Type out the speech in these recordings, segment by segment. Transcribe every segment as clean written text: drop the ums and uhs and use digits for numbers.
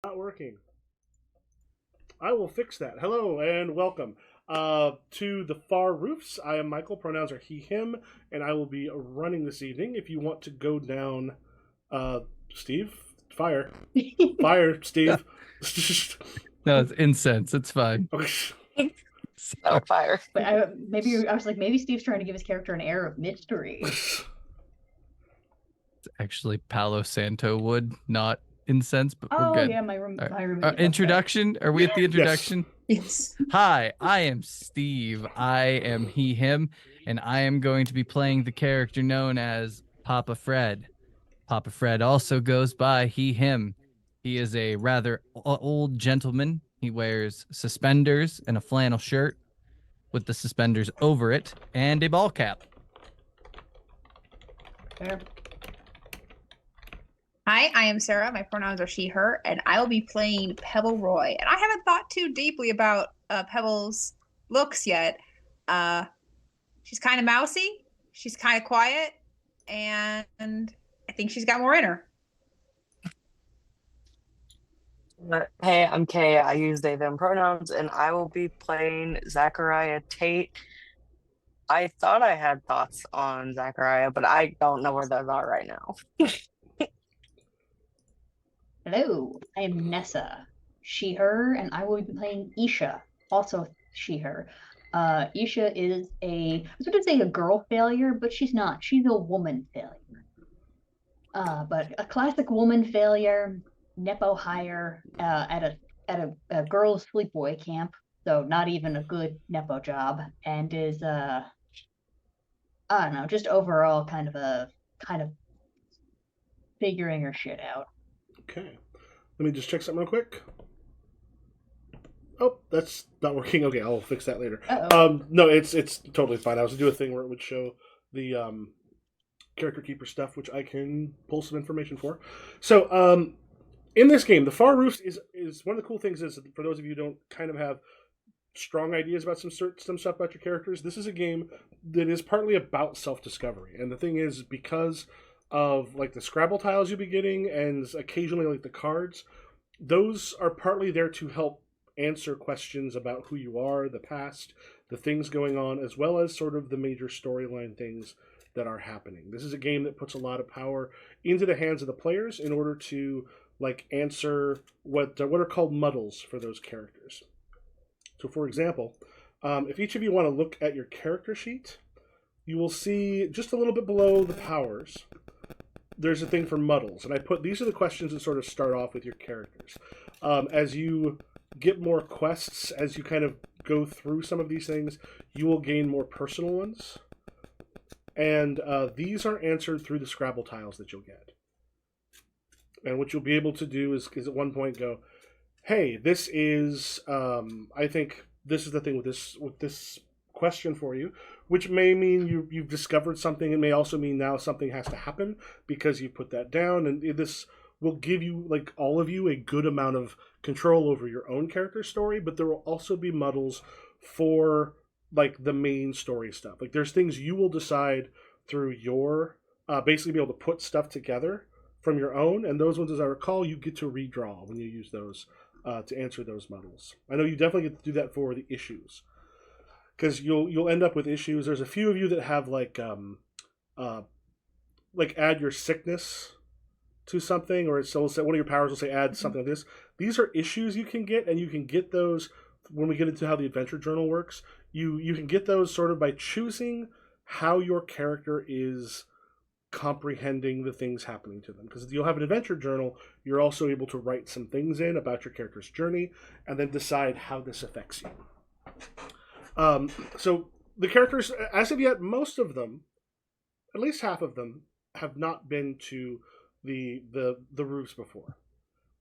Not working. I will fix that. Hello and welcome to the Far Roofs. I am Michael. Pronouns are he, him, and I will be running this evening. If you want to go down, uh, Steve, fire, fire, Steve. No, it's incense. It's fine. Okay. Oh, Sorry. fire. But I was like, maybe Steve's trying to give his character an air of mystery. It's actually Palo Santo wood, not incense, but we're Oh good. yeah, All my right. roommate. Introduction? Are we at the Yes. introduction? Yes. Hi, I am Steve. I am he, him, and I am going to be playing the character known as Papa Fred. Papa Fred also goes by he, him. He is a rather old gentleman. He wears suspenders and a flannel shirt with the suspenders over it and a ball cap. Fair. Hi, I am Sarah. My pronouns are she, her, and I will be playing Pebble Roy. And I haven't thought too deeply about Pebble's looks yet. Uh, she's kind of mousy, she's kind of quiet, and I think she's got more in her. Hey, I'm Kay. I use they, them pronouns, and I will be playing Zachariah Tate. I thought I had thoughts on Zachariah, but I don't know where those are right now. Hello, I am Nessa, she, her, and I will be playing Isha, also she, her. Isha is I was going to say a girl failure, but she's not. She's a woman failure. But a classic woman failure, nepo hire at a girls' sleepaway camp, so not even a good nepo job, and is I don't know, just overall kind of figuring her shit out. Okay. Let me just check something real quick. Oh, that's not working. Okay, I'll fix that later. Uh-oh. No, it's totally fine. I was to do a thing where it would show the character keeper stuff, which I can pull some information for. So, in this game, the Far Roofs is one of the cool things is for those of you who don't kind of have strong ideas about some stuff about your characters. This is a game that is partly about self discovery, and the thing is because of like the Scrabble tiles you'll be getting and occasionally like the cards, those are partly there to help answer questions about who you are, the past, the things going on, as well as sort of the major storyline things that are happening. This is a game that puts a lot of power into the hands of the players in order to like answer what are called muddles for those characters. So, for example, if each of you want to look at your character sheet, you will see just a little bit below the powers. There's a thing for muddles, and I put these are the questions that sort of start off with your characters. As you get more quests, as you kind of go through some of these things, you will gain more personal ones, and these are answered through the Scrabble tiles that you'll get. And what you'll be able to do is at one point go, hey, this is I think this is the thing with this question for you, which may mean you've discovered something. It may also mean now something has to happen because you put that down, and this will give you like all of you a good amount of control over your own character story. But there will also be muddles for like the main story stuff. Like there's things you will decide through your basically be able to put stuff together from your own, and those ones, as I recall, you get to redraw when you use those to answer those muddles. I know you definitely get to do that for the issues because you'll end up with issues. There's a few of you that have uh, like add your sickness to something, or so say one of your powers will say add something like this. These are issues you can get, and you can get those when we get into how the adventure journal works. You can get those sort of by choosing how your character is comprehending the things happening to them. Because if you'll have an adventure journal, you're also able to write some things in about your character's journey and then decide how this affects you. So the characters, as of yet, most of them, at least half of them, have not been to the roofs before.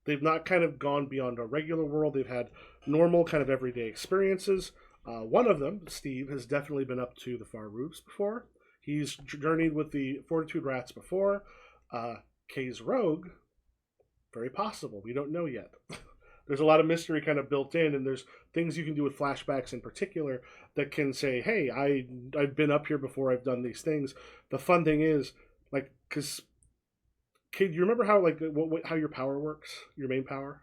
They've not kind of gone beyond our regular world. They've had normal kind of everyday experiences. One of them, Steve, has definitely been up to the Far Roofs before. He's journeyed with the Fortitude Rats before. Kay's Rogue, very possible. We don't know yet. There's a lot of mystery kind of built in, and there's things you can do with flashbacks in particular that can say, "Hey, I've been up here before. I've done these things." The fun thing is, like, because Kay, do you remember how like how your power works? Your main power?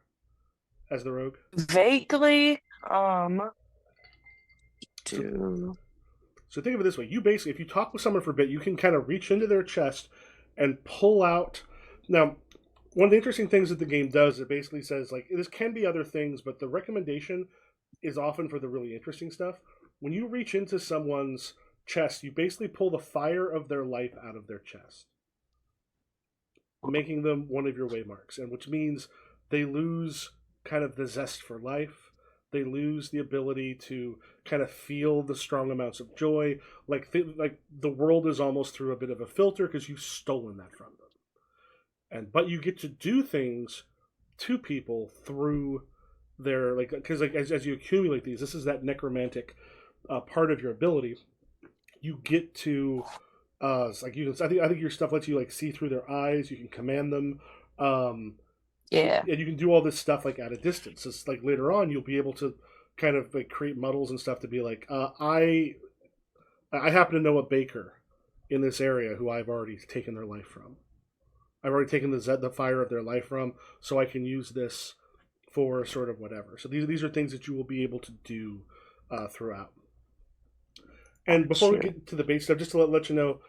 as the rogue? Vaguely. So, Do so think of it this way: you basically, if you talk with someone for a bit, you can kind of reach into their chest and pull out. Now, one of the interesting things that the game does, it basically says like this can be other things, but the recommendation is often for the really interesting stuff. When you reach into someone's chest, you basically pull the fire of their life out of their chest, making them one of your waymarks, and which means they lose kind of the zest for life. They lose the ability to kind of feel the strong amounts of joy. Like the world is almost through a bit of a filter because you've stolen that from them. But you get to do things to people through their like because like as you accumulate these, this is that necromantic part of your ability. You get to like you can, I think your stuff lets you like see through their eyes. You can command them. yeah. And you can do all this stuff like at a distance. It's like later on you'll be able to kind of like create muddles and stuff to be like, I happen to know a baker in this area who I've already taken their life from. I've already taken the fire of their life from, so I can use this for sort of whatever. So these are things that you will be able to do throughout. And before we get to the base stuff, just to let you know,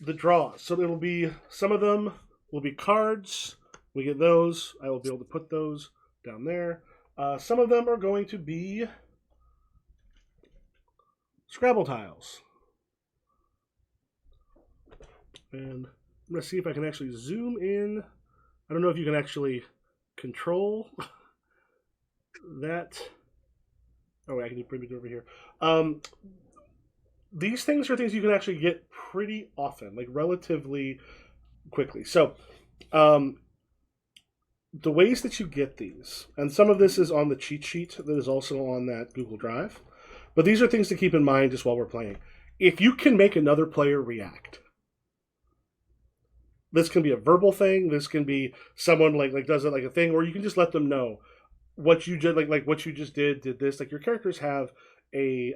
the draws. So it'll be some of them will be cards. We get those. I will be able to put those down there. Some of them are going to be Scrabble tiles. And I'm going to see if I can actually zoom in. I don't know if you can actually control that. Oh, I can bring it over here. These things are things you can actually get pretty often, like relatively quickly. So, the ways that you get these, and some of this is on the cheat sheet that is also on that Google Drive, but these are things to keep in mind just while we're playing. If you can make another player react, this can be a verbal thing. This can be someone like does it like a thing, or you can just let them know what you did, like what you just did this. Like your characters have a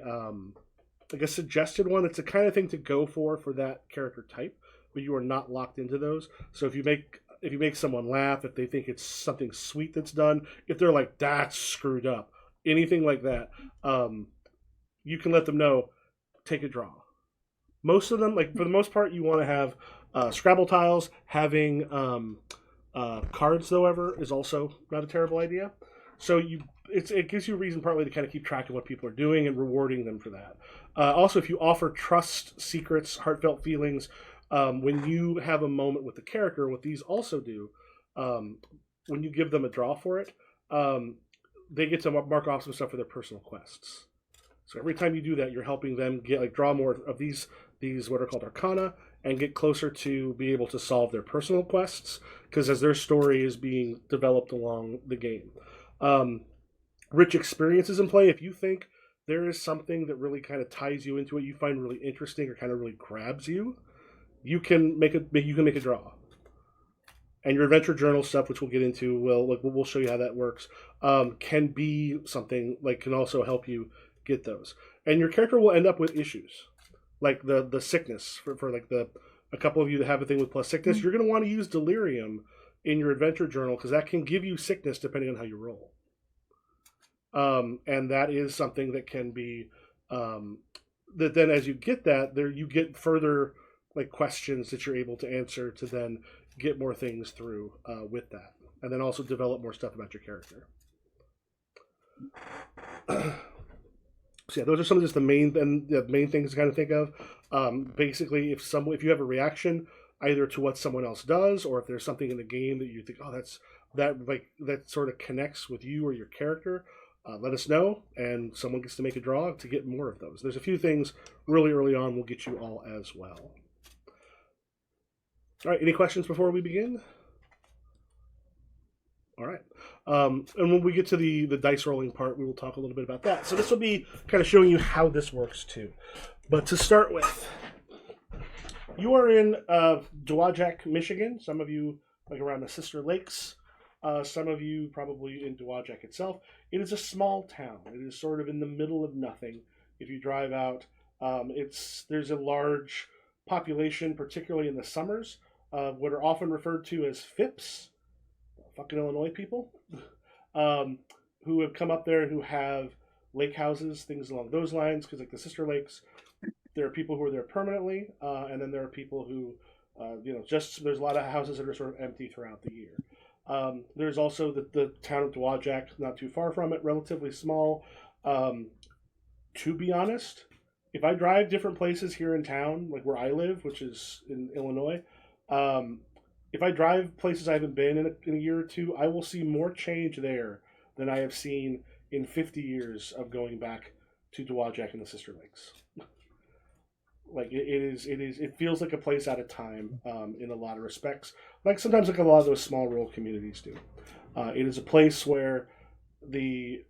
like a suggested one. It's the kind of thing to go for that character type, but you are not locked into those. So if you make someone laugh, if they think it's something sweet that's done, if they're like that's screwed up, anything like that, you can let them know. Take a draw. Most of them, like for the most part, you want to have Scrabble tiles. Having cards, however, is also not a terrible idea. So it gives you a reason partly to kind of keep track of what people are doing and rewarding them for that. Also, if you offer trust, secrets, heartfelt feelings, when you have a moment with the character, what these also do, when you give them a draw for it, they get to mark off some stuff for their personal quests. So every time you do that, you're helping them get draw more of these what are called arcana and get closer to be able to solve their personal quests because as their story is being developed along the game. Rich experiences in play. If you think there is something that really kind of ties you into it, you find really interesting or kind of really grabs you, you can make a draw. And your adventure journal stuff, which we'll get into, we'll show you how that works. Can be something can also help you get those. And your character will end up with issues, like the sickness for a couple of you that have a thing with plus sickness. Mm-hmm. You're going to want to use delirium in your adventure journal because that can give you sickness depending on how you roll. And that is something that can be that then as you get that there you get further questions that you're able to answer to then get more things through with that, and then also develop more stuff about your character. So yeah, those are some of just the main things to kind of think of. Basically, if you have a reaction either to what someone else does, or if there's something in the game that you think, oh, that sort of connects with you or your character, let us know, and someone gets to make a draw to get more of those. There's a few things really early on we'll get you all as well. All right, any questions before we begin? All right. And when we get to the dice rolling part, we will talk a little bit about that. So this will be kind of showing you how this works too. But to start with, you are in Dowagiac, Michigan. Some of you around the Sister Lakes. Some of you probably in Dowagiac itself. It is a small town. It is sort of in the middle of nothing. If you drive out, there's a large population, particularly in the summers, what are often referred to as FIPS. Fucking Illinois people. who have come up there who have lake houses, things along those lines. Because like the sister lakes, there are people who are there permanently, and then there are people who, just there's a lot of houses that are sort of empty throughout the year. There's also the town of Dwajak, not too far from it, relatively small. To be honest, if I drive different places here in town, like where I live, which is in Illinois, if I drive places I haven't been in a year or two, I will see more change there than I have seen in 50 years of going back to Dwajak and the Sister Lakes. Like it feels like a place out of time in a lot of respects. Like sometimes like a lot of those small rural communities do. It is a place where the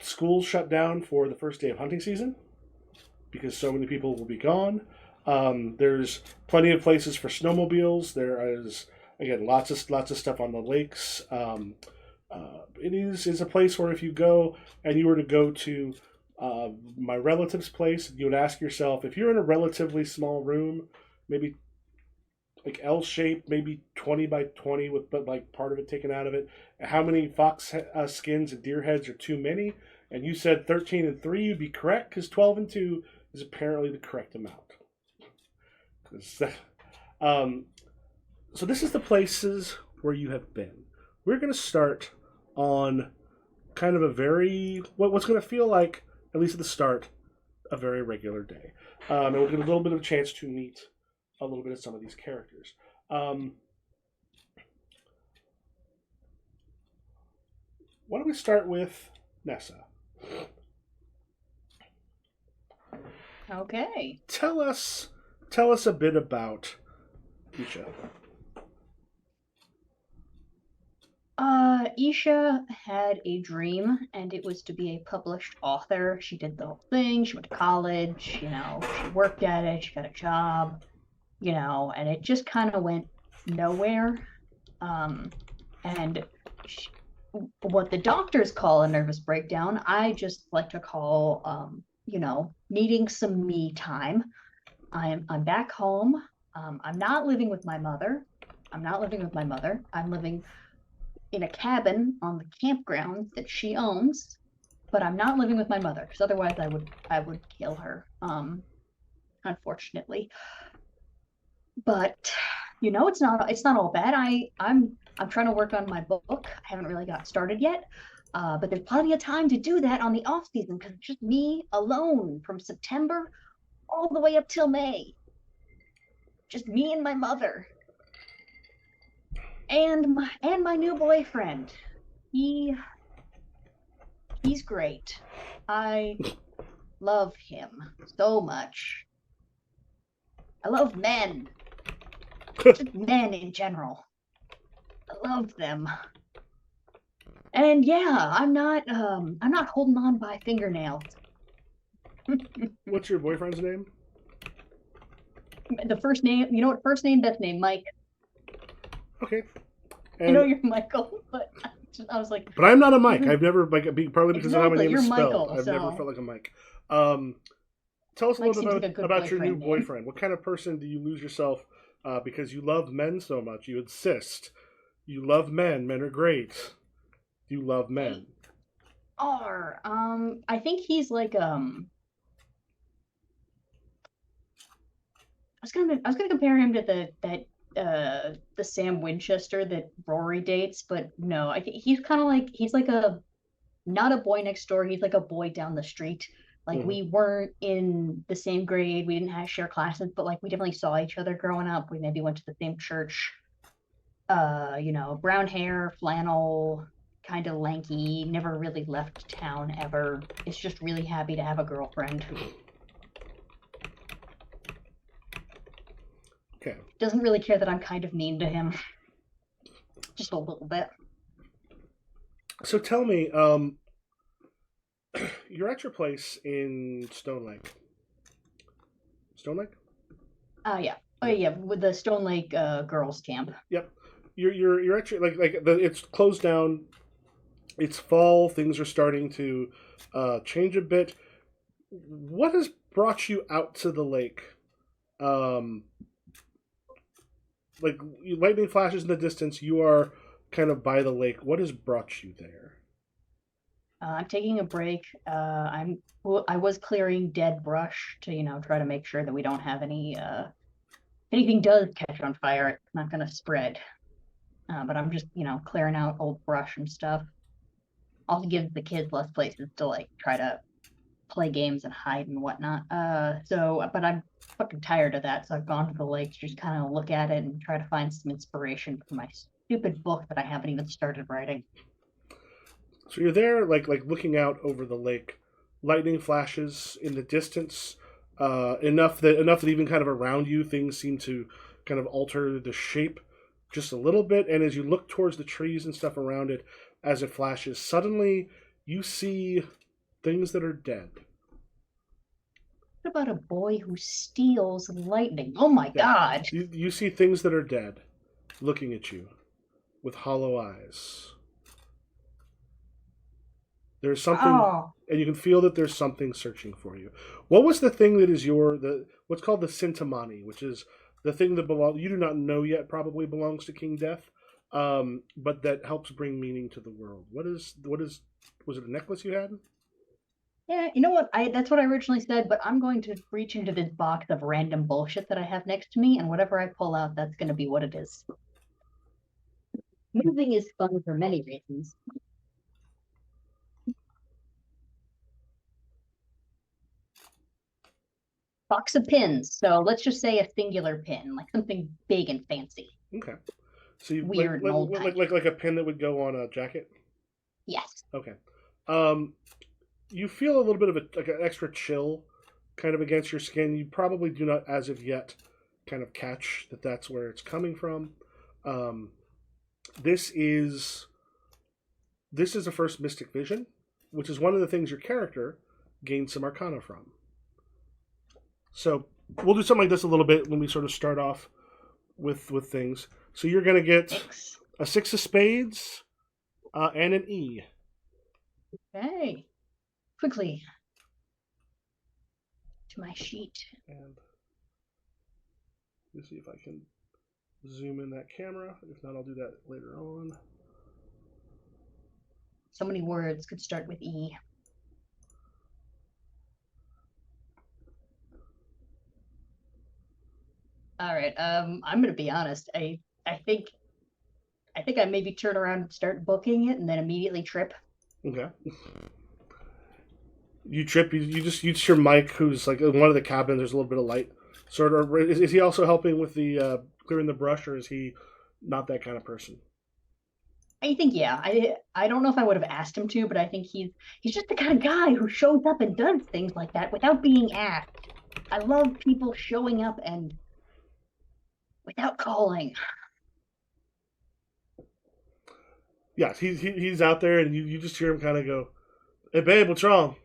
schools shut down for the first day of hunting season because so many people will be gone. There's plenty of places for snowmobiles. There is again lots of stuff on the lakes. It is a place where if you go and you were to go to my relative's place, you would ask yourself if you're in a relatively small room, maybe like L-shaped, maybe 20 by 20 but like part of it taken out of it. How many fox skins and deer heads are too many? And you said 13 and 3, you'd be correct because 12 and 2 is apparently the correct amount. So this is the places where you have been. We're going to start on kind of a very what's going to feel like, at least at the start, a very regular day, and we'll get a little bit of a chance to meet a little bit of some of these characters. Why don't we start with Nessa? Okay. Tell us a bit about Isha. Isha had a dream, and it was to be a published author. She did the whole thing. She went to college, she worked at it, she got a job, and it just kind of went nowhere. And what the doctors call a nervous breakdown, I just like to call, needing some me time. I'm back home. I'm not living with my mother. I'm living in a cabin on the campground that she owns, but I'm not living with my mother because otherwise I would kill her. Unfortunately, but it's not all bad. I'm trying to work on my book. I haven't really got started yet, but there's plenty of time to do that on the off season because it's just me alone from September all the way up till May. Just me and my mother. And my new boyfriend. He's great. I love him so much. I love men. Just men in general. I love them. And yeah, I'm not holding on by fingernails. What's your boyfriend's name? The first name, first name, best name, Mike. Okay. And I know you're Michael, but I was like... But I'm not a Mike. I've never, partly because of how my name is spelled. Michael, I've never felt like a Mike. Tell us a little bit about your new boyfriend. What kind of person do you lose yourself because you love men so much? You insist. You love men. Men are great. You love men. I think he's like I was gonna compare him to the Sam Winchester that Rory dates, but no, I think he's kind of like not a boy next door. He's like a boy down the street. Like we weren't in the same grade, we didn't share classes, but like we definitely saw each other growing up. We maybe went to the same church. Brown hair, flannel, kind of lanky, never really left town ever. Is just really happy to have a girlfriend. Okay. Doesn't really care that I'm kind of mean to him. Just a little bit. So tell me, you're at your place in Stone Lake. Stone Lake? Yeah. Oh yeah, with the Stone Lake girls camp. Yep. You're at your it's closed down. It's fall. Things are starting to change a bit. What has brought you out to the lake? Like lightning flashes in the distance. You are kind of by the lake. What has brought you there? I'm taking a break. I was clearing dead brush to, try to make sure that we don't have anything does catch on fire, it's not going to spread. But I'm just, clearing out old brush and stuff. Also gives the kids less places to like try to play games and hide and whatnot. But I'm fucking tired of that. So I've gone to the lake to just kind of look at it and try to find some inspiration for my stupid book that I haven't even started writing. So you're there, like looking out over the lake. Lightning flashes in the distance, enough that even kind of around you things seem to kind of alter the shape just a little bit. And as you look towards the trees and stuff around it, as it flashes, suddenly you see things that are dead. What about a boy who steals lightning? Oh my Yeah. god! You see things that are dead, looking at you with hollow eyes. There's something, Oh, and you can feel that there's something searching for you. What was the thing that is what's called the Sintamani, which is the thing that you do not know yet, probably belongs to King Death, but that helps bring meaning to the world. Was it a necklace you had? yeah. You know what? That's what I originally said, but I'm going to reach into this box of random bullshit that I have next to me, and whatever I pull out, that's going to be what it is. Moving is fun for many reasons. Box of pins. So let's just say a singular pin, like something big and fancy. Okay. So you Weird and old-timey. like a pin that would go on a jacket? Yes. Okay. You feel a little bit of like an extra chill kind of against your skin. You probably do not as of yet kind of catch that that's where it's coming from. This is a first mystic vision, which is one of the things your character gains some arcana from. So we'll do something like this a little bit when we sort of start off with things. So you're going to get Thanks. a 6 of spades and an E. Okay. Quickly. To my sheet. And let's see if I can zoom in that camera. If not, I'll do that later on. So many words could start with E. All right. I'm gonna be honest. I think I maybe turn around and start booking it, and then immediately trip. Okay. You trip. You just your Mike, who's like in one of the cabins. There's a little bit of light. Sort of. Is he also helping with the clearing the brush, or is he not that kind of person? I think yeah. I don't know if I would have asked him to, but I think he's just the kind of guy who shows up and does things like that without being asked. I love people showing up and without calling. Yes, he's out there, and you just hear him kind of go, "Hey, babe, what's wrong?"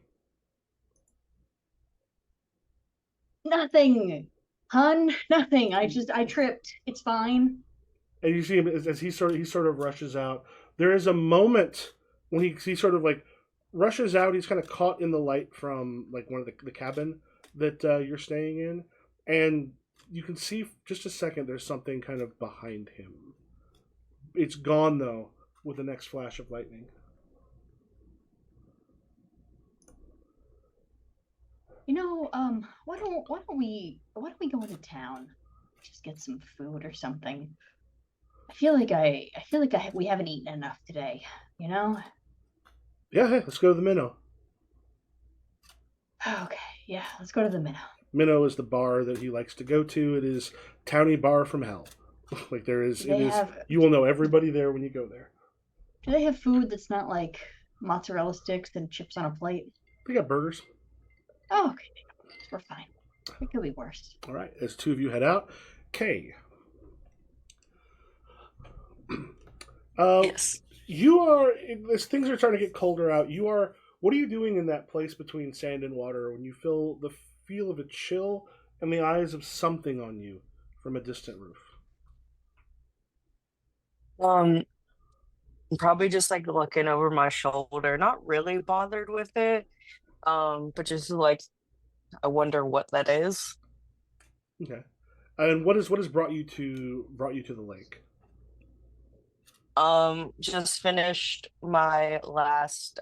Nothing, hun. Nothing. I tripped. It's fine. And you see him as he sort of rushes out. There is a moment when he sort of like rushes out. He's kind of caught in the light from like one of the cabin that you're staying in, and you can see just a second. There's something kind of behind him. It's gone though with the next flash of lightning. Why don't we go into town? Just get some food or something. I feel like we haven't eaten enough today, you know? Yeah, hey, let's go to the Minnow. Okay, yeah, let's go to the Minnow. Minnow is the bar that he likes to go to. It is towny bar from hell. Like you will know everybody there when you go there. Do they have food that's not like mozzarella sticks and chips on a plate? They got burgers. Oh, okay. We're fine. It could be worse. All right, as two of you head out. Kay. Yes. You are, as things are starting to get colder out, what are you doing in that place between sand and water when you feel the feel of a chill and the eyes of something on you from a distant roof? Probably just like looking over my shoulder, not really bothered with it. But just like I wonder what that is. Okay. And what has brought you to the lake? Just finished my last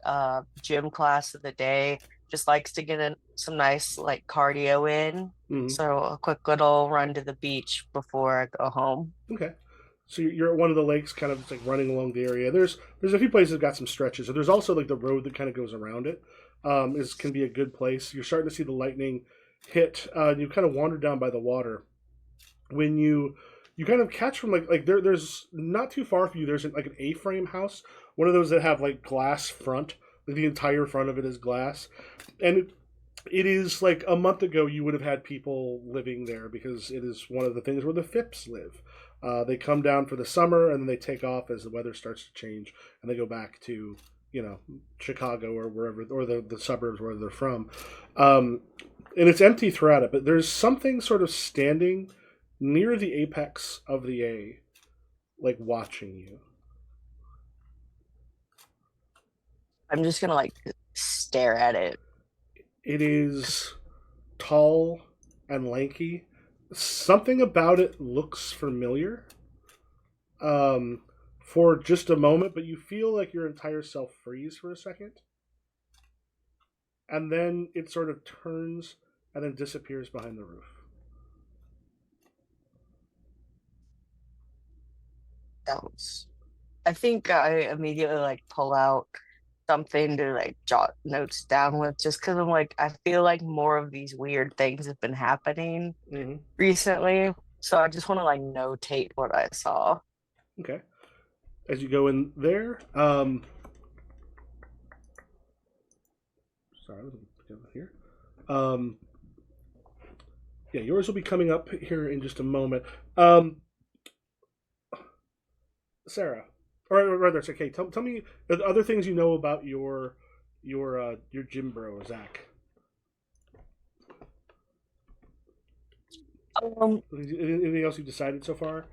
gym class of the day. Just likes to get in some nice like cardio in. Mhm. So a quick little run to the beach before I go home. Okay. So you're at one of the lakes, kind of just like running along the area. There's a few places that got some stretches. So there's also like the road that kind of goes around it. Is can be a good place. You're starting to see the lightning hit. You kind of wander down by the water. When you kind of catch from there's not too far from you. There's like an A-frame house, one of those that have like glass front. Like the entire front of it is glass, and it is like a month ago you would have had people living there because it is one of the things where the Phipps live. They come down for the summer and then they take off as the weather starts to change and they go back to Chicago or wherever or the suburbs where they're from. Um, and it's empty throughout it, but there's something sort of standing near the apex of the A, like watching you. I'm just gonna like stare at it. It is tall and lanky. Something about it looks familiar for just a moment, but you feel like your entire self freeze for a second. And then it sort of turns and then disappears behind the roof. That was. I think I immediately like pull out something to like jot notes down with just because I'm like I feel like more of these weird things have been happening Mm-hmm. recently. So I just want to like notate what I saw. Okay. As you go in there, sorry, let me get here. Um, yeah, yours will be coming up here in just a moment. Sarah, or rather, it's okay. Tell me the other things you know about your gym bro, Zach. Um, Anything else you've decided so far,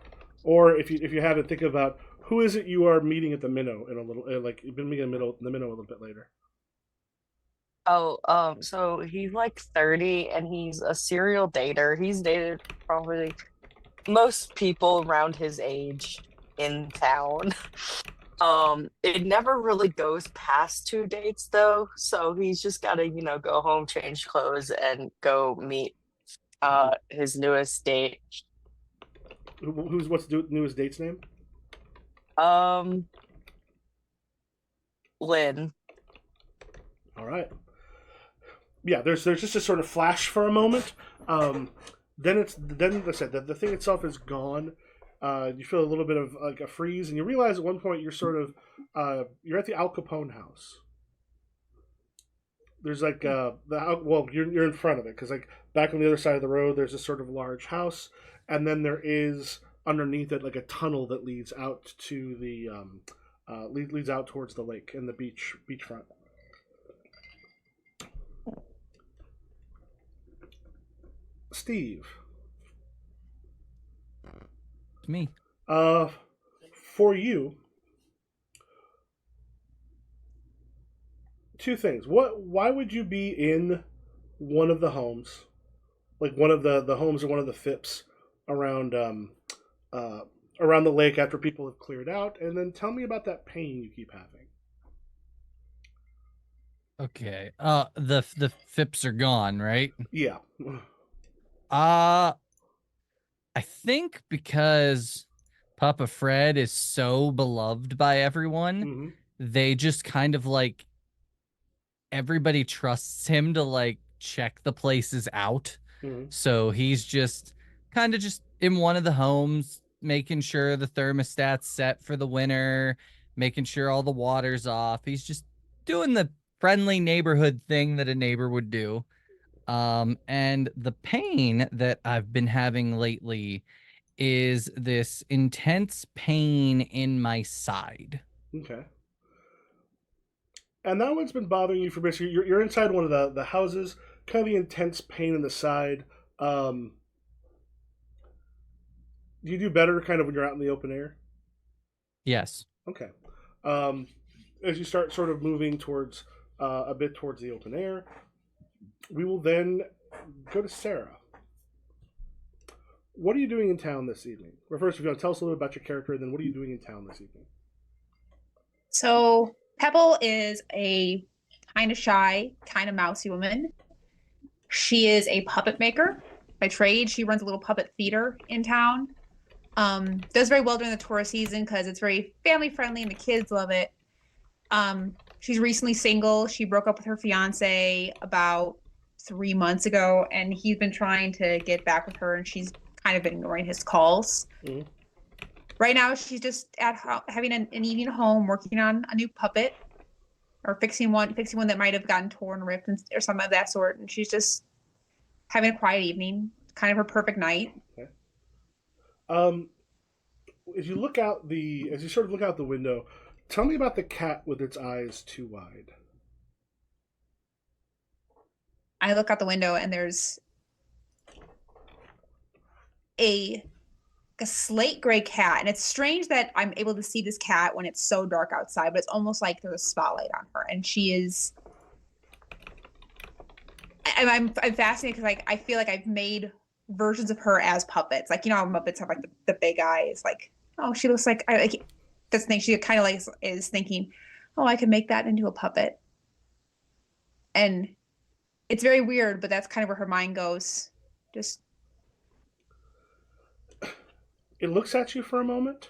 or if you haven't, think about who is it you are meeting at the minnow in a little like you've been meeting the minnow a little bit later. so he's like 30 and he's a serial dater. He's dated probably most people around his age in town. It never really goes past 2 dates though, so he's just gotta, go home, change clothes, and go meet his newest date. What's the newest date's name? Um, Lynn. All right. Yeah, there's just a sort of flash for a moment. Then like I said the thing itself is gone. You feel a little bit of like a freeze, and you realize at one point you're sort of you're at the Al Capone house. There's like you're in front of it because like back on the other side of the road there's a sort of large house, and then there is underneath it like a tunnel that leads out to the leads out towards the lake and the beachfront. Steve, It's me. for you, two things. Why would you be in one of the homes, like one of the homes or one of the Phipps around uh, around the lake after people have cleared out? And then tell me about that pain you keep having. Okay. The Phipps are gone, right? Yeah. Uh I think because Papa Fred is so beloved by everyone, Mm-hmm. they just kind of like everybody trusts him to like check the places out. Mm-hmm. So he's just kind of just in one of the homes, making sure the thermostat's set for the winter, making sure all the water's off. He's just doing the friendly neighborhood thing that a neighbor would do. And the pain that I've been having lately is this intense pain in my side. Okay. And that one's been bothering you for basically you're inside one of the houses, kind of the intense pain in the side. Um, do you do better kind of when you're out in the open air? Yes. Okay. Um, as you start sort of moving towards a bit towards the open air, we will then go to Sarah. What are you doing in town this evening? Well, first, if you want to tell us a little bit about your character, and then what are you doing in town this evening? So Pebble is a kind of shy, kind of mousy woman. She is a puppet maker by trade. She runs a little puppet theater in town. Does very well during the tourist season because it's very family friendly and the kids love it. She's recently single. She broke up with her fiance about 3 months ago, and he's been trying to get back with her, and she's kind of been ignoring his calls. Mhm. Right now, she's just having an evening at home, working on a new puppet or fixing one that might have gotten torn, ripped, or something of that sort. And she's just having a quiet evening, kind of her perfect night. Okay. As you sort of look out the window, tell me about the cat with its eyes too wide. I look out the window and there's a slate gray cat, and it's strange that I'm able to see this cat when it's so dark outside, but it's almost like there's a spotlight on her, and she is. I'm fascinated because like I feel like I've made versions of her as puppets, like how Muppets have like the big eyes, like oh she looks like that's the thing she kind of like is thinking, oh I could make that into a puppet, and it's very weird, but that's kind of where her mind goes, just. It looks at you for a moment,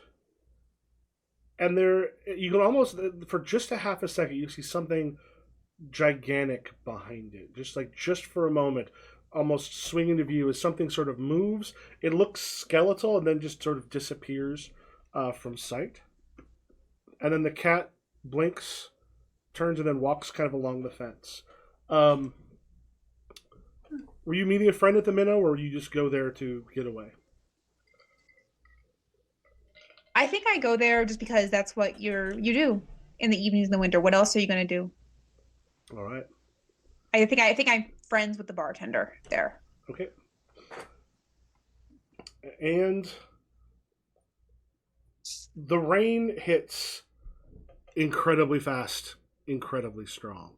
and you can almost, for just a half a second, you see something gigantic behind it. Just for a moment, almost swinging to view as something sort of moves. It looks skeletal and then just sort of disappears from sight. And then the cat blinks, turns, and then walks kind of along the fence. Were you meeting a friend at the minnow, or you just go there to get away? I think I go there just because that's what you do in the evenings in the winter. What else are you going to do? All right. I think I'm friends with the bartender there. Okay. And the rain hits incredibly fast, incredibly strong.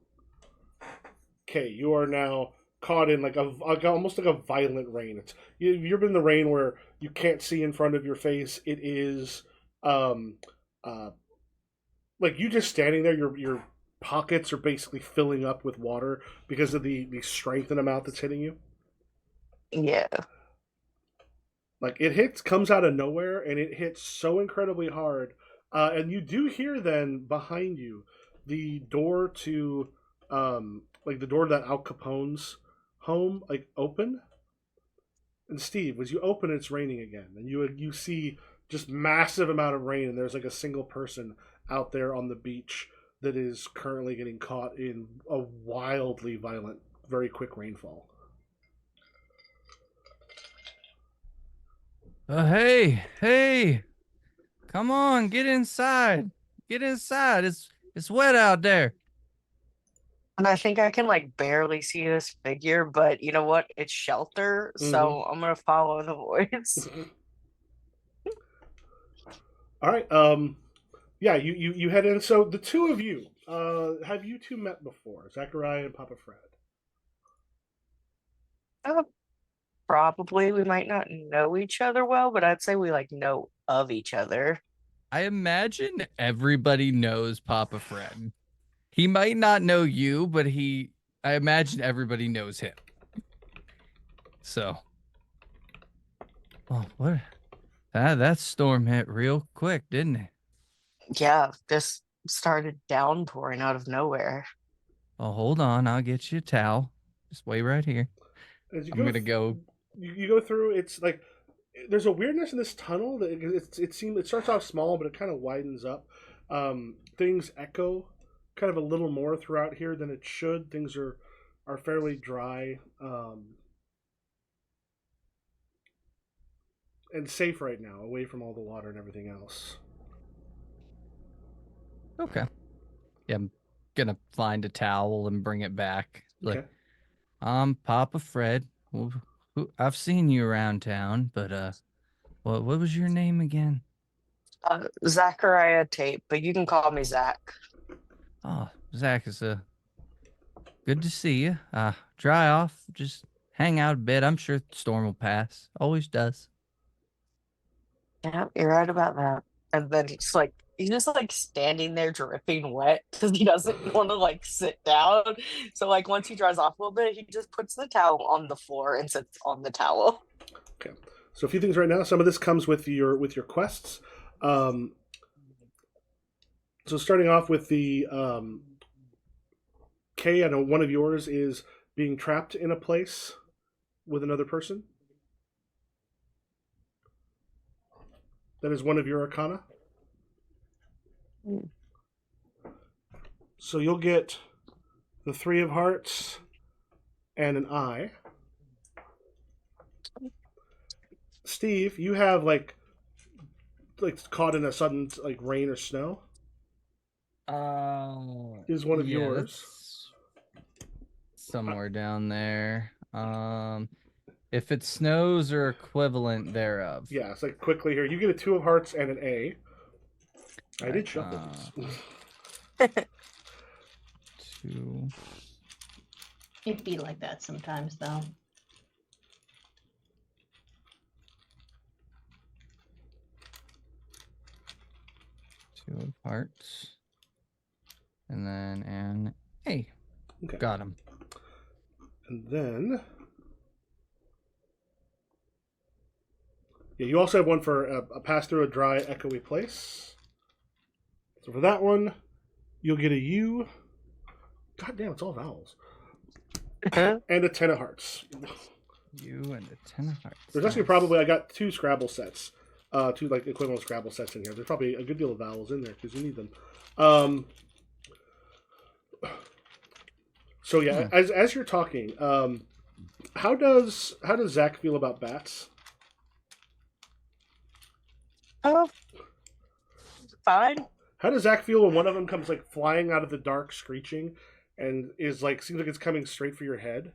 Okay, you are now caught in almost like a violent rain. You've been in the rain where you can't see in front of your face. It is like you just standing there. Your pockets are basically filling up with water because of the strength and amount that's hitting you. Yeah. Like it comes out of nowhere, and it hits so incredibly hard. And you do hear then behind you the door to the door to that Al Capone's home open. And Steve, as you open, it's raining again, and you see just massive amount of rain, and there's like a single person out there on the beach that is currently getting caught in a wildly violent, very quick rainfall. Hey, come on, get inside. Get inside. It's wet out there. And I think I can barely see this figure, but you know what? It's shelter, so I'm gonna follow the voice. All right. Yeah, you head in. So the two of you, have you two met before, Zachariah and Papa Fred? Probably we might not know each other well, but I'd say we know of each other. I imagine everybody knows Papa Fred. He might not know you, but I imagine everybody knows him. So, oh, what? That storm hit real quick, didn't it? Yeah, just started downpouring out of nowhere. Oh, hold on. I'll get you a towel. Just wait right here. As you I'm going to go. You go through. It's like there's a weirdness in this tunnel. That it starts off small, but it kind of widens up. Things echo kind of a little more throughout here than it should. Things are fairly dry and safe right now, away from all the water and everything else. Okay. Yeah, I'm going to find a towel and bring it back. Okay. Papa Fred. I've seen you around town, but what was your name again? Zachariah Tate, but you can call me Zach. Oh, Zach, is good to see you. Dry off, just hang out a bit. I'm sure the storm will pass. Always does. Yeah, you're right about that. And then he's he's just like standing there dripping wet because he doesn't want to like sit down. So like once he dries off a little bit, he just puts the towel on the floor and sits on the towel. Okay. So a few things right now. Some of this comes with your quests. Um, so starting off with the Kay, I know one of yours is being trapped in a place with another person. That is one of your arcana. So you'll get the 3 of hearts and an eye. Steve, you have like caught in a sudden like rain or snow. Is one of yours. Somewhere down there. If it snows or equivalent thereof. Yeah, it's like quickly here. You get a 2 of hearts and an A. I did shuffle these. 2. It'd be like that sometimes, though. 2 of hearts. And then an A. Okay. Got him. And then, yeah, you also have one for a pass through a dry, echoey place. So for that one, you'll get a U. God damn, it's all vowels. And a 10 of hearts. U and a 10 of hearts. There's actually probably, I got 2 Scrabble sets. 2 like equivalent Scrabble sets in here. There's probably a good deal of vowels in there because you need them. So yeah, as you're talking, how does Zach feel about bats? Oh, fine. How does Zach feel when one of them comes like flying out of the dark, screeching, and is like seems like it's coming straight for your head?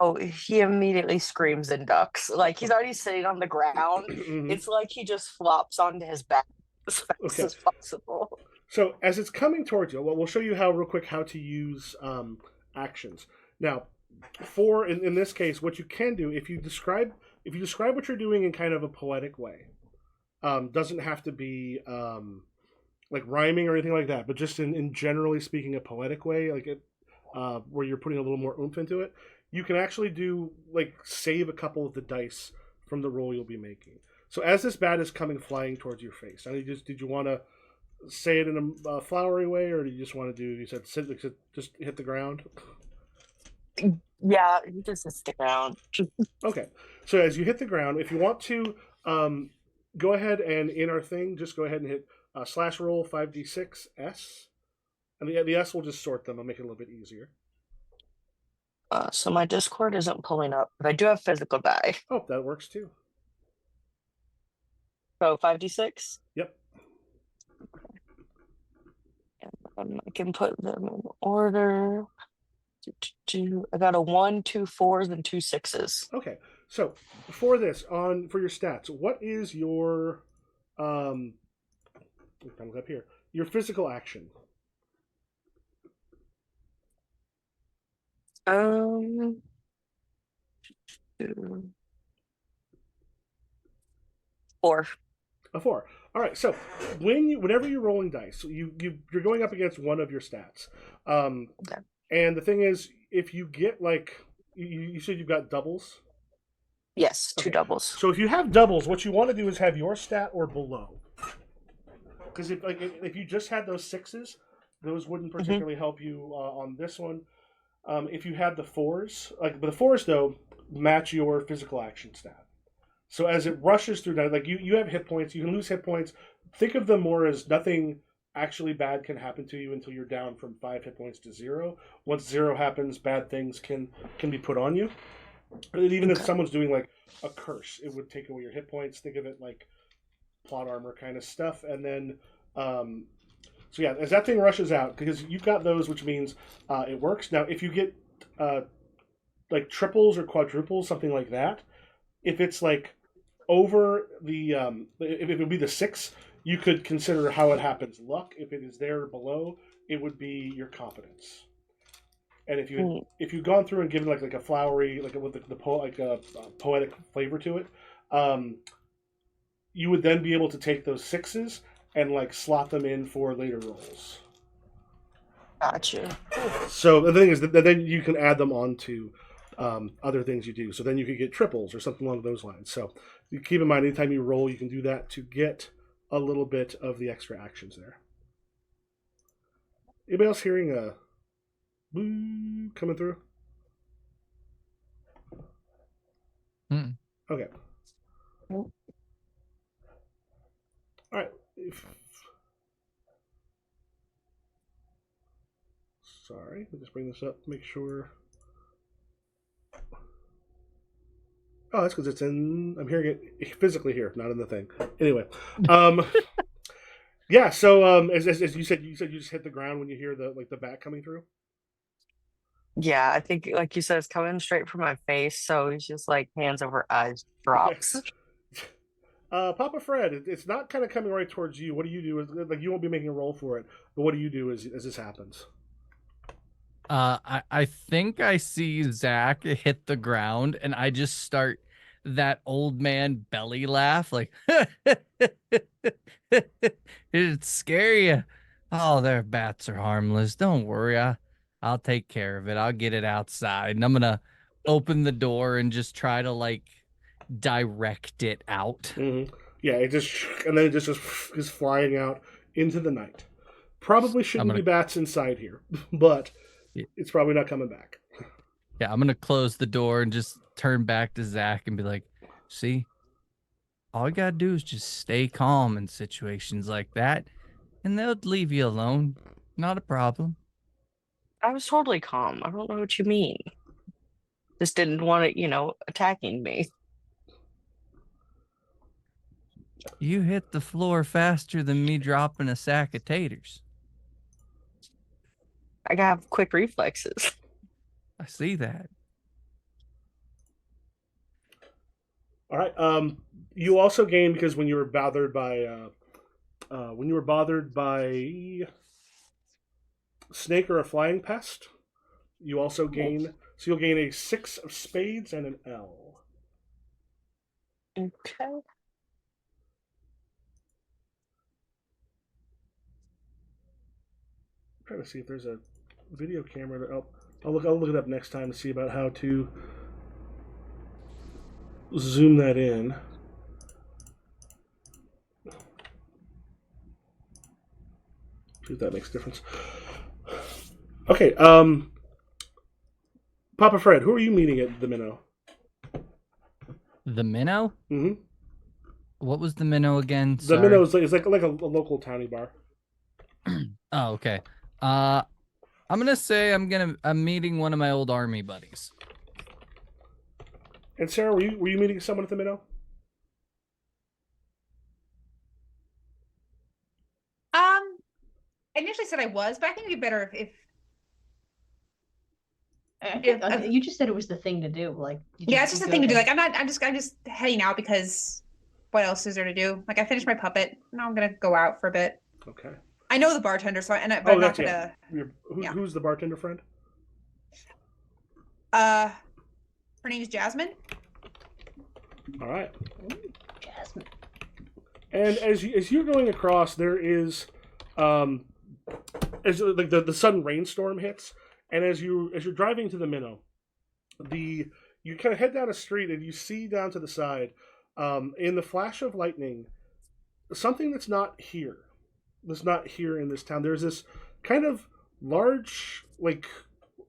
Oh, he immediately screams and ducks. Like he's already sitting on the ground. It's like he just flops onto his back as fast as possible. So as it's coming towards you, well, we'll show you how real quick how to use actions. Now, for in this case, what you can do if you describe what you're doing in kind of a poetic way, doesn't have to be like rhyming or anything like that, but just in generally speaking a poetic way, like it where you're putting a little more oomph into it. You can actually do like save a couple of the dice from the roll you'll be making. So as this bat is coming flying towards your face, did you want to say it in a flowery way, or do you just want to do? You said just hit the ground. Yeah, you just stick around. Okay, so as you hit the ground, if you want to, go ahead and in our thing, just go ahead and hit slash roll 5d6 S, and the S will just sort them and make it a little bit easier. So my Discord isn't pulling up, but I do have physical die. Oh, that works too. So 5d6. Yep. And I can put them in order. I got a 1, 2 4s, and 2 6s. Okay, so for this for your stats, what is your comes up here? Your physical action. 2. Four. A 4. All right. So whenever you're rolling dice, you're going up against one of your stats. Okay. And the thing is, if you get like you said you've got doubles. Yes, 2 doubles. So if you have doubles, what you want to do is have your stat or below. Because if you just had those 6s, those wouldn't particularly help you on this one. If you had the 4s, but the 4s though match your physical action stat. So as it rushes through, like you have hit points, you can lose hit points. Think of them more as nothing actually bad can happen to you until you're down from 5 hit points to 0. Once 0 happens, bad things can be put on you. And even if someone's doing like a curse, it would take away your hit points. Think of it like plot armor kind of stuff. And then, so yeah, as that thing rushes out, because you've got those, which means it works. Now, if you get like triples or quadruples, something like that, if it's like over the, if it would be the 6, you could consider how it happens luck. If it is there below, it would be your competence. And if you've gone through and given like a flowery, like with the poetic flavor to it, you would then be able to take those 6s and like slot them in for later rolls. Gotcha. So the thing is that then you can add them on to other things you do. So then you could get triples or something along those lines. So you keep in mind, anytime you roll, you can do that to get a little bit of the extra actions there. Anybody else hearing a boo coming through? Okay. All right. Sorry, let me just bring this up. Make sure. Oh, that's because it's in. I'm hearing it physically here, not in the thing. Anyway, yeah. So, as you said you just hit the ground when you hear the bat coming through. Yeah, I think, like you said, it's coming straight from my face, so he's just like hands over eyes, drops. Okay. Papa Fred, it's not kind of coming right towards you. What do you do? Like you won't be making a roll for it, but what do you do as this happens? I think I see Zach hit the ground, and I just start that old man belly laugh, like it'd scare you. Oh, their bats are harmless. Don't worry, I'll take care of it. I'll get it outside, and I'm gonna open the door and just try to like direct it out. Mm-hmm. Yeah, it just and then it just is flying out into the night. Probably shouldn't be bats inside here, but it's probably not coming back. Yeah, I'm gonna close the door and just turn back to Zach and be like, "See, all you gotta do is just stay calm in situations like that, and they'll leave you alone. Not a problem." I was totally calm. I don't know what you mean. Just didn't want it, attacking me. You hit the floor faster than me dropping a sack of taters. I have quick reflexes. I see that. All right. You also gain because when you were bothered by snake or a flying pest, you also gain. So you'll gain a 6 of spades and an L. Okay. I'm trying to see if there's a video camera. I'll look it up next time to see about how to zoom that in. See if that makes a difference. Okay, Papa Fred, who are you meeting at the Minnow? The Minnow? Mm-hmm. What was the Minnow again? The Minnow is like a local towny bar. Oh, okay. I'm gonna say I'm meeting one of my old army buddies. And Sarah, were you meeting someone at the Minnow? I initially said I was, but I think it'd be better if you just said it was the thing to do. Like, yeah, it's just the thing to do. Like, I'm just heading out because what else is there to do? Like, I finished my puppet. Now I'm gonna go out for a bit. Okay. I know the bartender, so I'm not gonna. Yeah. Who's the bartender friend? Her name is Jasmine. All right. Ooh, Jasmine. And as you're going across, there is, as like the sudden rainstorm hits, and as you're driving to the Minnow, you kind of head down a street and you see down to the side, in the flash of lightning, something that's not here in this town. There's this kind of large, like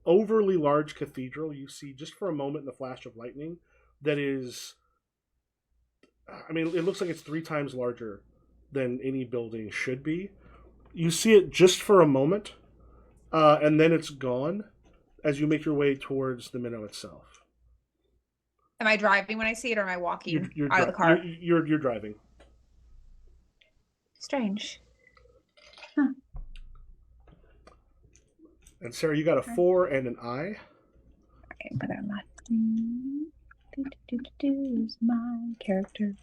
overly large cathedral you see just for a moment in the flash of lightning that is, I mean, it looks like it's 3 times larger than any building should be. You see it just for a moment, and then it's gone as you make your way towards the Minnow itself. Am I driving when I see it, or am I walking out of the car? You're driving. Strange. Huh. And Sarah, you got a 4 and an I. Okay, but I'm not. Is my character.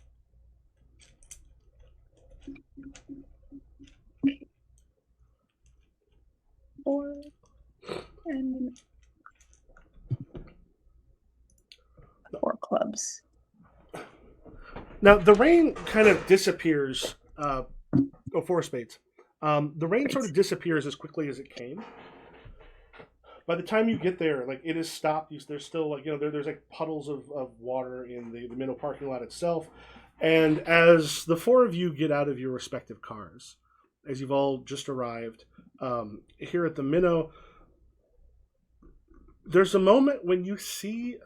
Okay. 4 and 4 clubs. Now the rain kind of disappears Oh, 4 of spades. The rain sort of disappears as quickly as it came. By the time you get there, like it is stopped. There's still like there's like puddles of water in the minnow parking lot itself. And as the 4 of you get out of your respective cars, as you've all just arrived here at the minnow, there's a moment when you see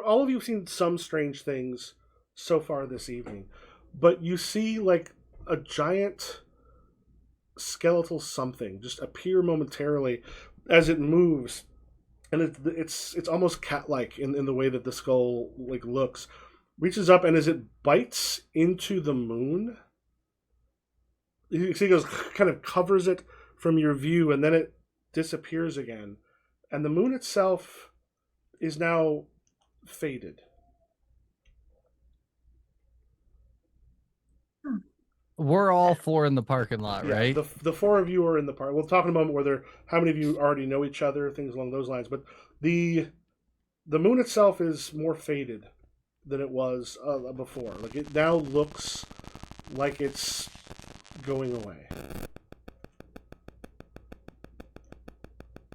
all of you have seen some strange things so far this evening, but you see like a giant skeletal something just appear momentarily as it moves, and it's almost cat-like in the way that the skull like looks, reaches up, and as it bites into the moon, you see it goes kind of covers it from your view, and then it disappears again, and the moon itself is now faded. We're all 4 in the parking lot, Yeah, right? the 4 of you are in the park. We'll talk in a moment whether how many of you already know each other, things along those lines. But the moon itself is more faded than it was before. Like it now looks like it's going away.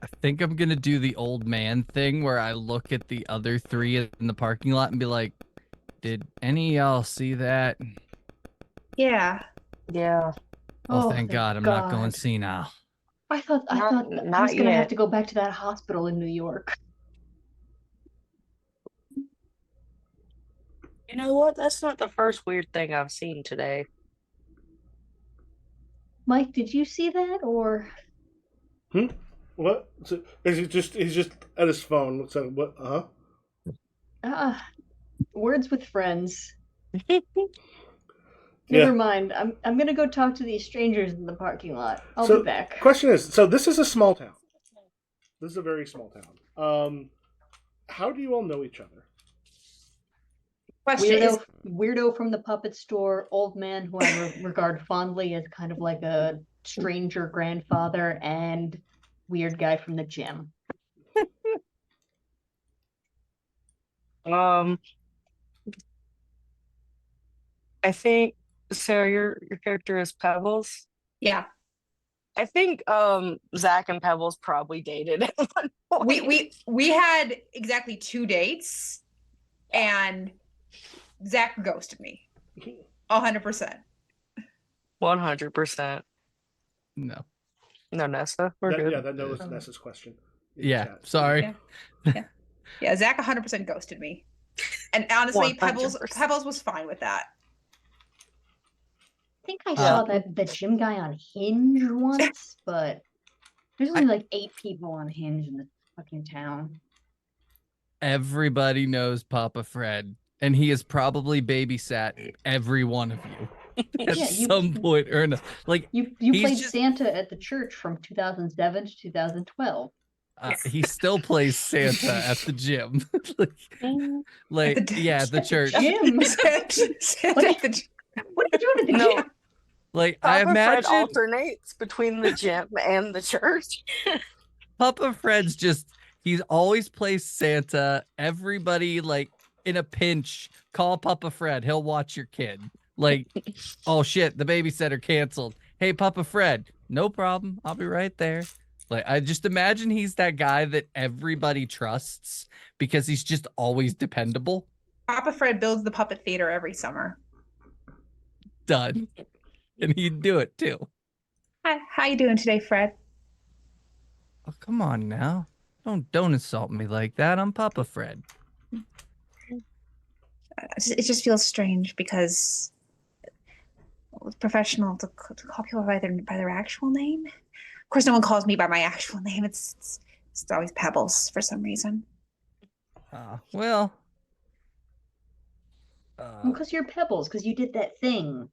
I think I'm gonna do the old man thing where I look at the other 3 in the parking lot and be like, "Did any of y'all see that?" Yeah. Yeah. Oh, thank God, I'm not going God. senile. I thought I Not- was not gonna have yet. to go back to that hospital in New York. You know what? That's not the first weird thing I've seen today. Mike, did you see that or? What? So, he's just at his phone. Looks at what? Words with friends. Yeah. Never mind. I'm gonna go talk to these strangers in the parking lot. I'll So, be back. question is, so this is a small town. This is a very small town. How do you all know each other? Question is, Weirdo from the puppet store, old man who I regard fondly as kind of like a stranger grandfather, and weird guy from the gym. I think Sarah, your character is Pebbles. yeah, I think Zach and Pebbles probably dated at one point. we had exactly 2 dates, and Zach ghosted me. 100%. 100%. No. No, Nessa, we're good. Yeah, that was Nessa's question. Yeah, Chat. sorry. Yeah, Zach 100% ghosted me. And honestly, 100%. Pebbles was fine with that. I think I saw the gym guy on Hinge once, but there's only like 8 people on Hinge in the fucking town. Everybody knows Papa Fred, and he has probably babysat every one of you at some point or another. Like you played Santa at the church from 2007 to 2012. He still plays Santa at the gym. At the church. Gym. What are you doing at the gym? Like Papa I imagine Fred alternates between the gym and the church. Papa Fred's he's always plays Santa. Everybody like in a pinch, call Papa Fred. He'll watch your kid. Like, oh shit, the babysitter canceled. Hey, Papa Fred, no problem. I'll be right there. Like, I just imagine he's that guy that everybody trusts because he's just always dependable. Papa Fred builds the puppet theater every summer. Done. And he'd do it too. Hi, how you doing today, Fred? Oh, come on now. Don't insult me like that. I'm Papa Fred. It just feels strange because it's professional to call people by their actual name. Of course, no one calls me by my actual name. It's always Pebbles for some reason. Well, because you're Pebbles, because you did that thing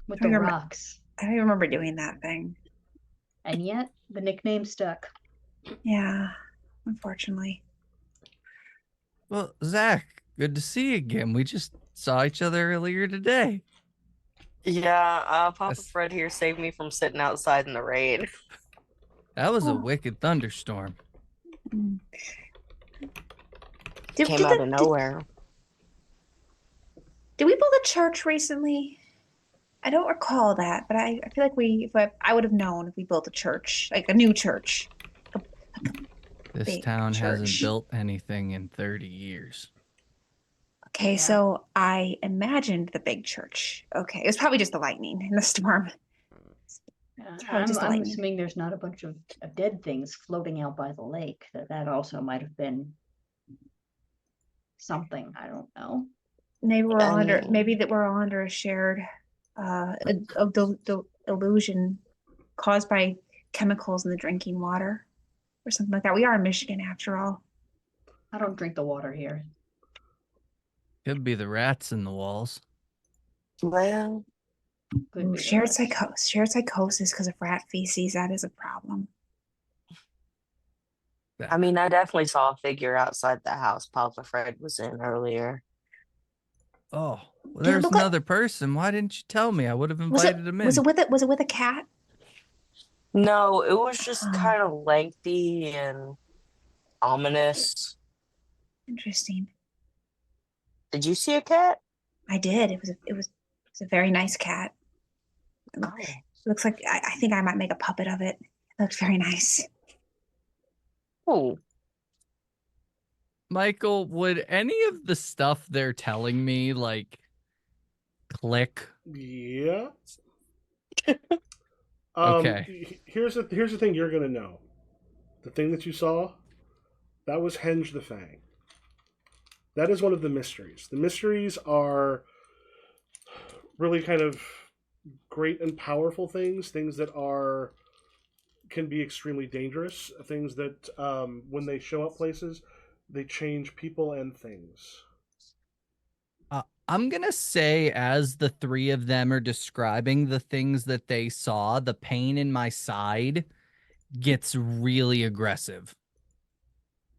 with the rocks. I don't remember doing that thing. And yet, the nickname stuck. Yeah, unfortunately. Well, Zach, good to see you again. We just saw each other earlier today. Yeah, Papa Fred here saved me from sitting outside in the rain. That was a wicked thunderstorm. Came out of nowhere. Did we build a church recently? I don't recall that, but I feel like I would have known if we built a church, like a new church, a This big town hasn't church. built anything in 30 years. Okay, Yeah. so I imagined the big church. Okay, it was probably just the lightning and the storm. It's probably just the I'm lightning. assuming there's not a bunch of dead things floating out by the lake. That also might have been something. I don't know. Maybe we're all under. And Maybe that we're all under a shared of the illusion caused by chemicals in the drinking water or something like that. We are in Michigan after all. I don't drink the water here. Could be the rats in the walls. well, Could Ooh, be the shared rest. psychosis because of rat feces. That is a problem. I mean, I definitely saw a figure outside the house Papa Fred was in earlier. Oh, well, Did it there's look like- another person. Why didn't you tell me? I would have Was it invited him in. was it with a cat? No, it was just Oh. kind of lengthy and ominous. Interesting. Did you see a cat? I did. It was a very nice cat. Oh. It looks like I think I might make a puppet of it. It looks very nice. Oh, Michael, would any of the stuff they're telling me like click? Yeah. Okay. Here's the thing you're gonna know. The thing that you saw, that was Henge the Fang. That is one of the mysteries. The mysteries are really kind of great and powerful things that can be extremely dangerous. Things that when they show up places, they change people and things. I'm gonna say, as the three of them are describing the things that they saw, the pain in my side gets really aggressive.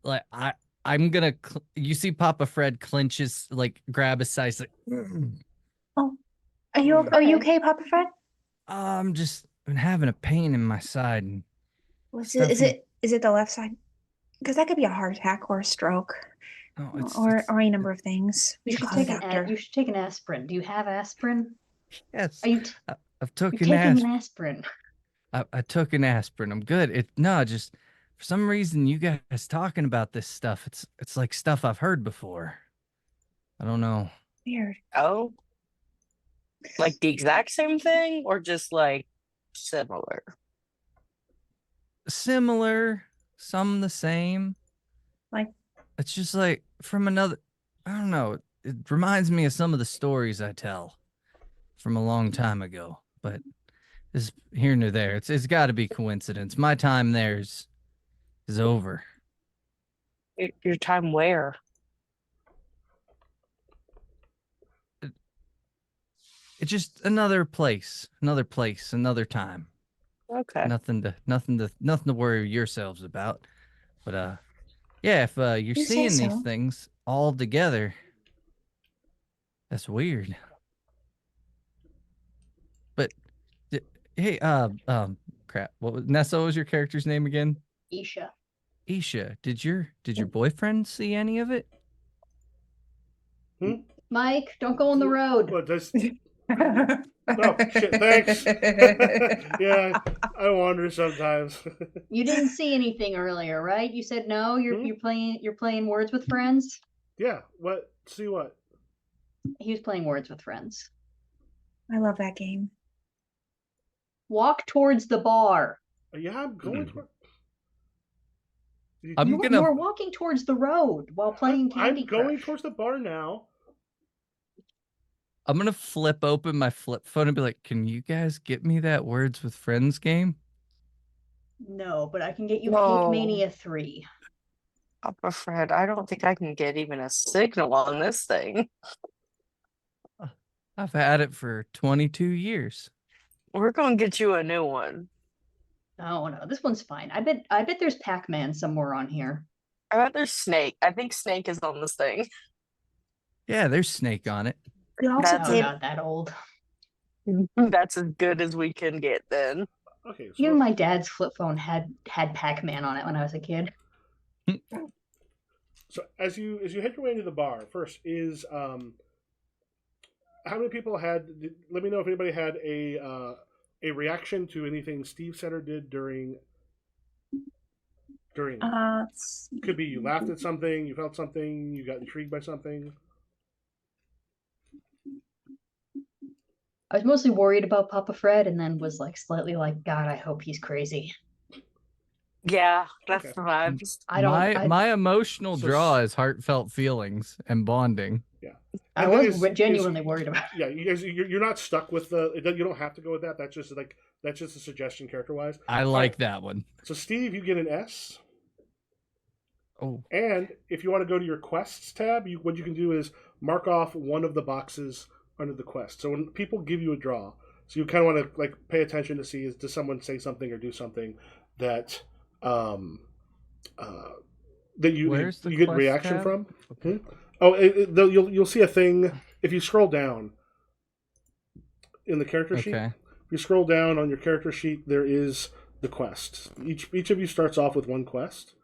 Like I'm gonna. You see, Papa Fred clenches, like grab his side, like. Oh, are you okay, Papa Fred? I'm just been having a pain in my side. And Is stuffy. it the left side? Because that could be a heart attack or a stroke, No, or any number of things. We You should should call the take doctor. you should take an aspirin. Do you have aspirin? yes. Are you I've took you're an taking aspirin. an aspirin? I took an aspirin. I'm good. Just for some reason you guys talking about this stuff. It's like stuff I've heard before. I don't know. Weird. oh, like the exact same thing, or just like similar? Similar, some the same. Like, It's just like from another. I don't know. It reminds me of some of the stories I tell from a long time ago. But it's here nor there. It's got to be coincidence. My time there is over. Your time where? It's just another place, another time. Okay. Nothing to worry yourselves about. But yeah, if you're You say seeing these so. things all together, that's weird. But hey, crap. Nessa? What was your character's name again? Isha. Isha. Did your boyfriend see any of it? Mike, don't go on the road. What does? Oh shit! Thanks. Yeah, I wonder sometimes. You didn't see anything earlier, right? You said no. You're playing Words with Friends. Yeah. What? See what? He was playing Words with Friends. I love that game. Walk towards the bar. Yeah, I'm going to. You were walking towards the road while playing Candy I'm going Crush. towards the bar now. I'm gonna flip open my flip phone and be like, "Can you guys get me that Words with Friends game?" No, but I can get you No. Cake Mania 3. Papa Fred, I don't think I can get even a signal on this thing. I've had it for 22 years. We're gonna get you a new one. Oh no, this one's fine. I bet there's Pac-Man somewhere on here. I bet there's Snake. I think Snake is on this thing. Yeah, there's Snake on it. We also That's No, did. not that old. That's as good as we can get then. Okay. So Even my dad's flip phone had Pac-Man on it when I was a kid. So as you head your way into the bar, first is how many people had? Let me know if anybody had a reaction to anything Steve said or did during. let's see. Could be you laughed at something, you felt something, you got intrigued by something. I was mostly worried about Papa Fred, and then was like slightly like, God, I hope he's crazy. Yeah, that's Okay. the vibes. I don't. My emotional So draw is heartfelt feelings and bonding. Yeah, I And was genuinely worried about. Yeah, you guys, you're not stuck with the. You don't have to go with that. That's just a suggestion character wise. I like that one. So Steve, you get an S. Oh, And if you want to go to your quests tab, what you can do is mark off one of the boxes under the quest. So when people give you a draw, so you kind of want to like pay attention to see does someone say something or do something that that you get reaction tab? from. Okay. Oh, you'll see a thing if you scroll down in the character sheet. Okay. If you scroll down on your character sheet, there is the quest. Each of you starts off with one quest.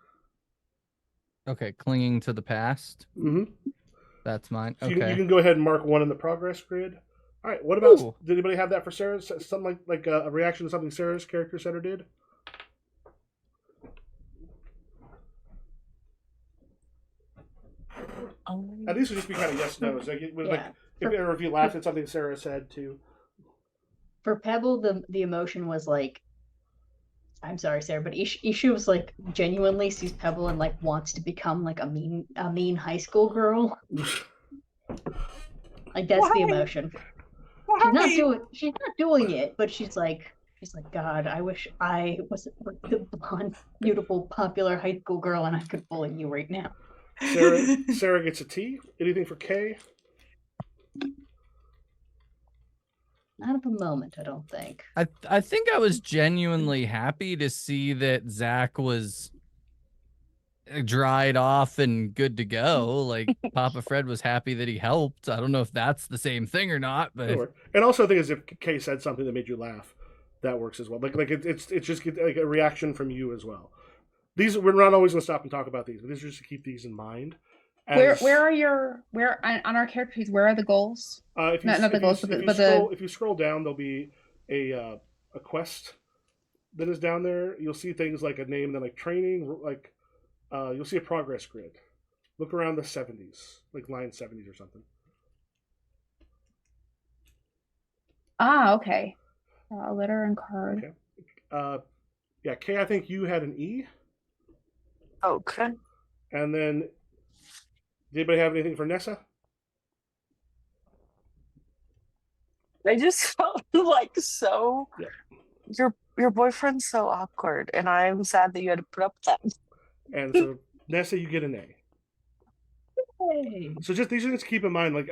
Okay, clinging to the past. Mm-hmm. That's mine. So Okay. you can go ahead and mark one in the progress grid. All right. What about? Ooh. Did anybody have that for Sarah? Something like a reaction to something Sarah's character said or did? And these would just be kind of yes nos. Like, if you laughed at something Sarah said too. For Pebble, the emotion was like, I'm sorry, Sarah, but Isha was like genuinely sees Pebble and like wants to become like a mean high school girl. Like that's the emotion. She's not doing it, but she's like, God, I wish I was the blonde, beautiful, popular high school girl and I could bully you right now. Sarah gets a T. Anything for K? Not at the moment, I don't think. I think I was genuinely happy to see that Zach was dried off and good to go. Like Papa Fred was happy that he helped. I don't know if that's the same thing or not, but Sure. And also, I think as if Kay said something that made you laugh, that works as well. Like it's just like a reaction from you as well. These we're not always going to stop and talk about these, but these are just to keep these in mind. Where on our character sheets? Where are the goals? If you scroll down, there'll be a quest that is down there. You'll see things like a name, then like training, like you'll see a progress grid. Look around the 70s, like line 70s or something. Okay. Letter and card. Okay. Yeah, Kay, I think you had an E. Okay. And then, did anybody have anything for Nessa? I just felt like so. Yeah. Your boyfriend's so awkward, and I'm sad that you had to put up with that. And so, Nessa, you get an A. Hey. So just these things to keep in mind, like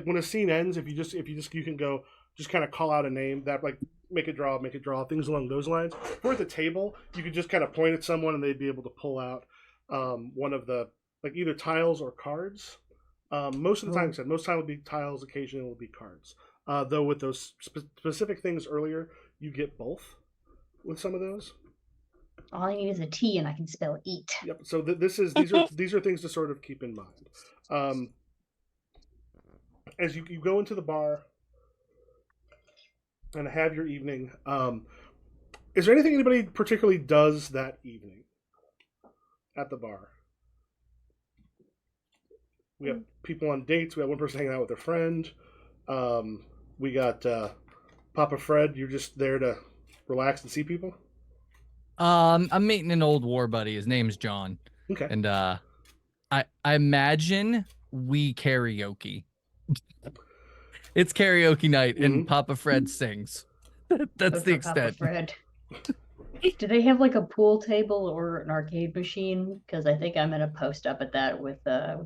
when a scene ends, if you can go just kind of call out a name that like make a draw, things along those lines. If we're at the table, you could just kind of point at someone and they'd be able to pull out one of the like either tiles or cards. Most of the time, most time will be tiles. Occasionally, it will be cards. Though with those specific things earlier, you get both with some of those. All I need is a T, and I can spell eat. Yep. So these are things to sort of keep in mind. As you go into the bar and have your evening, is there anything anybody particularly does that evening at the bar? We have people on dates. We have one person hanging out with a friend. We got Papa Fred. You're just there to relax and see people. I'm meeting an old war buddy. His name's John. Okay. And I imagine we karaoke. It's karaoke night, and Papa Fred sings. That's the extent. Papa Fred. Do they have like a pool table or an arcade machine? Because I think I'm gonna post up at that with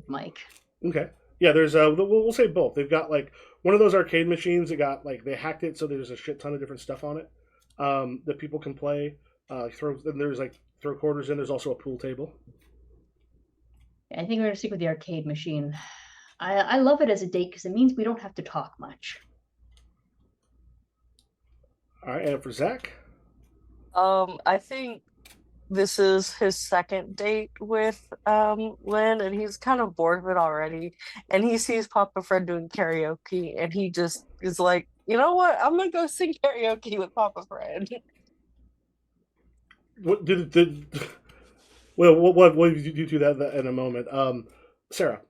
Mike. Okay. Yeah, there's we'll say both. They've got like one of those arcade machines that got like they hacked it so there's a shit ton of different stuff on it that people can play. There's like throw quarters in. There's also a pool table. I think we're gonna stick with the arcade machine. I love it as a date because it means we don't have to talk much. All right, and for Zach, I think this is his second date with Lynn, and he's kind of bored of it already. And he sees Papa Fred doing karaoke, and he just is like, you know what? I'm gonna go sing karaoke with Papa Fred. What did well, what did you do that in a moment? Sarah,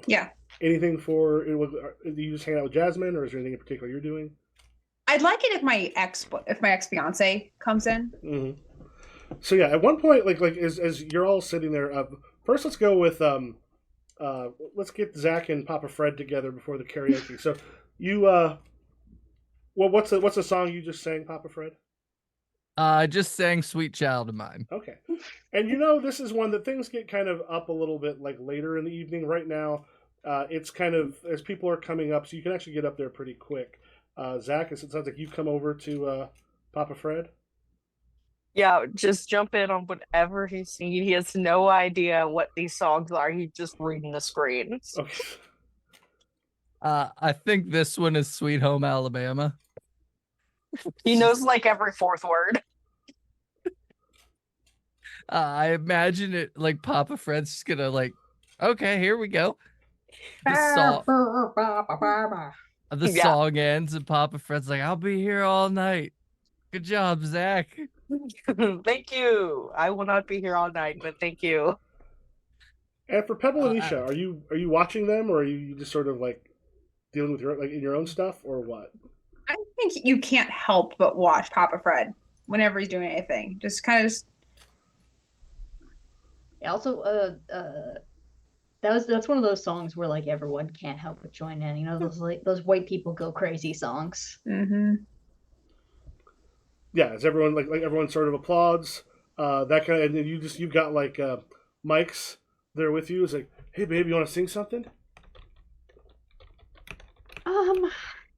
Yeah. anything for do you just hang out with Jasmine, or is there anything in particular you're doing? I'd like it if my ex fiance comes in. Mm-hmm. So yeah, at one point, like as you're all sitting there, first let's go with let's get Zach and Papa Fred together before the karaoke. So you well, what's the song you just sang, Papa Fred? I just sang "Sweet Child of Mine." Okay, and this is one that things get kind of up a little bit like later in the evening. Right now, it's kind of as people are coming up, so you can actually get up there pretty quick. Zach, it sounds like you've come over to Papa Fred. Yeah, just jump in on whatever he's singing. He has no idea what these songs are. He's just reading the screen. Okay. I think this one is "Sweet Home Alabama." He knows like every fourth word. I imagine it like Papa Fred's just gonna like, okay, here we go. The Yeah. song ends and Papa Fred's like, I'll be here all night. Good job, Zach. Thank you. I will not be here all night, but thank you. And for Pebble and Isha, are you watching them, or are you just sort of like dealing with your own stuff, or what? I think you can't help but watch Papa Fred whenever he's doing anything. Just kind of Also, that's one of those songs where like everyone can't help but join in. Those white people go crazy songs. Mm-hmm. Yeah, as everyone like everyone sort of applauds. That kind of, and then you've got like mics there with you. It's like, hey babe, you want to sing something?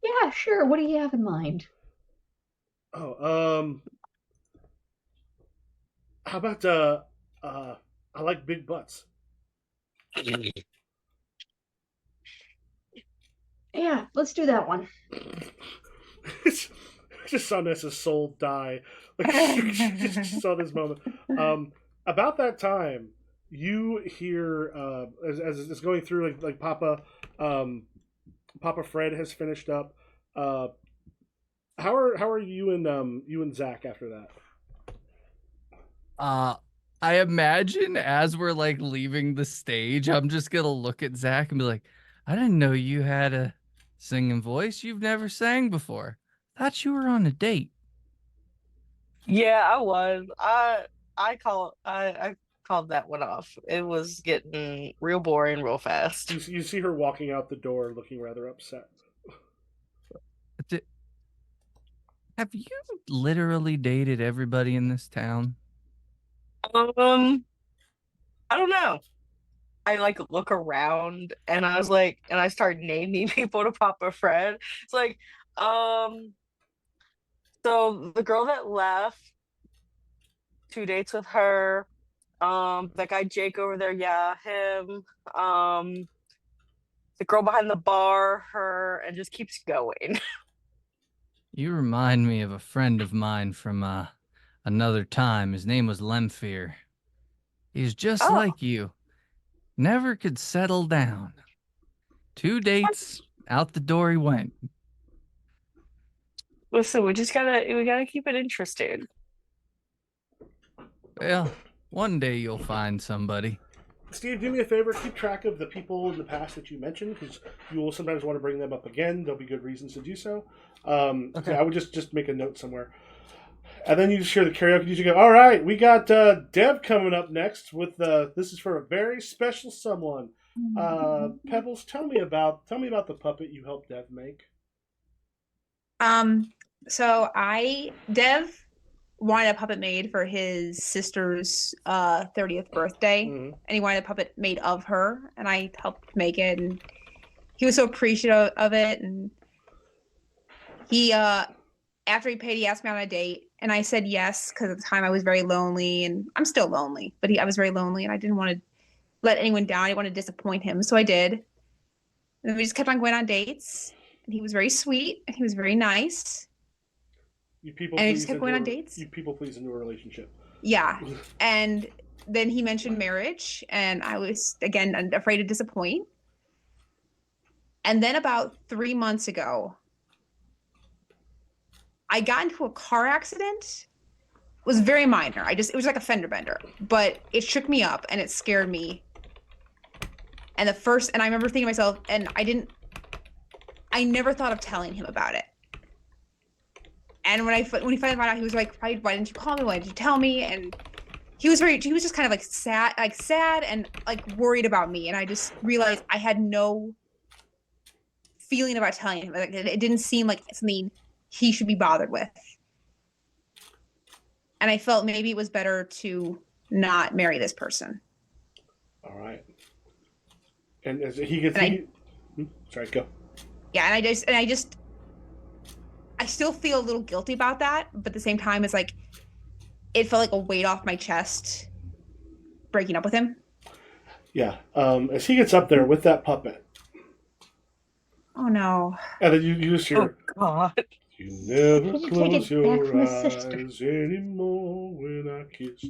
Yeah, sure. What do you have in mind? Oh, how about I like big butts. Yeah, let's do that one. I just saw Nessa's soul die. Like she just saw this moment. About that time, you hear as it's going through like Papa Fred has finished up. How are you and Zach after that? I imagine as we're like leaving the stage, I'm just gonna look at Zach and be like, I didn't know you had a singing voice. You've never sang before. Thought you were on a date. Yeah, I was. I called that one off. It was getting real boring real fast. You see her walking out the door, looking rather upset. Have you literally dated everybody in this town? I don't know. I like look around and I was like, and I started naming people to Papa Fred. It's like, so the girl that left, 2 dates with her. That guy Jake over there, yeah, him. The girl behind the bar, her, and just keeps going. You remind me of a friend of mine from another time. His name was Lemfear. He's just Oh. like you. Never could settle down. 2 dates, out the door he went. Listen, we gotta keep it interesting. Well, one day you'll find somebody. Steve, do me a favor. Keep track of the people in the past that you mentioned, because you will sometimes want to bring them up again. There'll be good reasons to do so. Okay. So I would just make a note somewhere. And then you just hear the karaoke. You go, all right, we got Deb coming up next with this is for a very special someone. Pebbles, tell me about the puppet you helped Dev make. So Dev wanted a puppet made for his sister's 30th birthday, and he wanted a puppet made of her, and I helped make it, and he was so appreciative of it. And he after he paid, he asked me on a date, and I said yes, because at the time I was very lonely, and I'm still lonely, but I was very lonely, and I didn't want to let anyone down. I didn't want to disappoint him, so I did. And we just kept on going on dates, and he was very sweet, and he was very nice. You people And I please just kept going on into dates. You people please into a relationship. Yeah. And then he mentioned marriage, and I was, again, afraid to disappoint. And then about 3 months ago, I got into a car accident. It was very minor. It was like a fender bender, but it shook me up and it scared me. And I remember thinking to myself, and I never thought of telling him about it. And when he finally found out, he was like, why didn't you call me? Why didn't you tell me? And he was just kind of like sad and like worried about me. And I just realized I had no feeling about telling him. Like, it didn't seem like something he should be bothered with. And I felt maybe it was better to not marry this person. All right. And as he gets, sorry, go. Yeah, and I still feel a little guilty about that, but at the same time, it's like it felt like a weight off my chest breaking up with him. Yeah. As he gets up there with that puppet. Oh no. And then you use your. Oh God. You never Can you take close it back your from his sister? eyes anymore when I kiss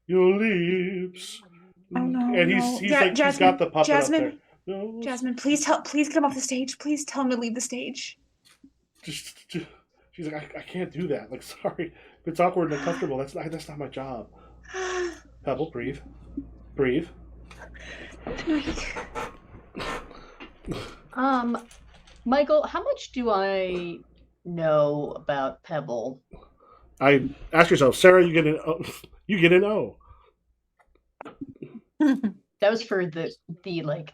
your lips. Oh no. And no. he's got the puppet Jasmine, up there. No, Jasmine, please get him off the stage. Please tell him to leave the stage. just she's like, I can't do that. Like, sorry, if it's awkward and uncomfortable, that's not my job. Pebble, breathe. Michael, how much do I know about Pebble? I ask yourself, Sarah, you get an O. You get an O. That was for the like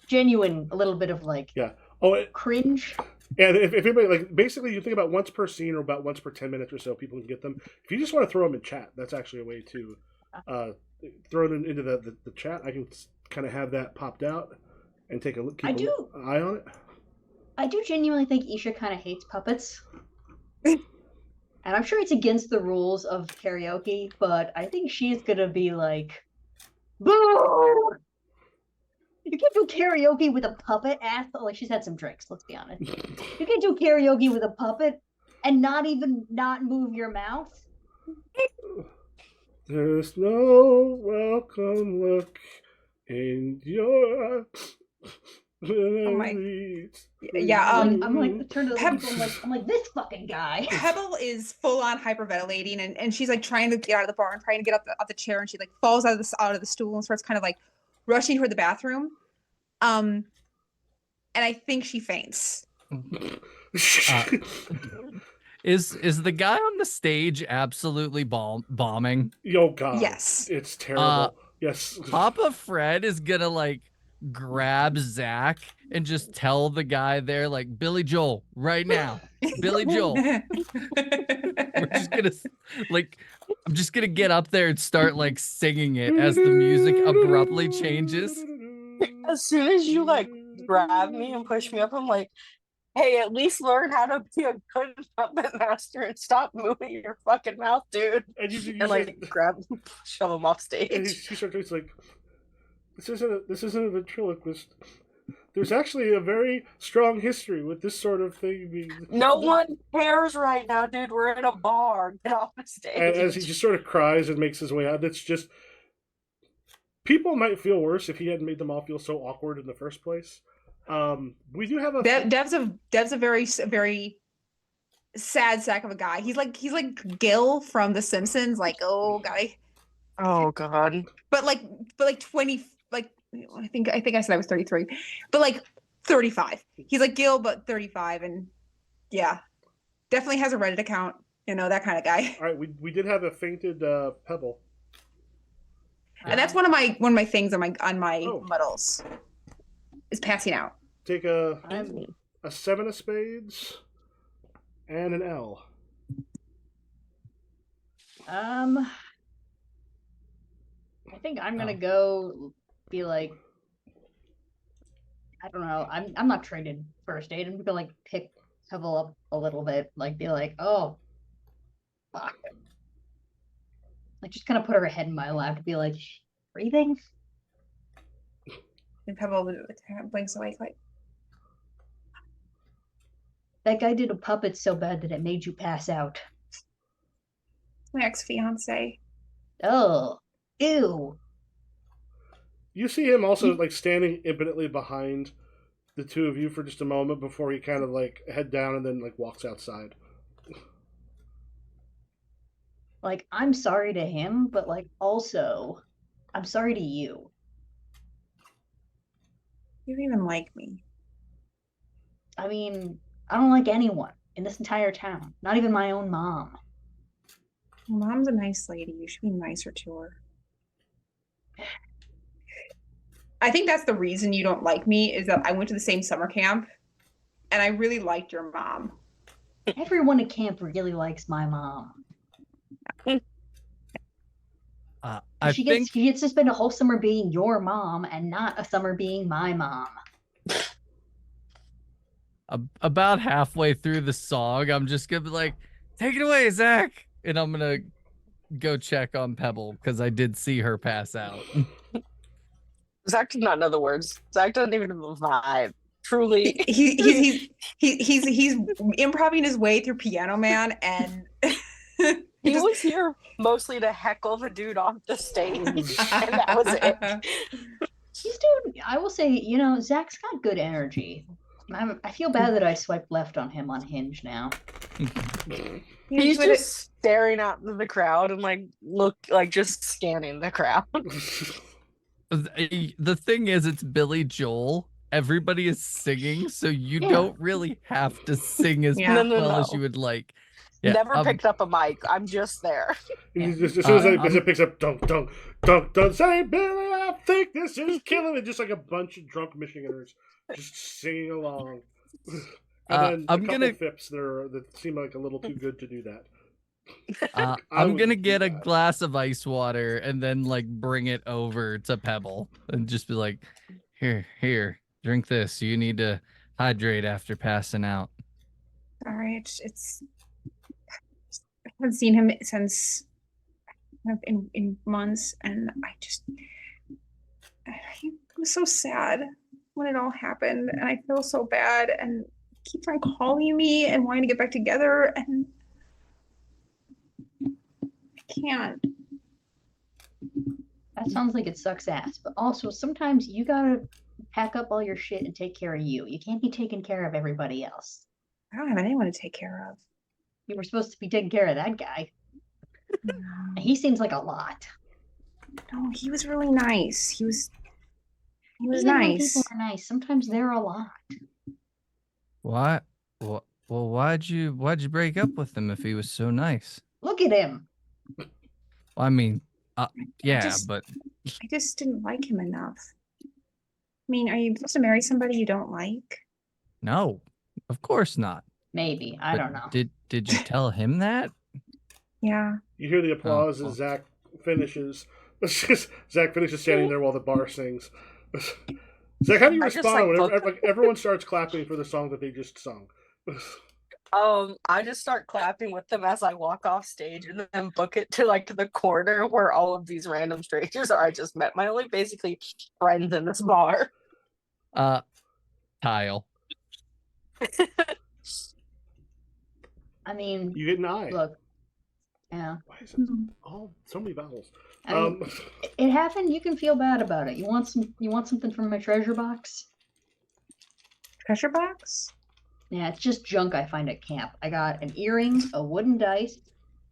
genuine, a little bit of like cringe. And if anybody, like, basically you think about once per scene or about once per 10 minutes or so, people can get them. If you just want to throw them in chat, that's actually a way to throw them into the chat. I can kind of have that popped out and take a look. Keep an eye on it. I do genuinely think Isha kind of hates puppets. And I'm sure it's against the rules of karaoke, but I think she's gonna be like, boo! You can't do karaoke with a puppet, asshole. Like, she's had some drinks, let's be honest. You can't do karaoke with a puppet and not move your mouth. There's no welcome look in your eyes. Oh my. Yeah, I'm like, turn to the people, I'm like, this fucking guy. Pebble is full on hyperventilating, and she's like trying to get out of the bar and trying to get up the chair, and she like falls out of the stool and starts kind of like rushing toward the bathroom. And I think she faints. Is the guy on the stage absolutely bombing? Yo, God. Yes. It's terrible. Yes. Papa Fred is gonna like grab Zach and just tell the guy there, like, Billy Joel right now. Billy Joel. We're just gonna like, I'm just gonna get up there and start like singing it as the music abruptly changes. As soon as you like grab me and push me up, I'm like, hey, at least learn how to be a good puppet master and stop moving your fucking mouth, dude. And like grab him, shove him off stage. And she starts like, this isn't a ventriloquist. There's actually a very strong history with this sort of thing being. No one cares right now, dude. We're in a bar. Get off the stage. And as he just sort of cries and makes his way out, that's just. People might feel worse if he hadn't made them all feel so awkward in the first place. We do have a Dev's a very sad sack of a guy. He's like Gil from The Simpsons. Like, oh guy. Oh God. But like 20. Like, I think I said I was 33, but like 35. He's like Gil, but 35, and yeah, definitely has a Reddit account. You know, that kind of guy. All right, we did have a fainted Pebble. And that's one of my things on my muddles is passing out. Take a 7 of spades and an L. I think I'm gonna go be like, I don't know. I'm not traded first aid. I'm gonna like pick Pebble up a little bit, like be like, oh, fuck. Like just kind of put her head in my lap to be like, breathing. And Pebble blinks awake like, That guy did a puppet so bad that it made you pass out. My ex-fiance. Oh, ew. You see him also like standing impotently behind the two of you for just a moment before he kind of like head down and then like walks outside. Like, I'm sorry to him, but like also, I'm sorry to you. You don't even like me. I mean, I don't like anyone in this entire town, not even my own mom. Mom's a nice lady. You should be nicer to her. I think that's the reason you don't like me is that I went to the same summer camp and I really liked your mom. Everyone at camp really likes my mom. I She think gets to spend a whole summer being your mom and not a summer being my mom. about halfway through the song, I'm just gonna be like, "Take it away, Zach," and I'm gonna go check on Pebble because I did see her pass out. Zach does not know the words. Zach doesn't even know the vibe. Truly, He's improvising his way through Piano Man, and he was here mostly to heckle the dude off the stage, and that was it. He's doing, I will say, Zach's got good energy. I feel bad that I swiped left on him on Hinge now. He's just staring out into the crowd and just scanning the crowd. The thing is, it's Billy Joel. Everybody is singing, so you don't really have to sing as well as you would like. Yeah, Never picked up a mic. I'm just there. As soon as it picks up, dunk, dunk, dunk, dunk, say, Billy, I think this is killing it. Just like a bunch of drunk Michiganders just singing along. And then a couple fips that seem like a little too good to do that. I'm gonna get a glass of ice water and then like bring it over to Pebble and just be like, here, drink this. You need to hydrate after passing out. All right, I haven't seen him since in months, and he was so sad when it all happened, and I feel so bad, and he keeps on calling me and wanting to get back together, and I can't. That sounds like it sucks ass, but also sometimes you gotta pack up all your shit and take care of you. You can't be taking care of everybody else. I don't have anyone to take care of. You were supposed to be taking care of that guy. No. He seems like a lot. No, he was really nice. He was Even nice. when people are nice, sometimes they're a lot. What? Well, why'd you break up with him if he was so nice? Look at him. Well, I mean, but I just didn't like him enough. I mean, are you supposed to marry somebody you don't like? No, of course not. Maybe. I don't know. Did you tell him that? Yeah. You hear the applause as Zach finishes. Zach finishes standing there while the bar sings. Zach, how do you respond when everyone starts clapping for the song that they just sung? I just start clapping with them as I walk off stage, and then book it to the corner where all of these random strangers are. I just met my only basically friends in this bar. Kyle. I mean, you get an eye. Look, yeah. Why is it so many vowels? I mean, it happened. You can feel bad about it. You want something from my treasure box? Treasure box? Yeah, it's just junk I find at camp. I got an earring, a wooden dice,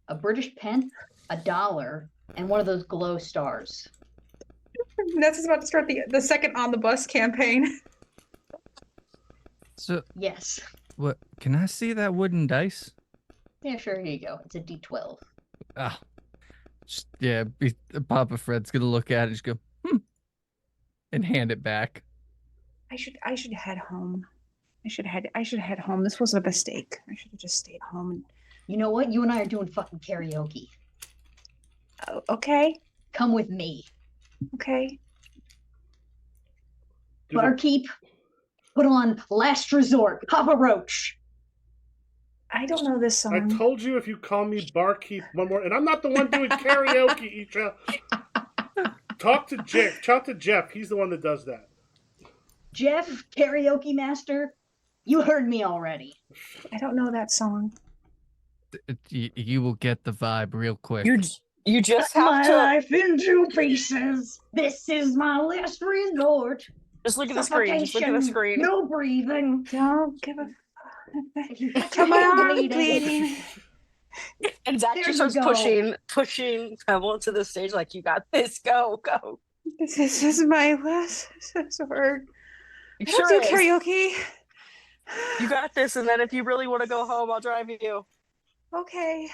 a British pen, $1, and one of those glow stars. That's about to start the second on the bus campaign. So yes. What? Can I see that wooden dice? Yeah, sure. Here you go. It's a D12. Ah, yeah. Papa Fred's gonna look at it and just go, and hand it back. I should head home. I should head home. This was a mistake. I should have just stayed home. You know what? You and I are doing fucking karaoke. Oh, okay. Come with me. Okay. Barkeep, put on Last Resort, Papa Roach. I don't know this song. I told you if you call me Barkeep one more, and I'm not the one doing karaoke, Isha. Talk to Jeff. He's the one that does that. Jeff, karaoke master. You heard me already. I don't know that song. You will get the vibe real quick. You just Cut have my to life into pieces. This is my last resort. just look at the screen. Just look at the Suffocation, screen. no breathing. Don't give a Come my arm bleeding. And Zach There just you starts go. pushing Pebble to the stage like, you got this. Go. This is my last resort. It I don't sure do is. karaoke. You got this. And then if you really want to go home, I'll drive you. Okay.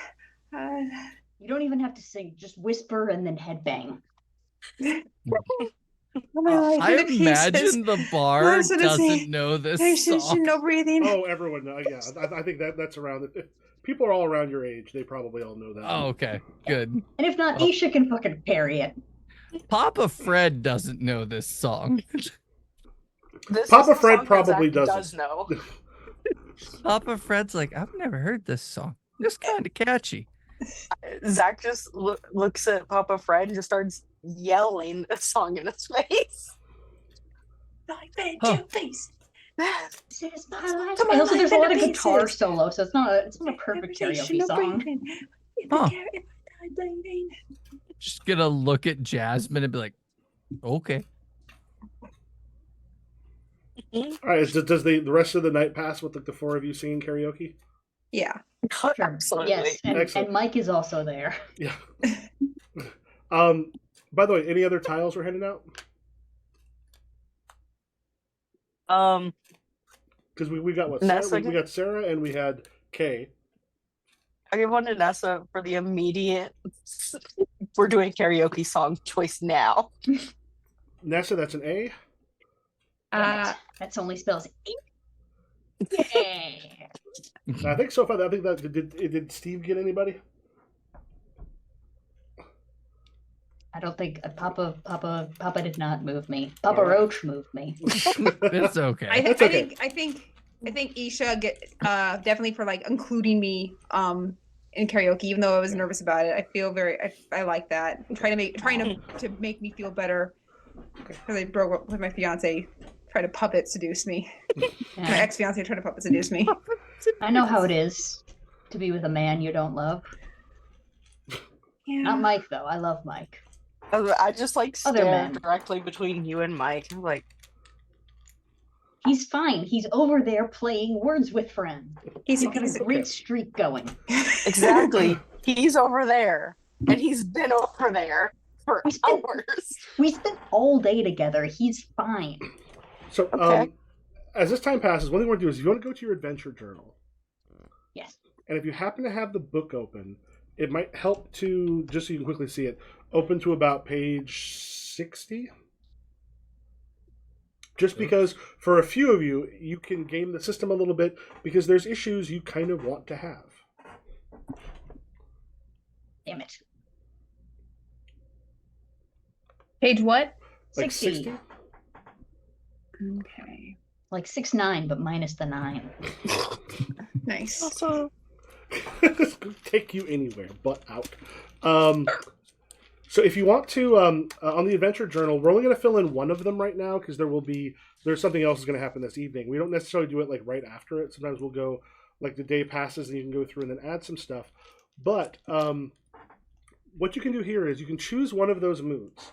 You don't even have to sing. Just whisper and then headbang. My life I into pieces. imagine the bar Listen to me. doesn't know this There's song. no breathing. Oh, everyone knows. Yeah, I think that's around. If people are all around your age, they probably all know that. Oh, okay, good. And if not, Oh. Isha can fucking parry it. Papa Fred doesn't know this song. This Papa is the Fred song that probably Zach doesn't. does know. Papa Fred's like, I've never heard this song. It's kind of catchy. Zach just looks at Papa Fred and just starts yelling a song in his face. Huh. Face. This is my life. Come on, And also, there's a lot of life guitar pieces. solo, so it's not a perfect karaoke song. Huh. Just gonna look at Jasmine and be like, okay. All right. Does the rest of the night pass with the four of you singing karaoke? Yeah. Sure. Absolutely. Yes, and Mike is also there. Yeah. By the way, any other tiles we're handing out? Because we got what? Nessa We got Sarah and we had Kay. I give one to Nessa for the immediate. We're doing karaoke song choice now. Nessa, that's an A. That's only spells. Yeah. I think so far. I think that did Steve get anybody? I don't think Papa did not move me. Papa Roach moved me. It's okay. I That's okay. think Isha definitely for like including me in karaoke, even though I was nervous about it. I feel I like that. I'm trying to make me feel better because I broke up with my fiance. Try to puppet seduce me. My Yeah. ex-fiance tried to puppet seduce me. I know how it is to be with a man you don't love. Yeah. Not Mike though. I love Mike. I just like Other stare men. directly between you and Mike. I'm like, He's fine. He's over there playing Words with Friends. He's He's got a great streak going. exactly. He's over there, and he's been over there for hours. We spent all day together. He's fine. So, Okay. as this time passes, one thing we're going to do is you want to go to your adventure journal. Yes. And if you happen to have the book open, it might help to, just so you can quickly see it, open to about page 60. Just because for a few of you, you can game the system a little bit because there's issues you kind of want to have. Damn it. Page what? Like 60. Okay. Like 6'9", but minus the 9. Nice. Also, Take you anywhere but out. So if you want to, on the adventure journal, we're only going to fill in one of them right now because there's something else is going to happen this evening. We don't necessarily do it like right after it. Sometimes we'll go like the day passes and you can go through and then add some stuff. But what you can do here is you can choose one of those moods.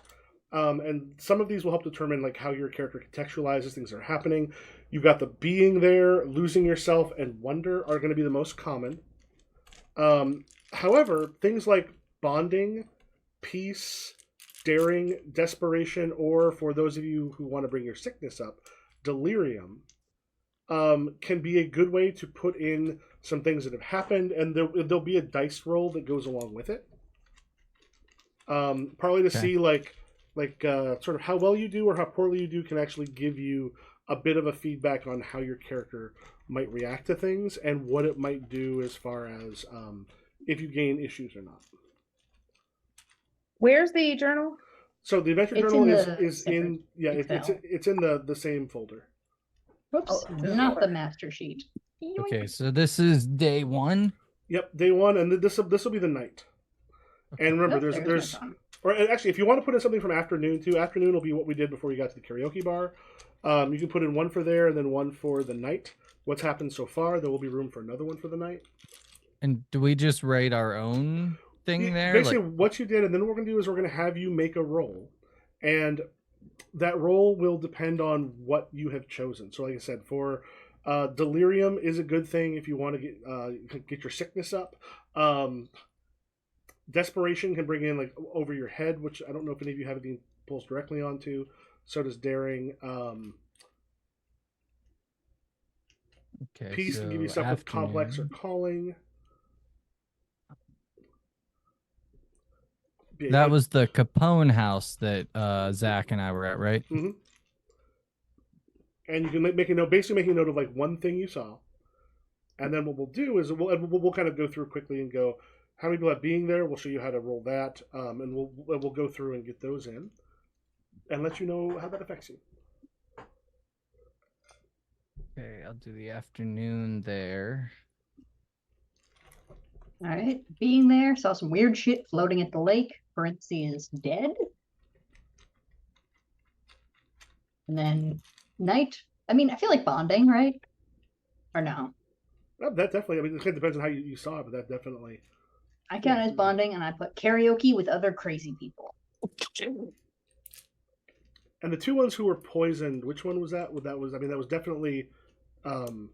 And some of these will help determine like how your character contextualizes things that are happening. You've got the being there, losing yourself, and wonder are going to be the most common. However, things like bonding, peace, daring, desperation, or for those of you who want to bring your sickness up, delirium, can be a good way to put in some things that have happened, and there'll be a dice roll that goes along with it. Partly to see like sort of how well you do or how poorly you do can actually give you a bit of a feedback on how your character might react to things and what it might do as far as if you gain issues or not. Where's the journal? So the adventure It's journal in is in it's in the same folder. Whoops, not the master sheet. Okay, so this is day 1. Yep, day 1, and this will be the night. And remember, Oh, there's my phone. Or actually, if you want to put in something from afternoon too, afternoon will be what we did before you got to the karaoke bar. You can put in one for there and then one for the night. What's happened so far? There will be room for another one for the night. And do we just write our own thing there? Basically, what you did, and then what we're going to do is we're going to have you make a roll. And that roll will depend on what you have chosen. So like I said, for delirium is a good thing if you want to get your sickness up. Desperation can bring in like over your head, which I don't know if any of you have any pulls directly onto. So does daring. Okay, Peace can give you stuff with complex or calling. Yeah, that was the Capone house that Zach and I were at, right? Mm-hmm. And you can make a note, basically making a note of like one thing you saw, and then what we'll do is we'll kind of go through quickly and go how many people have being there. We'll show you how to roll that, and we'll go through and get those in, and let you know how that affects you. Okay, I'll do the afternoon there. All right. Being there, saw some weird shit floating at the lake. Parentheses, dead. And then night. I mean, I feel like bonding, right? Or no? That definitely. I mean, it kind of depends on how you saw it, but that definitely. I count it as bonding, and I put karaoke with other crazy people. And the two ones who were poisoned, which one was that? That was definitely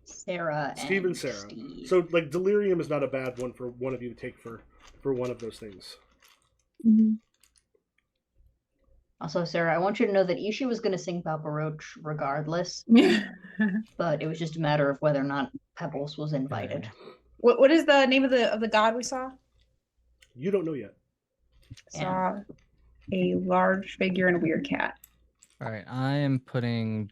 Sarah Steve and Sarah. Steve. So like delirium is not a bad one for one of you to take for one of those things. Mhm. Also, Sarah, I want you to know that Isha was going to sing Papa Roach regardless, but it was just a matter of whether or not Pebbles was invited. What is the name of the god we saw? You don't know yet. Saw a large figure and a weird cat. All right, I am putting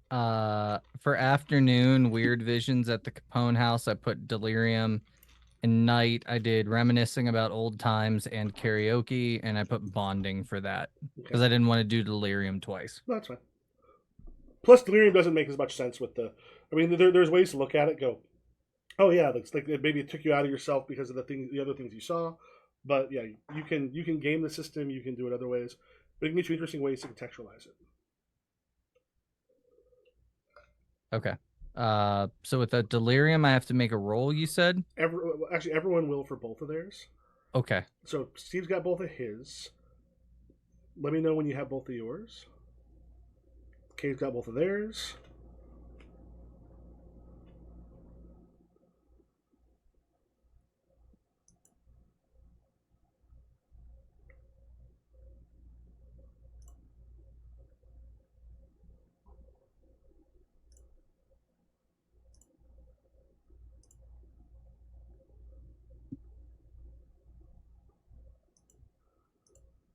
for afternoon weird visions at the Capone house. I put delirium. And night I did reminiscing about old times and karaoke, and I put bonding for that because I didn't want to do delirium twice. That's fine. Plus, delirium doesn't make as much sense with the. I mean, there's ways to look at it. Go, oh yeah, it's like maybe it took you out of yourself because of the other things you saw. But yeah, you can game the system. You can do it other ways. But it can get you interesting ways to contextualize it. Okay. So with that delirium, I have to make a roll. You said. Actually, everyone will for both of theirs. Okay. So Steve's got both of his. Let me know when you have both of yours. Kay's got both of theirs.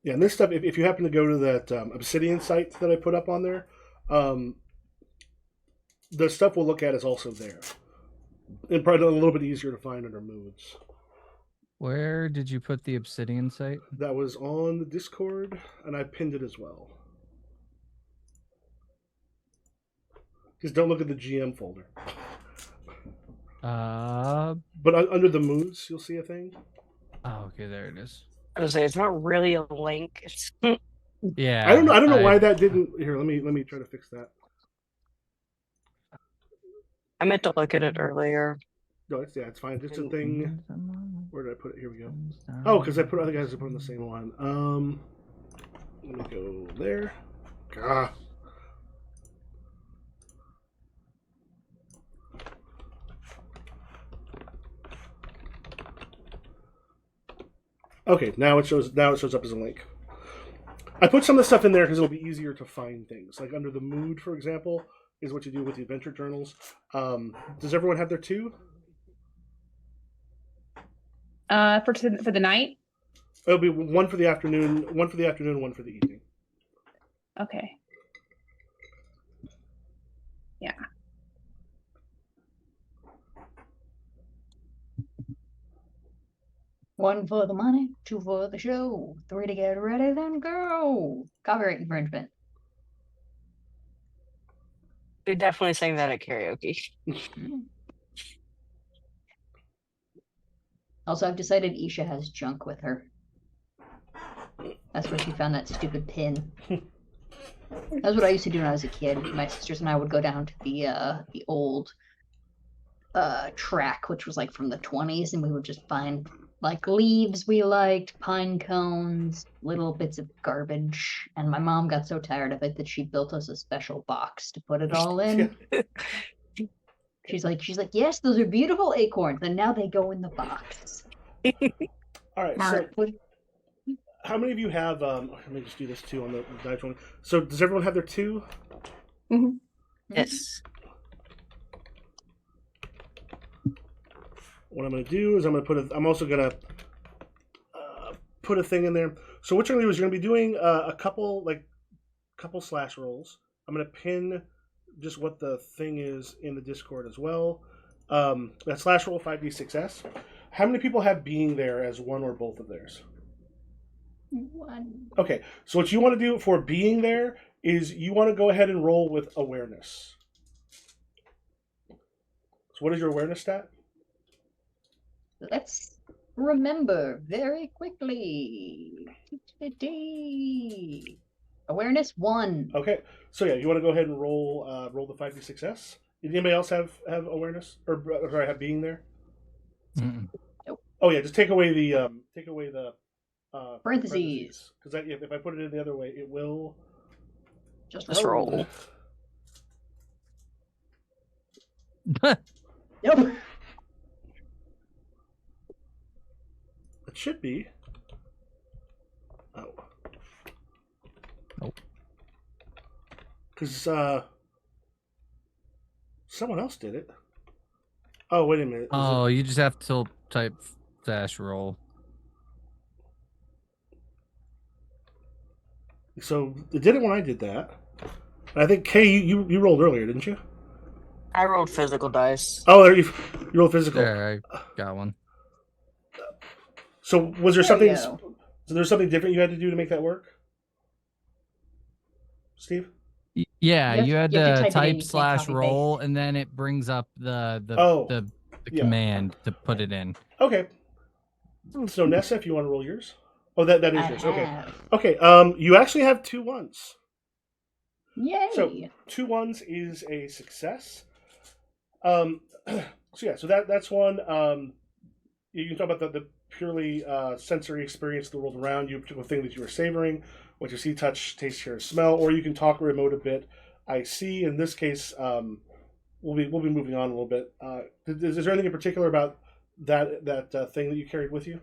Yeah, and this stuff, if you happen to go to that Obsidian site that I put up on there, the stuff we'll look at is also there. And probably a little bit easier to find under moods. Where did you put the Obsidian site? That was on the Discord, and I pinned it as well. Just don't look at the GM folder. But under the moods, you'll see a thing. Oh, okay, there it is. I was say it's not really a link. It's Yeah. I don't know why that didn't. Here, let me try to fix that. I meant to look at it earlier. No, it's fine. Just a thing. Where did I put it? Here we go. Oh, because I put other guys to put on the same one. Let me go there. Ah. Okay, now it shows up as a link. I put some of the stuff in there because it'll be easier to find things. Like under the mood, for example, is what you do with the adventure journals. Does everyone have their two? For the night. It'll be one for the afternoon, one for the evening. Okay. Yeah. One for the money, two for the show, three to get ready, then go. Copyright infringement. We definitely sang that at karaoke. Also, I've decided Isha has junk with her. That's where she found that stupid pin. That's what I used to do when I was a kid. My sisters and I would go down to the old track, which was like from the 20s, and we would just find like leaves we liked, pine cones, little bits of garbage. And my mom got so tired of it that she built us a special box to put it all in. She's like, yes, those are beautiful acorns, and now they go in the box. All right. So, how many of you have? Let me just do this too on the dice one. So, does everyone have their 2? Mm-hmm. Yes. What I'm going to do is I'm also going to put a thing in there. So what you're going to do is you're going to be doing a couple slash rolls. I'm going to pin just what the thing is in the Discord as well. That slash roll 5d6s. How many people have being there as one or both of theirs? 1. Okay, so what you want to do for being there is you want to go ahead and roll with awareness. So what is your awareness stat? Let's remember very quickly. Awareness 1. Okay, so yeah, you want to go ahead and roll the 5d6s. Did anybody else have awareness or sorry, have being there? Mm-mm. Nope. Oh yeah, just take away the Parentheses. because if I put it in the other way, it will Just roll. Yep. It should be. Oh. Nope. Because someone else did it. Oh, wait a minute. Oh, you just have to type dash roll. So it did it when I did that. I think Kay, you rolled earlier, didn't you? I rolled physical dice. Oh, there you rolled physical. There, I got one. So was there There something? you So go. there's something different you had to do to make that work, Steve? Yeah, you had you have to to type it in, type you can't slash copy roll, paste. and then it brings up the Yeah. command to put it in. Okay. So Nessa, if you want to roll yours. Oh, that is I yours. Okay. have. Okay. You actually have 2 1s. Yay. So 2 1s is a success. So yeah, so that's one. You can talk about the purely sensory experience of the world around you, particular thing that you are savoring, what you see, touch, taste, hear, smell, or you can talk or emote a bit. I see. In this case, we'll be moving on a little bit. Is there anything in particular about that thing that you carried with you?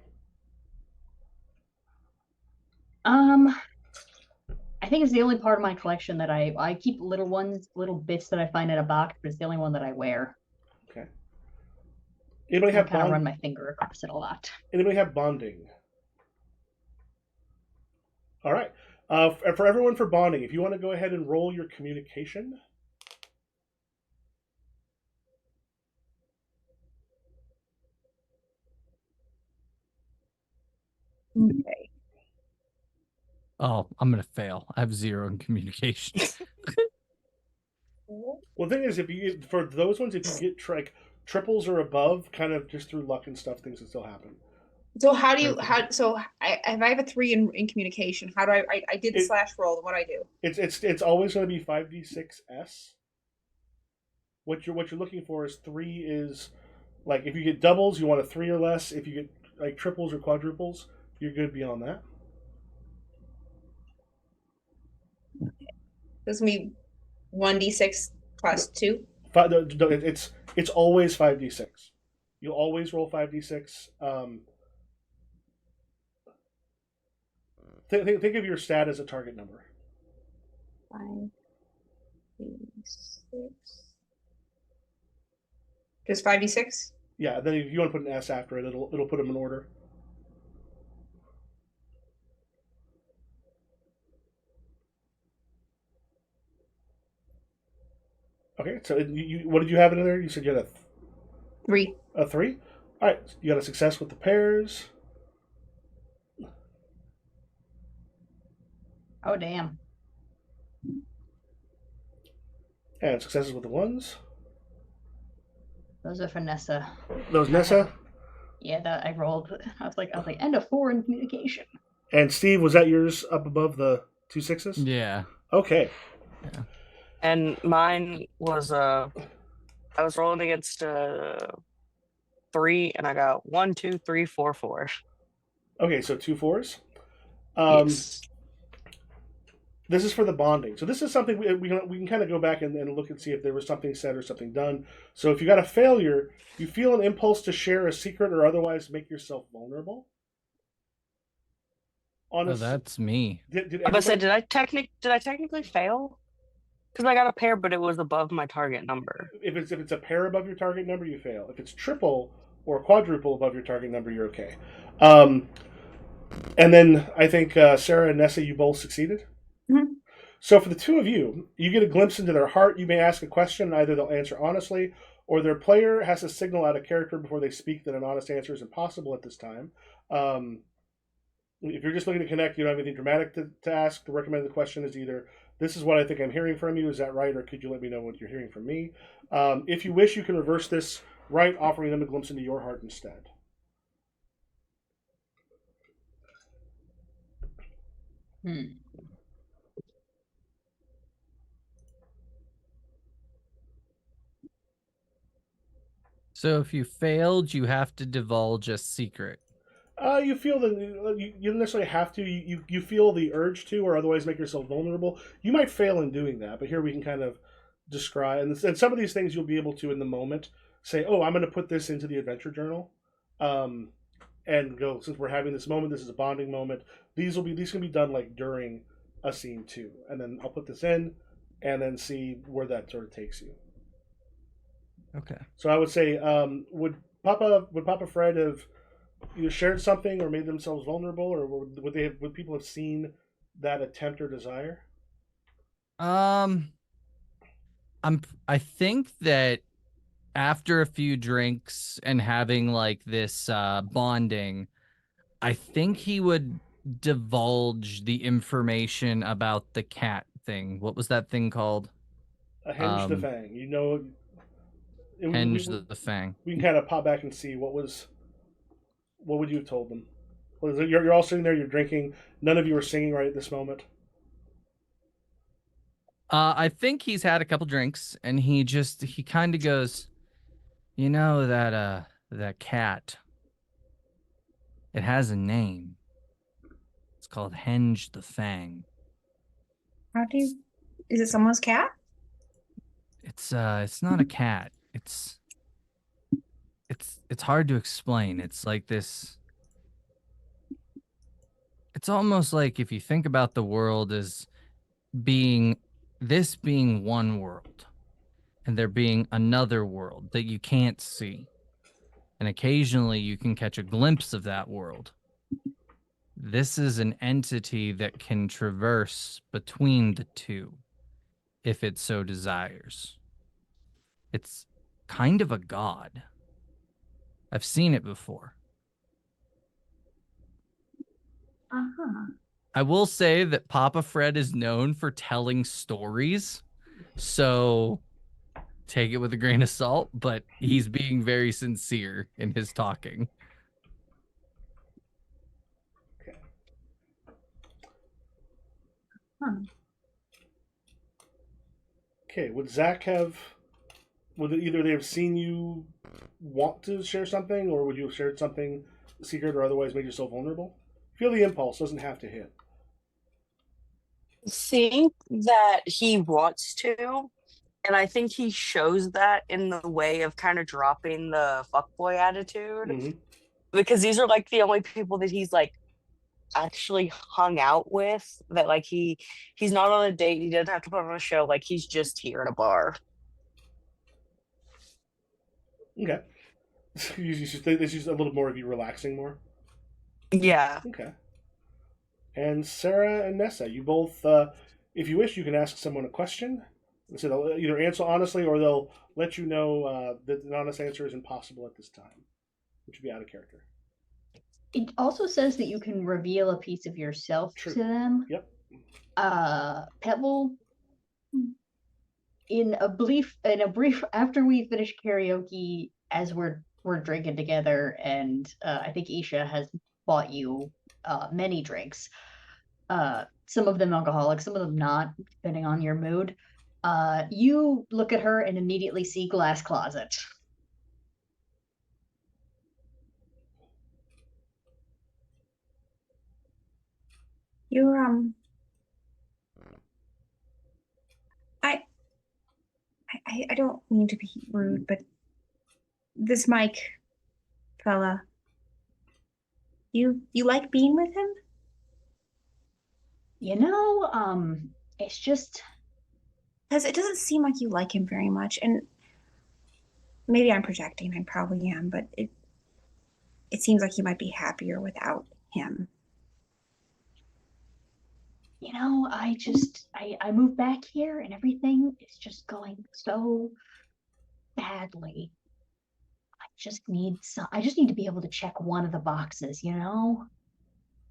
I think it's the only part of my collection that I keep little bits that I find in a box, but it's the only one that I wear. Okay. Anybody I have kind of run my finger across it a lot. Anybody have bonding? All right. For everyone for bonding, if you want to go ahead and roll your communication. Okay. Oh, I'm gonna fail. I have 0 in communication. Well, the thing is, for those ones, if you get triples or above, kind of just through luck and stuff, things can still happen. So how do you if I have a 3 in communication, how do I did the slash roll, what I do? It's always going to be 5d6s. What you're looking for is 3 is like if you get doubles, you want a 3 or less. If you get like triples or quadruples, you're good beyond that. This will be 1d6 plus 2. It's always 5d6. You'll always roll 5d6. Think of your stat as a target number. 5d6. Just 5d6? Yeah, then if you want to put an S after it, it'll put them in order. Okay, so what did you have in there? You said you had 3. a 3? All right, you got a success with the pairs. Oh, damn. And successes with the 1s. Those are for Nessa. Those Nessa. Yeah, that I rolled. I was like, and a 4 in communication. And Steve, was that yours up above the 2 6s? Yeah. Okay. And mine was I was rolling against 3, and I got 1, 2, 3, 4, 4. Okay, so 2 4s. Yes. This is for the bonding. So this is something we can kind of go back and look and see if there was something said or something done. So if you got a failure, you feel an impulse to share a secret or otherwise make yourself vulnerable. Oh, that's me. Did I was everybody, gonna say, did I technically fail? Because I got a pair, but it was above my target number. if it's a pair above your target number, you fail. If it's triple or quadruple above your target number, you're okay. And then I think Sarah and Nessa, you both succeeded. Mhm. So for the two of you, you get a glimpse into their heart. You may ask a question, and either they'll answer honestly, or their player has to signal out of character before they speak that an honest answer is impossible at this time. If you're just looking to connect, you don't have anything dramatic to ask. The recommended question is either, this is what I think I'm hearing from you, is that right? Or could you let me know what you're hearing from me? If you wish, you can reverse this right, offering them a glimpse into your heart instead. So if you failed, you have to divulge a secret. You feel that you don't necessarily have to. You feel the urge to, or otherwise make yourself vulnerable. You might fail in doing that, but here we can kind of describe, and some of these things you'll be able to in the moment say, "Oh, I'm going to put this into the adventure journal," and go. Since we're having this moment, this is a bonding moment. These can be done like during a scene too, and then I'll put this in, and then see where that sort of takes you. Okay. So I would say, would Papa Fred have either shared something or made themselves vulnerable, or would people have seen that attempt or desire? I think that after a few drinks and having like this bonding, I think he would divulge the information about the cat thing. What was that thing called? A henge the fang, Henge the Fang. We can kind of pop back and see what would you have told them? You're all sitting there, you're drinking. None of you are singing right at this moment. I think he's had a couple drinks and he kind of goes, you know that cat. It has a name. It's called Henge the Fang. How do you? Is it someone's cat? It's not a cat. It's hard to explain. It's like this. It's almost like if you think about the world as being one world and there being another world that you can't see. And occasionally you can catch a glimpse of that world. This is an entity that can traverse between the two if it so desires. It's kind of a god. I've seen it before. I will say that Papa Fred is known for telling stories, so take it with a grain of salt, but he's being very sincere in his talking. Okay. Okay, would Zach have... Would either they have seen you want to share something, or would you have shared something secret or otherwise made yourself vulnerable? Feel the impulse, doesn't have to hit. I think that he wants to, and I think he shows that in the way of kind of dropping the fuckboy attitude. Mm-hmm. Because these are like the only people that he's like actually hung out with, that like he's not on a date, he doesn't have to put on a show, like he's just here at a bar. Okay. This is a little more of you relaxing more? Yeah. Okay. And Sarah and Nessa, you both, if you wish, you can ask someone a question. So they'll either answer honestly or they'll let you know that an honest answer is impossible at this time, which would be out of character. It also says that you can reveal a piece of yourself True. to them. Yep. Pebble, in a brief after we finish karaoke, as we're drinking together, and I think Isha has bought you many drinks. Some of them alcoholic, some of them not, depending on your mood. You look at her and immediately see glass closet. You're I I don't mean to be rude, but this Mike fella, you like being with him? It's just Because it doesn't seem like you like him very much, and maybe I'm projecting, I probably am, but it seems like you might be happier without him. I moved back here and everything is just going so badly. I just need to be able to check one of the boxes, work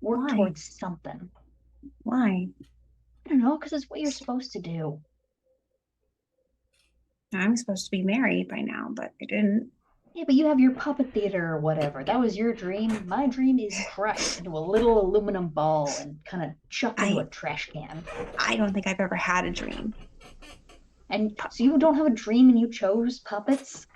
Why? towards something. Why? I don't know, because it's what you're supposed to do. I'm supposed to be married by now, but I didn't. Yeah, but you have your puppet theater or whatever. That was your dream. My dream is crushed into a little aluminum ball and kind of chucked into a trash can. I don't think I've ever had a dream. And so you don't have a dream and you chose puppets?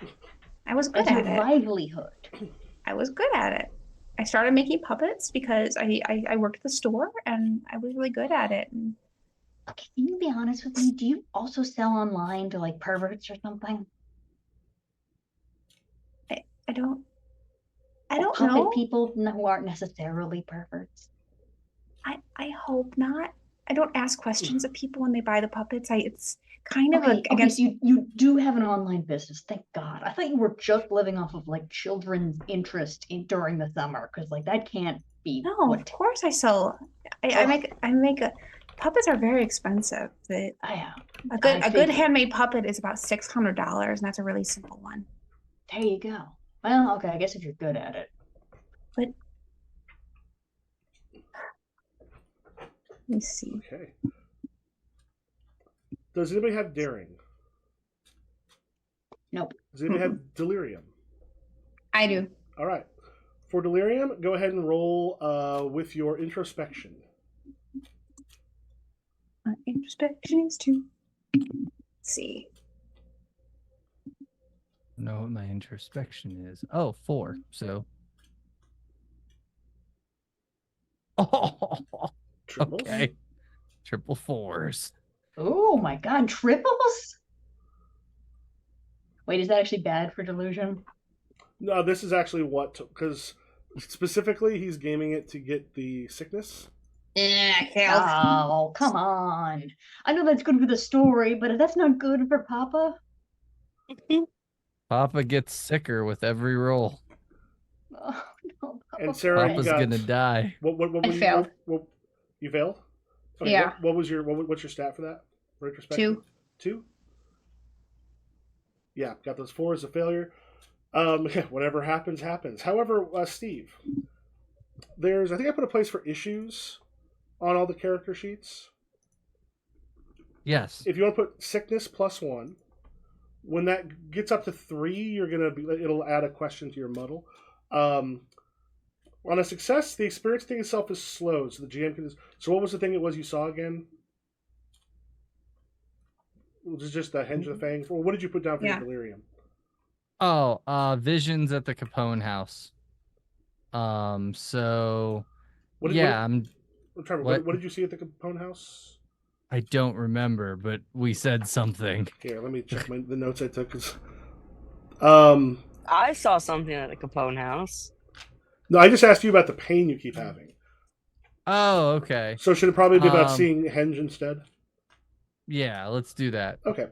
I was good That's at your it. livelihood. I was good at it. I started making puppets because I worked at the store and I was really good at it. And Okay, can you be honest with me? Do you also sell online to like perverts or something? I don't Puppet know. people who aren't necessarily perverts. I hope not. I don't ask questions of people when they buy the puppets. It's kind of Okay, against. so you do have an online business, thank God. I thought you were just living off of like children's interest during the summer, because like that can't be. No, of course I sell. I make a. Puppets are very expensive. A good handmade puppet is about $600, and that's a really simple one. There you go. Well, okay, I guess if you're good at it. But let me see. Okay. Does anybody have daring? Nope. Does anybody have delirium? I do. All right. For delirium, go ahead and roll with your introspection. Introspection is 2. Let's see. Know what my introspection is. Oh, 4. So. Oh, Triples? okay. Triple 4s. Oh my God, triples? Wait, is that actually bad for delusion? No, this is actually because specifically he's gaming it to get the sickness. Oh, come on. I know that's good for the story, but that's not good for Papa. Papa gets sicker with every roll. Oh, no, Papa. And Sarah, Papa's you got, gonna die. What I failed. You failed? Okay, Yeah. What's your stat for that? For introspection? 2. 2? Yeah, got those 4 as a failure. Whatever happens, happens. However, Steve, I think I put a place for issues on all the character sheets. Yes. If you want to put sickness +1, when that gets up to 3, it'll add a question to your muddle. On a success, the experience thing itself is slow, so the GM can. So what was the thing it was you saw again? Was it just the Henge of the Fang? What did you put down for your delirium? Oh, visions at the Capone house. So What did you see at the Capone house? I don't remember, but we said something. Here, let me check the notes I took. I saw something at the Capone house. No, I just asked you about the pain you keep having. Oh, okay. So should it probably be about seeing Henge instead? Yeah, let's do that. Okay.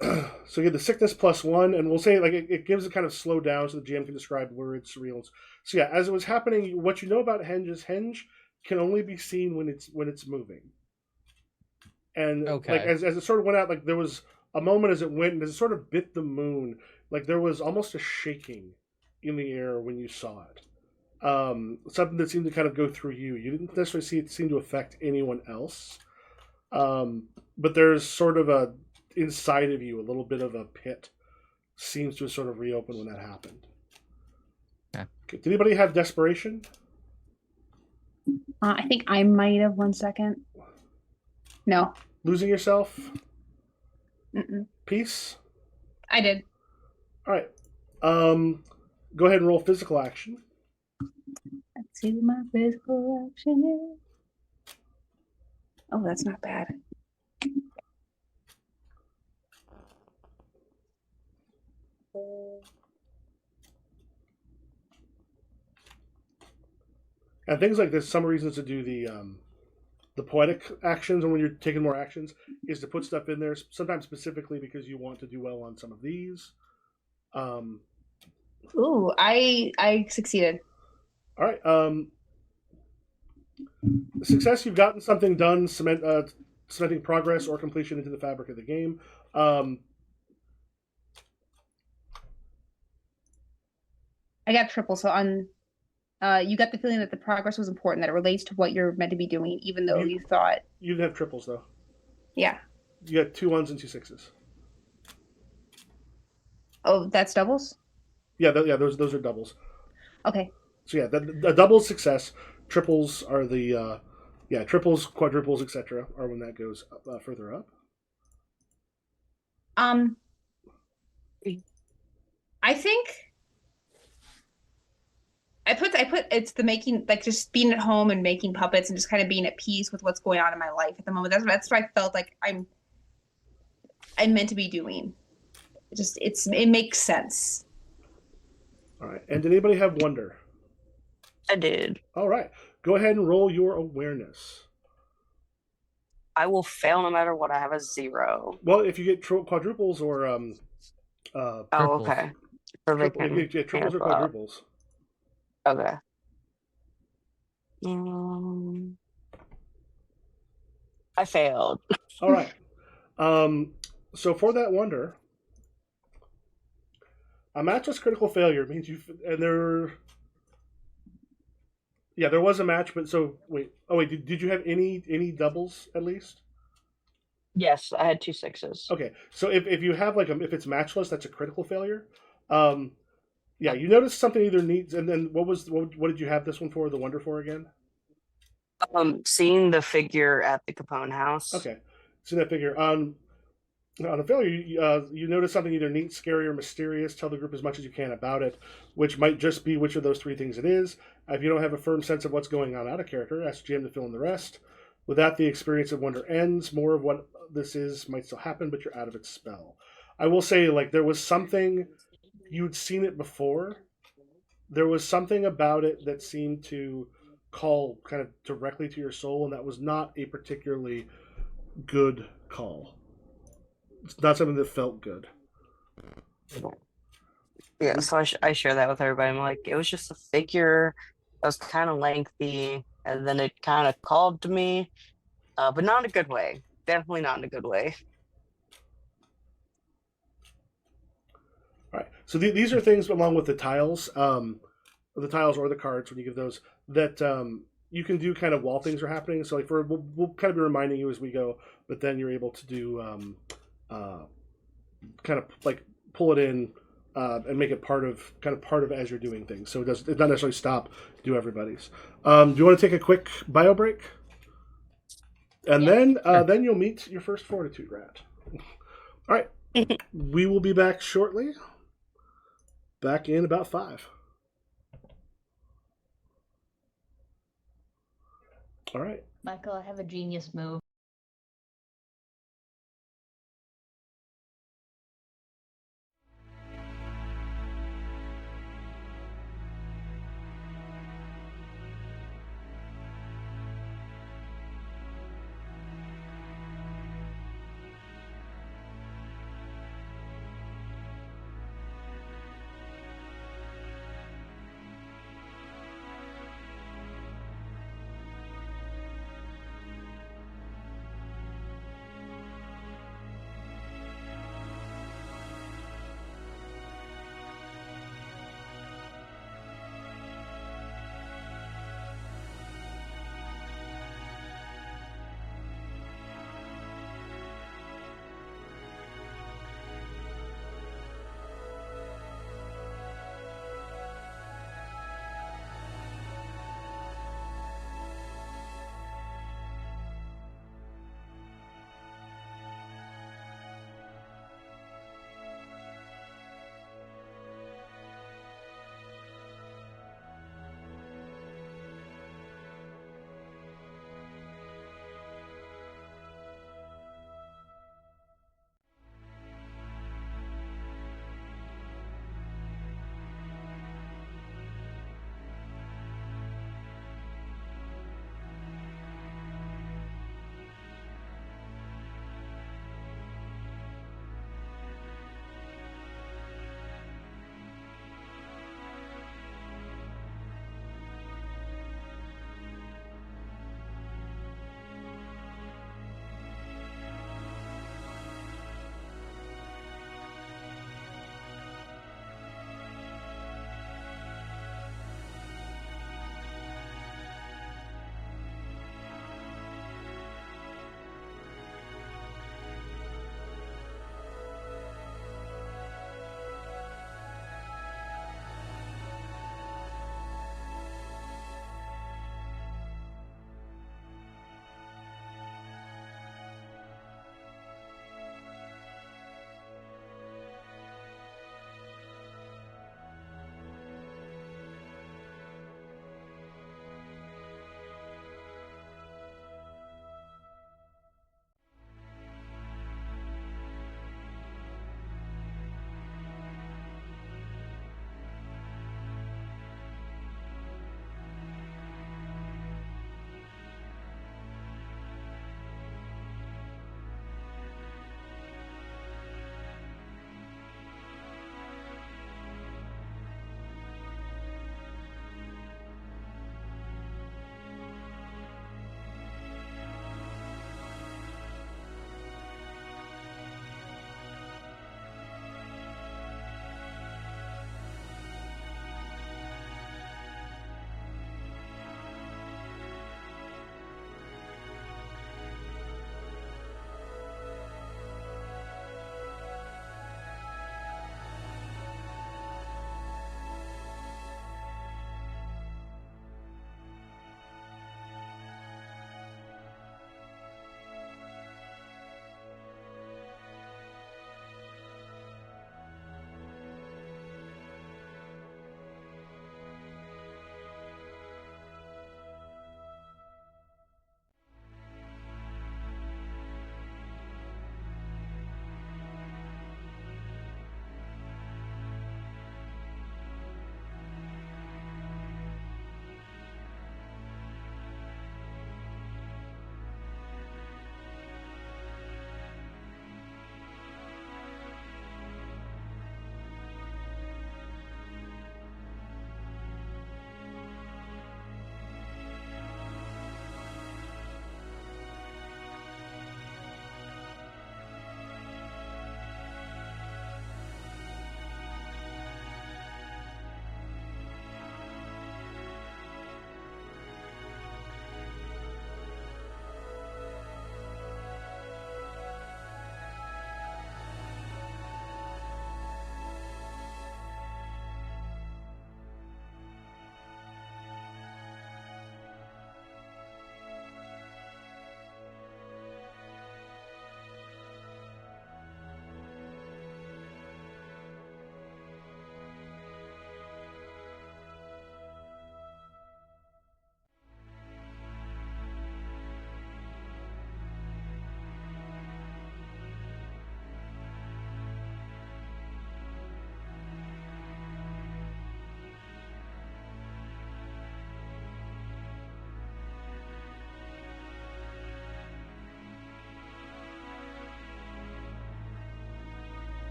So you get the sickness +1, and we'll say like it gives it kind of slow down so the GM can describe where it's real. So yeah, as it was happening, what you know about Henge is Henge can only be seen when it's moving. And like as it sort of went out, like there was a moment as it went, and as it sort of bit the moon, like there was almost a shaking in the air when you saw it. Something that seemed to kind of go through you. You didn't necessarily see it seem to affect anyone else. But there's sort of inside of you, a little bit of a pit seems to sort of reopen when that happened. Okay, did anybody have desperation? I think I might have 1 second. No. Losing yourself? Mm-mm. Peace? I did. All right. Go ahead and roll physical action. Let's see what my physical action is. Oh, that's not bad. And things like this, some reasons to do the poetic actions, and when you're taking more actions, is to put stuff in there, sometimes specifically because you want to do well on some of these. Ooh, I succeeded. All right. Success, you've gotten something done, cementing progress or completion into the fabric of the game. I got triple, so on you got the feeling that the progress was important, that it relates to what you're meant to be doing, even though you thought. You didn't have triples, though. Yeah. You got 2 1s and 2 6s. Oh, that's doubles? Yeah, those are doubles. Okay. So yeah, the double success, triples are the triples, quadruples, etc. are when that goes further up. I think I put it's the making, like just being at home and making puppets and just kind of being at peace with what's going on in my life at the moment. That's what I felt like I'm meant to be doing. It makes sense. All right. And did anybody have wonder? I did. All right. Go ahead and roll your awareness. I will fail no matter what. I have a 0. Well, if you get quadruples or Oh, Triples. okay. So they triple, can you get triples or cancel out. quadruples. Okay. I failed. All right. So for that wonder, a matchless critical failure means there was a match, but so wait. Oh wait, did you have any doubles at least? Yes, I had 2 6s. Okay, so if you have if it's matchless, that's a critical failure. Yeah, you notice something either needs, and then what did you have this one for? The wonder for again? Seeing the figure at the Capone house. Okay, see that figure on a failure. You notice something either neat, scary, or mysterious. Tell the group as much as you can about it, which might just be which of those 3 things it is. If you don't have a firm sense of what's going on out of character, ask GM to fill in the rest. With that, the experience of wonder ends. More of what this is might still happen, but you're out of its spell. I will say, there was something, you'd seen it before. There was something about it that seemed to call kind of directly to your soul, and that was not a particularly good call. It's not something that felt good. Yeah, so I share that with everybody. I'm like, it was just a figure that was kind of lengthy, and then it kind of called to me, but not in a good way. Definitely not in a good way. All right. So these are things along with the tiles, or the cards when you give those that you can do kind of while things are happening. So we'll kind of be reminding you as we go, but then you're able to do kind of pull it in and make it part of as you're doing things. So it's not necessarily stop, do everybody's. Do you want to take a quick bio break? And then you'll meet your first fortitude rat. All right. We will be back shortly. Back in about 5. All right. Michael, I have a genius move.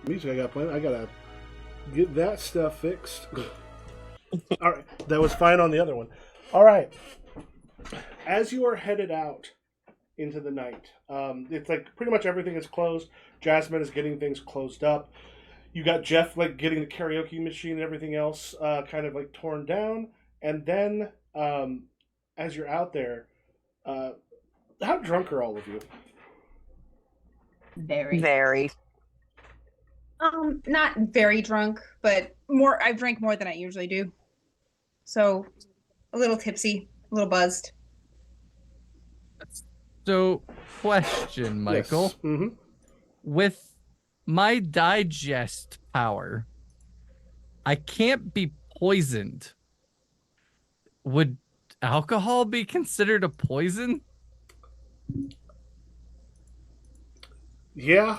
music I got playing. I gotta get that stuff fixed. All right, that was fine on the other one. All right, as you are headed out into the night, it's like pretty much everything is closed. Jasmine is getting things closed up. You got Jeff like getting the karaoke machine and everything else kind of like torn down. And then as you're out there, how drunk are all of you? Very. Very. Not very drunk, but more. I drank more than I usually do, so a little tipsy, a little buzzed. So, question, Michael. Yes. Mm-hmm. With my digest power, I can't be poisoned. Would alcohol be considered a poison? Yeah.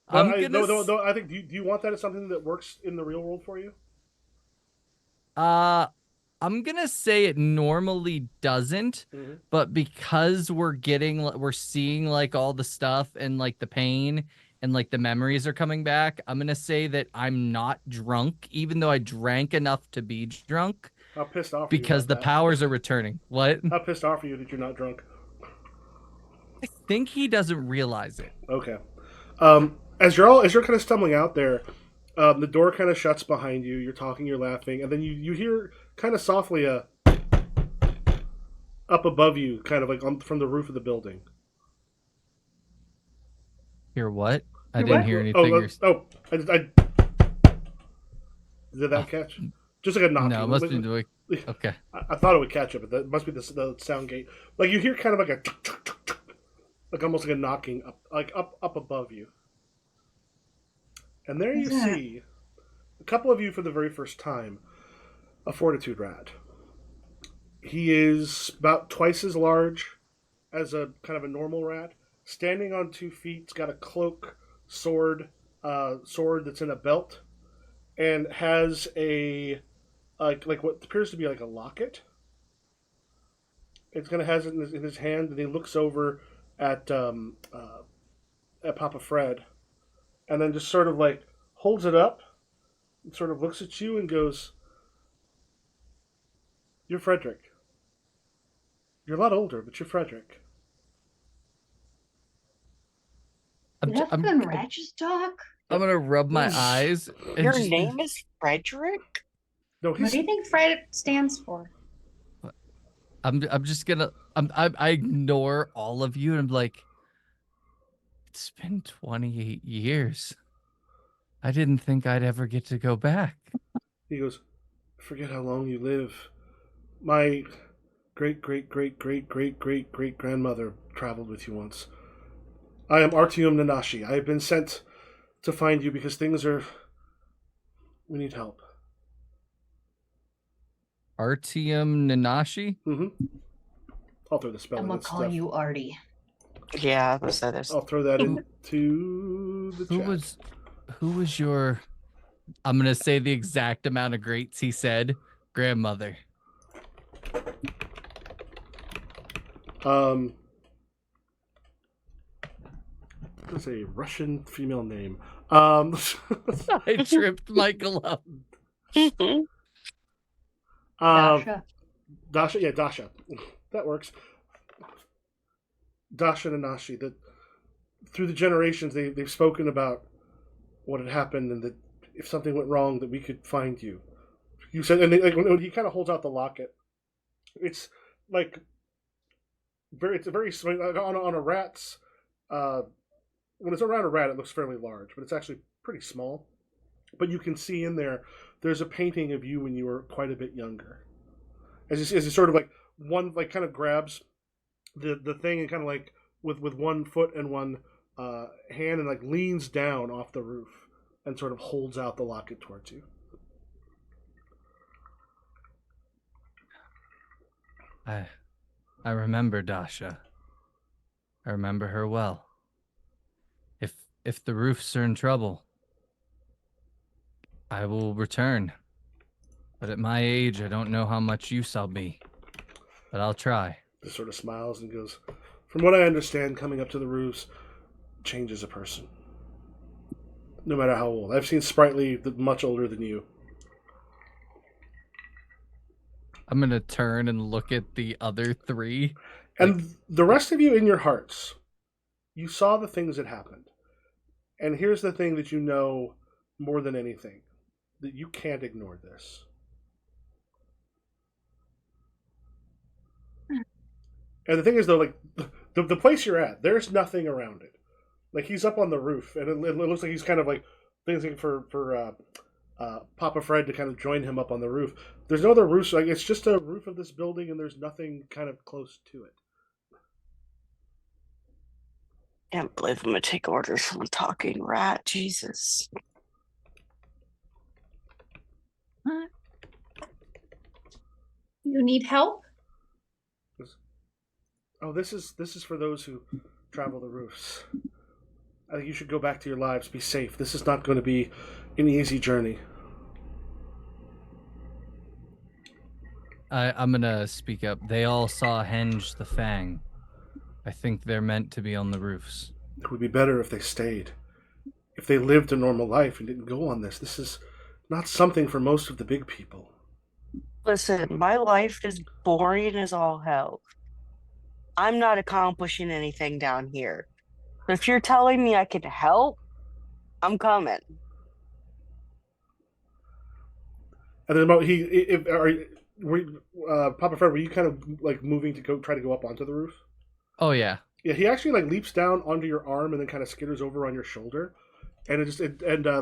I'm I, gonna. no, I think. Do you want that as something that works in the real world for you? I'm gonna say it normally doesn't, but because we're seeing like all the stuff and like the pain and like the memories are coming back, I'm gonna say that I'm not drunk, even though I drank enough to be drunk. How pissed off are you Because about the that? powers are returning. What? How pissed off are you that you're not drunk? I think he doesn't realize it. Okay. As you're kind of stumbling out there, the door kind of shuts behind you. You're talking, you're laughing, and then you hear kind of softly up above you, kind of like from the roof of the building. Hear what? I Hear didn't what? hear anything. Did that catch? Just like a knocking. No, it must be doing. Okay. I thought it would catch it, but that must be the sound gate. Like you hear kind of like a like almost like a knocking up above you. And there you see a couple of you for the very first time, a fortitude rat. He is about twice as large as a kind of a normal rat, standing on 2 feet. He's got a cloak, sword that's in a belt, and has a like what appears to be like a locket. It's gonna has it in his hand, and he looks over at Papa Fred, and then just sort of like holds it up, and sort of looks at you and goes, "You're Frederick. You're a lot older, but you're Frederick." That's when Ratchet's talk. I'm gonna rub my eyes. And Your name is Frederick? No, What do you think Fred stands for? I'm just gonna. I ignore all of you, and I'm like, it's been 28 years. I didn't think I'd ever get to go back. He goes, "Forget how long you live. My great grandmother traveled with you once. I am Artyom Nanashi. I have been sent to find you because we need help." Artyom Nanashi? Mm-hmm. I'll throw the spelling. I'm gonna call you Artie. Yeah, I was say this. I'll throw that into the chat. Who was your? I'm gonna say the exact amount of greats he said. Grandmother. That's a Russian female name. I tripped Michael up. Dasha. Dasha, yeah, Dasha. That works. Dasha Nanashi. That through the generations, they've spoken about what had happened, and that if something went wrong, that we could find you. You said, and when he kind of holds out the locket, it's like it's a very on a rat's. When it's around a rat, it looks fairly large, but it's actually pretty small. But you can see in there's a painting of you when you were quite a bit younger. As he sort of like one like kind of grabs the thing and kind of like with one foot and one hand and like leans down off the roof and sort of holds out the locket towards you. I remember Dasha. I remember her well. If the roofs are in trouble, I will return. But at my age, I don't know how much use I'll be. But I'll try. Just sort of smiles and goes, "From what I understand, coming up to the roofs changes a person. no matter how old. I've seen Sprightly much older than you. I'm gonna turn and look at the other three. And the rest of you in your hearts, you saw the things that happened. And here's the thing that you know more than anything, that you can't ignore this. And the thing is, though, like, the place you're at, there's nothing around it. Like, he's up on the roof, and it looks like he's kind of, like, thinking for Papa Fred to kind of join him up on the roof. There's no other roofs. Like, it's just a roof of this building, and there's nothing kind of close to it. Can't believe I'm gonna take orders from a talking rat. Jesus. You need help? Oh, this is for those who travel the roofs. I think you should go back to your lives. Be safe. This is not going to be an easy journey. I'm gonna speak up. They all saw Henge the Fang. I think they're meant to be on the roofs. It would be better if they stayed. If they lived a normal life and didn't go on this. This is not something for most of the big people. Listen, my life is boring as all hell. I'm not accomplishing anything down here. If you're telling me I can help, I'm coming. And then Papa Fred, were you kind of like moving to go try to go up onto the roof? Oh yeah. Yeah, he actually like leaps down onto your arm and then kind of skitters over on your shoulder, and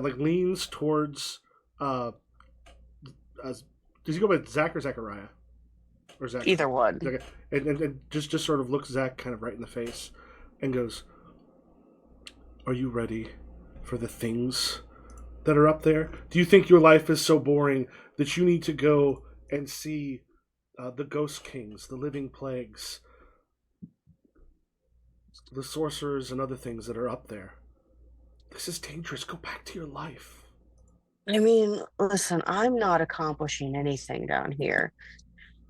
like leans towards. Does he go by Zach or Zachariah? Or Zach? Either one. Okay. And just sort of looks Zach kind of right in the face, and goes, "Are you ready for the things that are up there? Do you think your life is so boring that you need to go and see the ghost kings, the living plagues, the sorcerers, and other things that are up there? This is dangerous. Go back to your life." I mean, listen, I'm not accomplishing anything down here.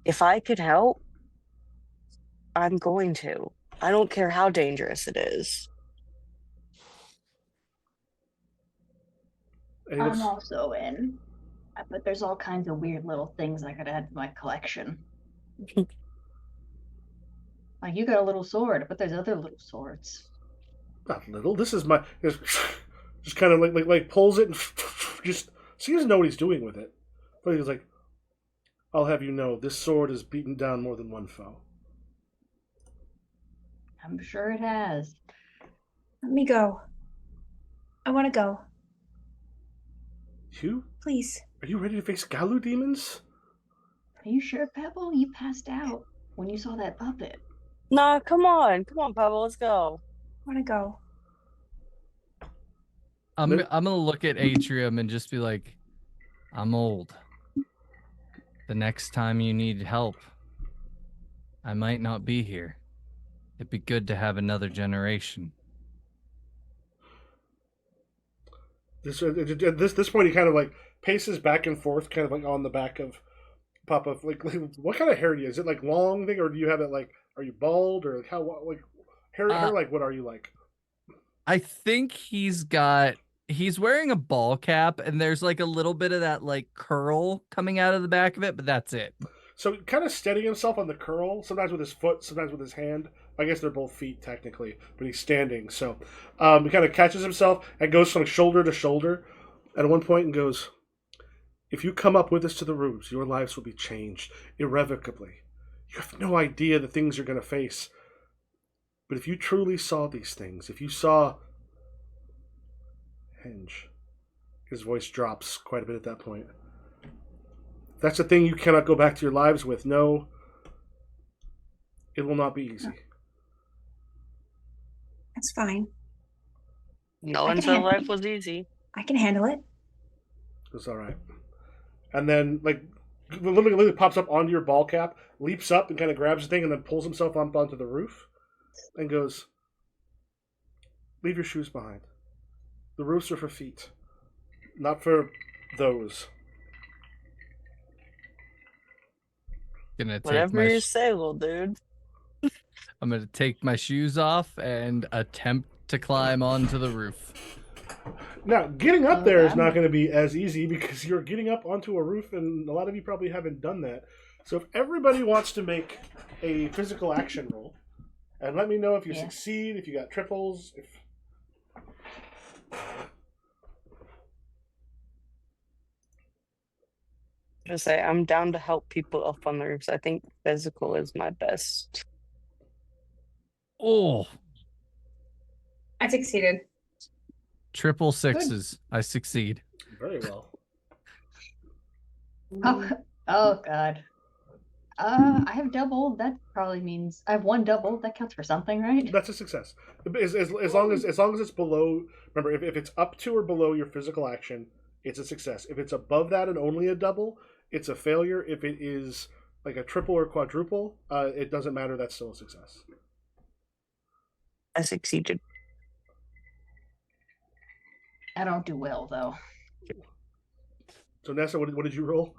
If I could help, I'm going to. I don't care how dangerous it is. I'm also in. But there's all kinds of weird little things I could add to my collection. Like, you got a little sword, but there's other little swords. Not little. This is my. Just kind of like pulls it and just seems to know what he's doing with it. But he's like, "I'll have you know, this sword has beaten down more than one foe." I'm sure it has. Let me go. I want to go. You? Please. Are you ready to face Galu demons? Are you sure, Pebble? You passed out when you saw that puppet. Nah, come on. Come on, Pablo, let's go. I want to go. I'm gonna look at Atrium and just be like, I'm old. The next time you need help, I might not be here. It'd be good to have another generation. At this point, he kind of like paces back and forth, kind of like on the back of Papa. Like what kind of hair do you have? Is it like long thing, or do you have it like? Are you bald, or how? Like hair? Like what are you like? I think he's wearing a ball cap, and there's like a little bit of that like curl coming out of the back of it, but that's it. So kind of steadying himself on the curl, sometimes with his foot, sometimes with his hand. I guess they're both feet technically, but he's standing. So he kind of catches himself and goes from shoulder to shoulder at one point and goes, "If you come up with us to the roofs, your lives will be changed irrevocably. You have no idea the things you're going to face. But if you truly saw these things, if you saw..." Henge. His voice drops quite a bit at that point. "That's the thing you cannot go back to your lives with. No, it will not be easy." That's fine. No one said life was easy. I can handle it. It's all right. And then, like, literally pops up onto your ball cap, leaps up and kind of grabs the thing, and then pulls himself up onto the roof and goes, "Leave your shoes behind. The roofs are for feet, not for those." Gonna take Whatever you say, little dude. I'm gonna take my shoes off and attempt to climb onto the roof. Now, getting up Oh, there is I'm- not going to be as easy because you're getting up onto a roof, and a lot of you probably haven't done that. So if everybody wants to make a physical action roll, and let me know if you Yeah. succeed, if you got triples, if... Just say I'm down to help people up on the roofs. I think physical is my best. Oh, I succeeded. triple sixes. I succeed. Very well. Oh God. I have double. That probably means I have one double. That counts for something, right? That's a success. As long as it's below... Remember, if it's up to or below your physical action, it's a success. If it's above that and only a double, it's a failure. If it is like a triple or quadruple, it doesn't matter. That's still a success. I succeeded. I don't do well though. So Nessa, what did you roll?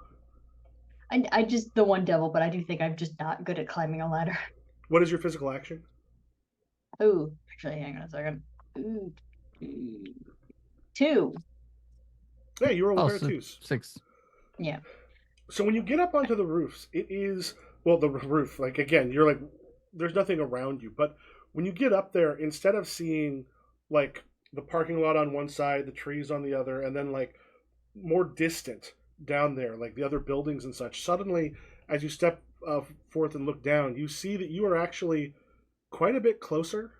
I just the one double, but I do think I'm just not good at climbing a ladder. What is your physical action? Ooh, actually, hang on a second. Ooh, 2. Yeah, you roll a Oh, pair of so twos. 6. Yeah. So when you get up onto the roofs, it is, well, the roof, like, again, you're like, there's nothing around you. But when you get up there, instead of seeing, like, the parking lot on one side, the trees on the other, and then, like, more distant down there, like the other buildings and such, suddenly, as you step forth and look down, you see that you are actually quite a bit closer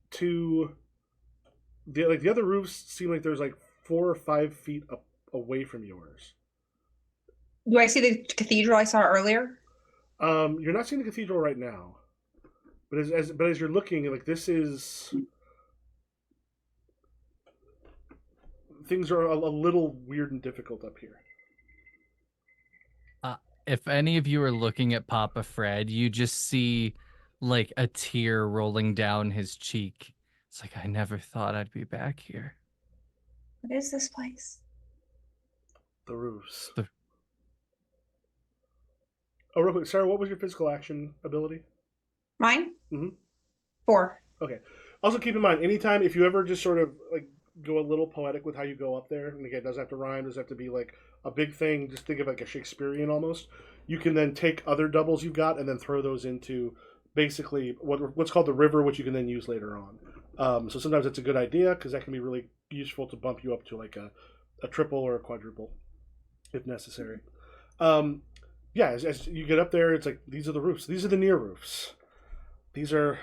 to the other roofs seem like there's, like, 4 or 5 feet up away from yours. Do I see the cathedral I saw earlier? You're not seeing the cathedral right now, but as you're looking, like, this is, things are a little weird and difficult up here. If any of you are looking at Papa Fred, you just see like a tear rolling down his cheek. It's like, I never thought I'd be back here. What is this place? The roofs. The- Oh, real quick, Sarah, what was your physical action ability? Mine? Mhm. 4. Okay. Also, keep in mind, anytime if you ever just sort of like go a little poetic with how you go up there, and again, it doesn't have to rhyme, doesn't have to be like a big thing. Just think of like a Shakespearean almost. You can then take other doubles you've got and then throw those into basically what's called the river, which you can then use later on. So sometimes it's a good idea because that can be really useful to bump you up to like a triple or a quadruple if necessary. Yeah, as you get up there, it's like these are the roofs. These are the near roofs. These are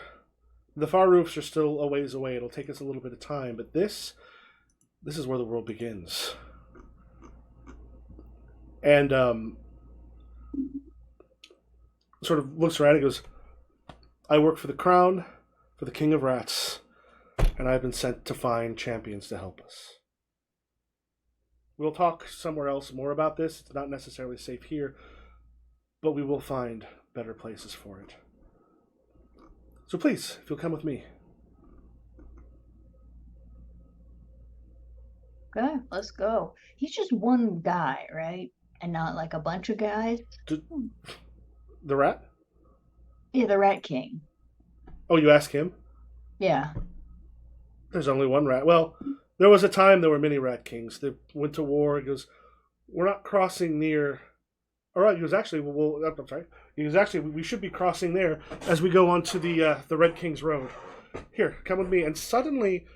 the far roofs are still a ways away. It'll take us a little bit of time, but this is where the world begins. And sort of looks around and goes, I work for the crown, for the king of rats, and I've been sent to find champions to help us. We'll talk somewhere else more about this. It's not necessarily safe here, but we will find better places for it. So please, if you'll come with me. Okay, let's go. He's just one guy, right? And not like a bunch of guys. The rat? Yeah, the Rat King. Oh, you ask him? Yeah. There's only one rat. Well, there was a time there were many rat kings. They went to war. He goes, we're not crossing near... All right, he was actually... I'm sorry. He was actually... We should be crossing there as we go onto the Red King's Road. Here, come with me. And suddenly,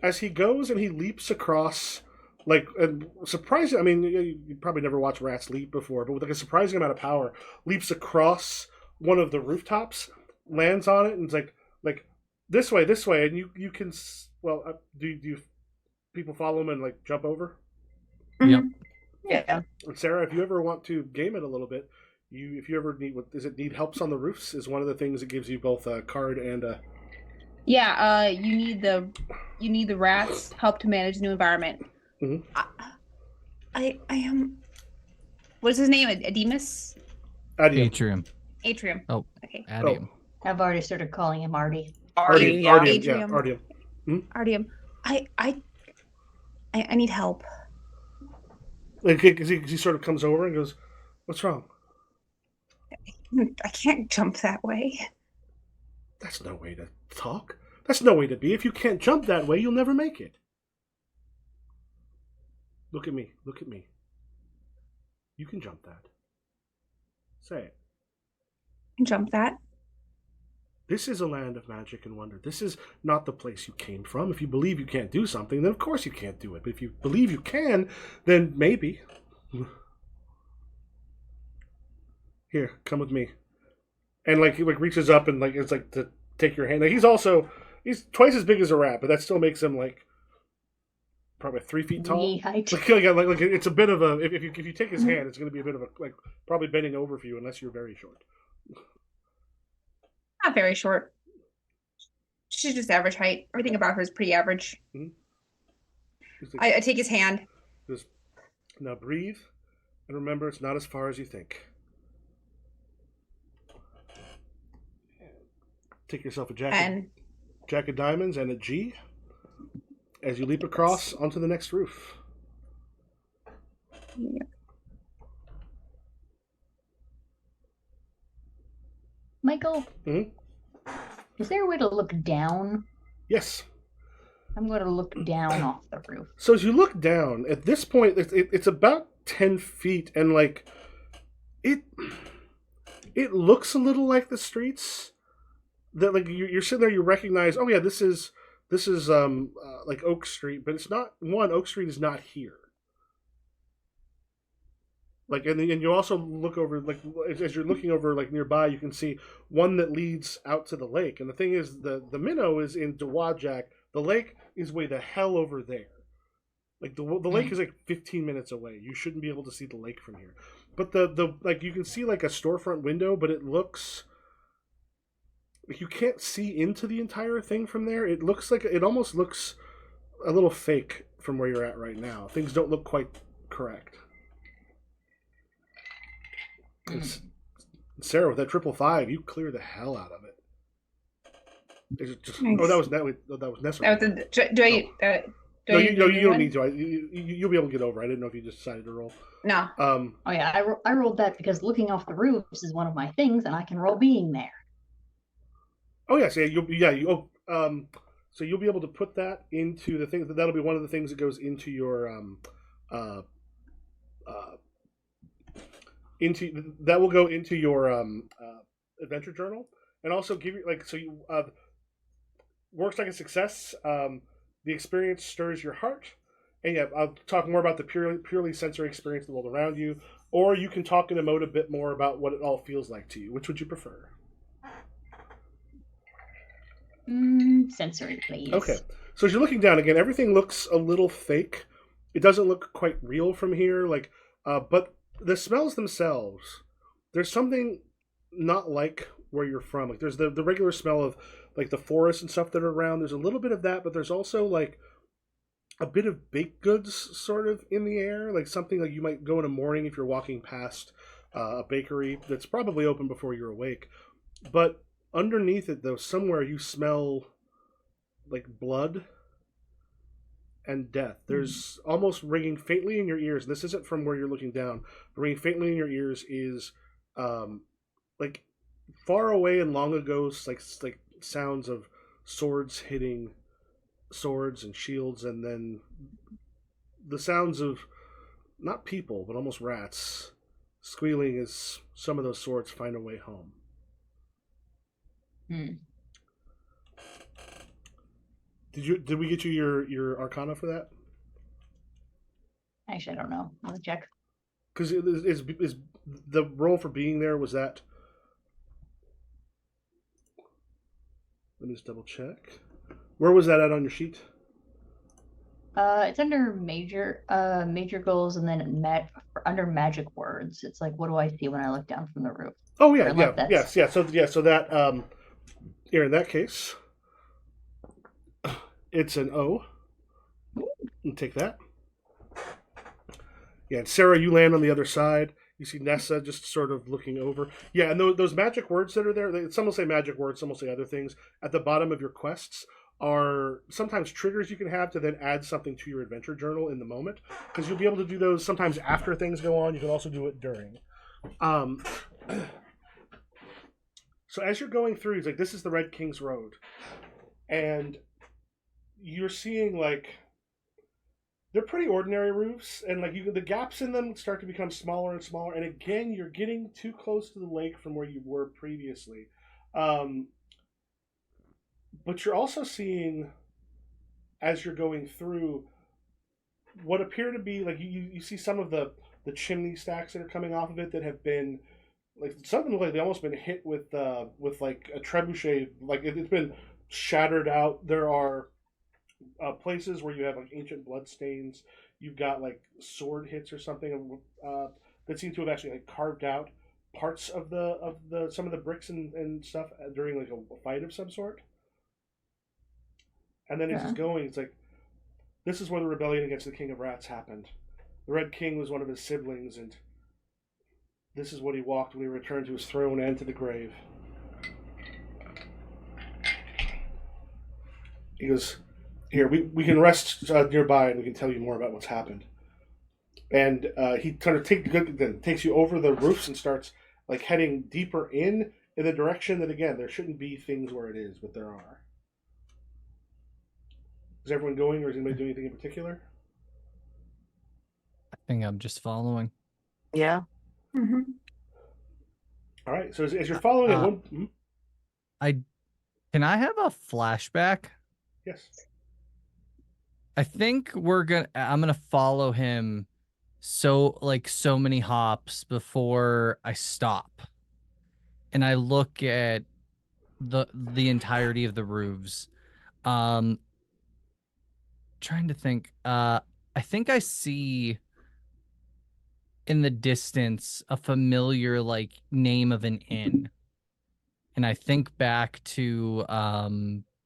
as he goes and he leaps across... Like, surprising... I mean, you probably never watched rats leap before, but with like a surprising amount of power, leaps across one of the rooftops, lands on it, and it's like this way, and you can... Well, do you people follow him and like jump over? Yep. Yeah. And Sarah, if you ever want to game it a little bit, if you ever need helps on the roofs is one of the things that gives you both a card and a... Yeah, you need the rats help to manage the new environment. Mhm. I am. What's his name? Ademus? Adium. Atrium. Atrium. Oh, Okay. Adium. I've already started calling him Artie. Artie, yeah. Ardium, yeah, Atrium. Ardium. Artium. I need help. Like, he sort of comes over and goes, "What's wrong?" I can't jump that way. That's no way to talk. That's no way to be. If you can't jump that way, you'll never make it. Look at me. Look at me. You can jump that. Say it. Jump that. This is a land of magic and wonder. This is not the place you came from. If you believe you can't do something, then of course you can't do it. But if you believe you can, then maybe. Here, come with me. And like he like reaches up and like it's like to take your hand. Like he's twice as big as a rat, but that still makes him like probably 3 feet tall. Knee height. Like it's a bit of a if you take his hand, it's going to be a bit of a like probably bending over for you unless you're very short. Not very short. She's just average height. Everything about her is pretty average. Mm-hmm. I take his hand. Just now breathe, and remember, it's not as far as you think. Take yourself a jack of diamonds and a G as you leap across onto the next roof. Yeah. Michael, is there a way to look down? Yes. I'm going to look down off the roof. So as you look down, at this point, it's about 10 feet, and like it looks a little like the streets. That like you're sitting there, you recognize. Oh yeah, this is like Oak Street, but it's not. Oak Street is not here. Like and you also look over like as you're looking over like nearby, you can see one that leads out to the lake. And the thing is, the minnow is in Dewajak. The lake is way the hell over there. Like the lake is like 15 minutes away. You shouldn't be able to see the lake from here. But the like you can see like a storefront window, but it looks like you can't see into the entire thing from there. It almost looks a little fake from where you're at right now. Things don't look quite correct. Sarah, with that 555, you clear the hell out of it. Nice. Oh, that was Nessa. You don't need to. You'll be able to get over. I didn't know if you just decided to roll. No. Oh yeah, I rolled that because looking off the roofs is one of my things, and I can roll being there. Oh yes, yeah. So you'll be able to put that into the thing. That'll be one of the things that goes into your that will go into your adventure journal, and also give you like so you works like a success. The experience stirs your heart, and yeah, I'll talk more about the purely sensory experience of the world around you, or you can talk and emote a bit more about what it all feels like to you. Which would you prefer? Sensory, please. Okay, so as you're looking down again, everything looks a little fake. It doesn't look quite real from here, like, but the smells themselves, there's something not like where you're from. Like, there's the regular smell of like the forest and stuff that are around. There's a little bit of that, but there's also like a bit of baked goods sort of in the air, like something like you might go in a morning if you're walking past a bakery that's probably open before you're awake. But underneath it, though, somewhere you smell like blood and death. There's almost ringing faintly in your ears. This isn't from where you're looking down. Ringing faintly in your ears is like far away and long ago, like sounds of swords hitting swords and shields, and then the sounds of not people but almost rats squealing as some of those swords find a way home. Did we get you your Arcana for that? Actually, I don't know. Let me check. Because is the roll for being there, was that? Let me just double check. Where was that at on your sheet? It's under major goals, and then under magic words. It's like, what do I see when I look down from the roof? Oh yeah, yes. So that here in that case, it's an O. And take that. Yeah, and Sarah, you land on the other side. You see Nessa just sort of looking over. Yeah, and those magic words that are there, some will say magic words, some will say other things. At the bottom of your quests are sometimes triggers you can have to then add something to your adventure journal in the moment. Because you'll be able to do those sometimes after things go on. You can also do it during. So as you're going through, it's like, this is the Red King's Road. And you're seeing, like, they're pretty ordinary roofs, and like the gaps in them start to become smaller and smaller. And again, you're getting too close to the lake from where you were previously. Um, but you're also seeing, as you're going through, what appear to be like you see some of the chimney stacks that are coming off of it that have been like some of them look like they almost been hit with like a trebuchet, like it's been shattered out. There are places where you have like ancient blood stains. You've got like sword hits or something that seem to have actually like carved out parts of the some of the bricks and stuff during like a fight of some sort. And then as Yeah. he's going, it's like this is where the rebellion against the King of Rats happened. The Red King was one of his siblings, and this is what he walked when he returned to his throne and to the grave. He goes, here, we can rest nearby and we can tell you more about what's happened. And he kind of takes you over the roofs and starts like heading deeper in the direction that, again, there shouldn't be things where it is, but there are. Is everyone going, or is anybody doing anything in particular? I think I'm just following. Yeah. Mm-hmm. All right, so as you're following it, one... Can I have a flashback? Yes. I think I'm gonna follow him so many hops before I stop. And I look at the entirety of the roofs. Trying to think. I think I see in the distance a familiar like name of an inn. And I think back to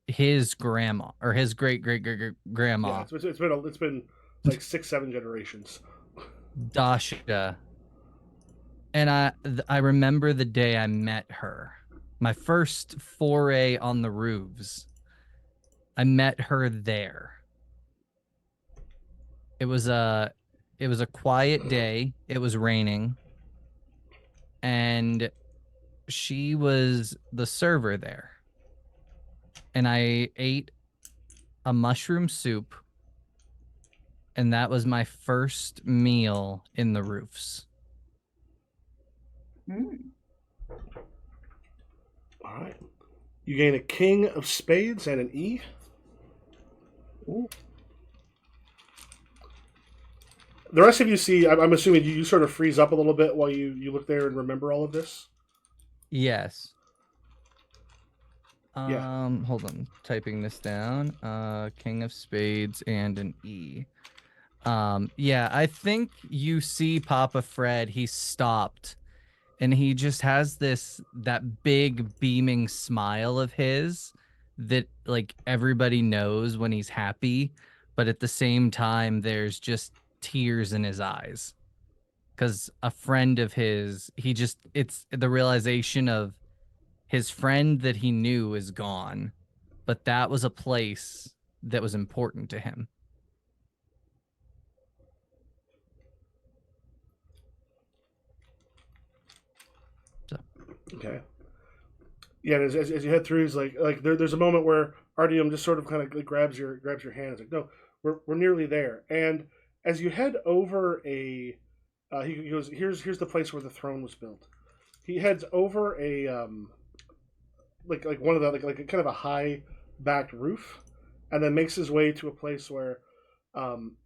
his grandma or his great grandma. Yeah, it's been like 6-7 generations. Dasha. And I remember the day I met her. My first foray on the roofs. I met her there. It was a quiet day. It was raining. And she was the server there. And I ate a mushroom soup. And that was my first meal in the roofs. Mm. All right. You gain a King of Spades and an E. Ooh. The rest of you see, I'm assuming you sort of freeze up a little bit while you look there and remember all of this. Yes. Yeah. Hold on. Typing this down. King of Spades and an E. Yeah, I think you see Papa Fred, he stopped and he just has that big beaming smile of his that like everybody knows when he's happy, but at the same time there's just tears in his eyes. Cuz a friend of his, it's the realization of his friend that he knew is gone, but that was a place that was important to him. Okay. Yeah, and as you head through, he's like there's a moment where Artyom just sort of kind of grabs your hand. It's like, no, we're nearly there. And as you head over he goes, here's the place where the throne was built. He heads over a like one of the like a kind of a high backed roof, and then makes his way to a place where um,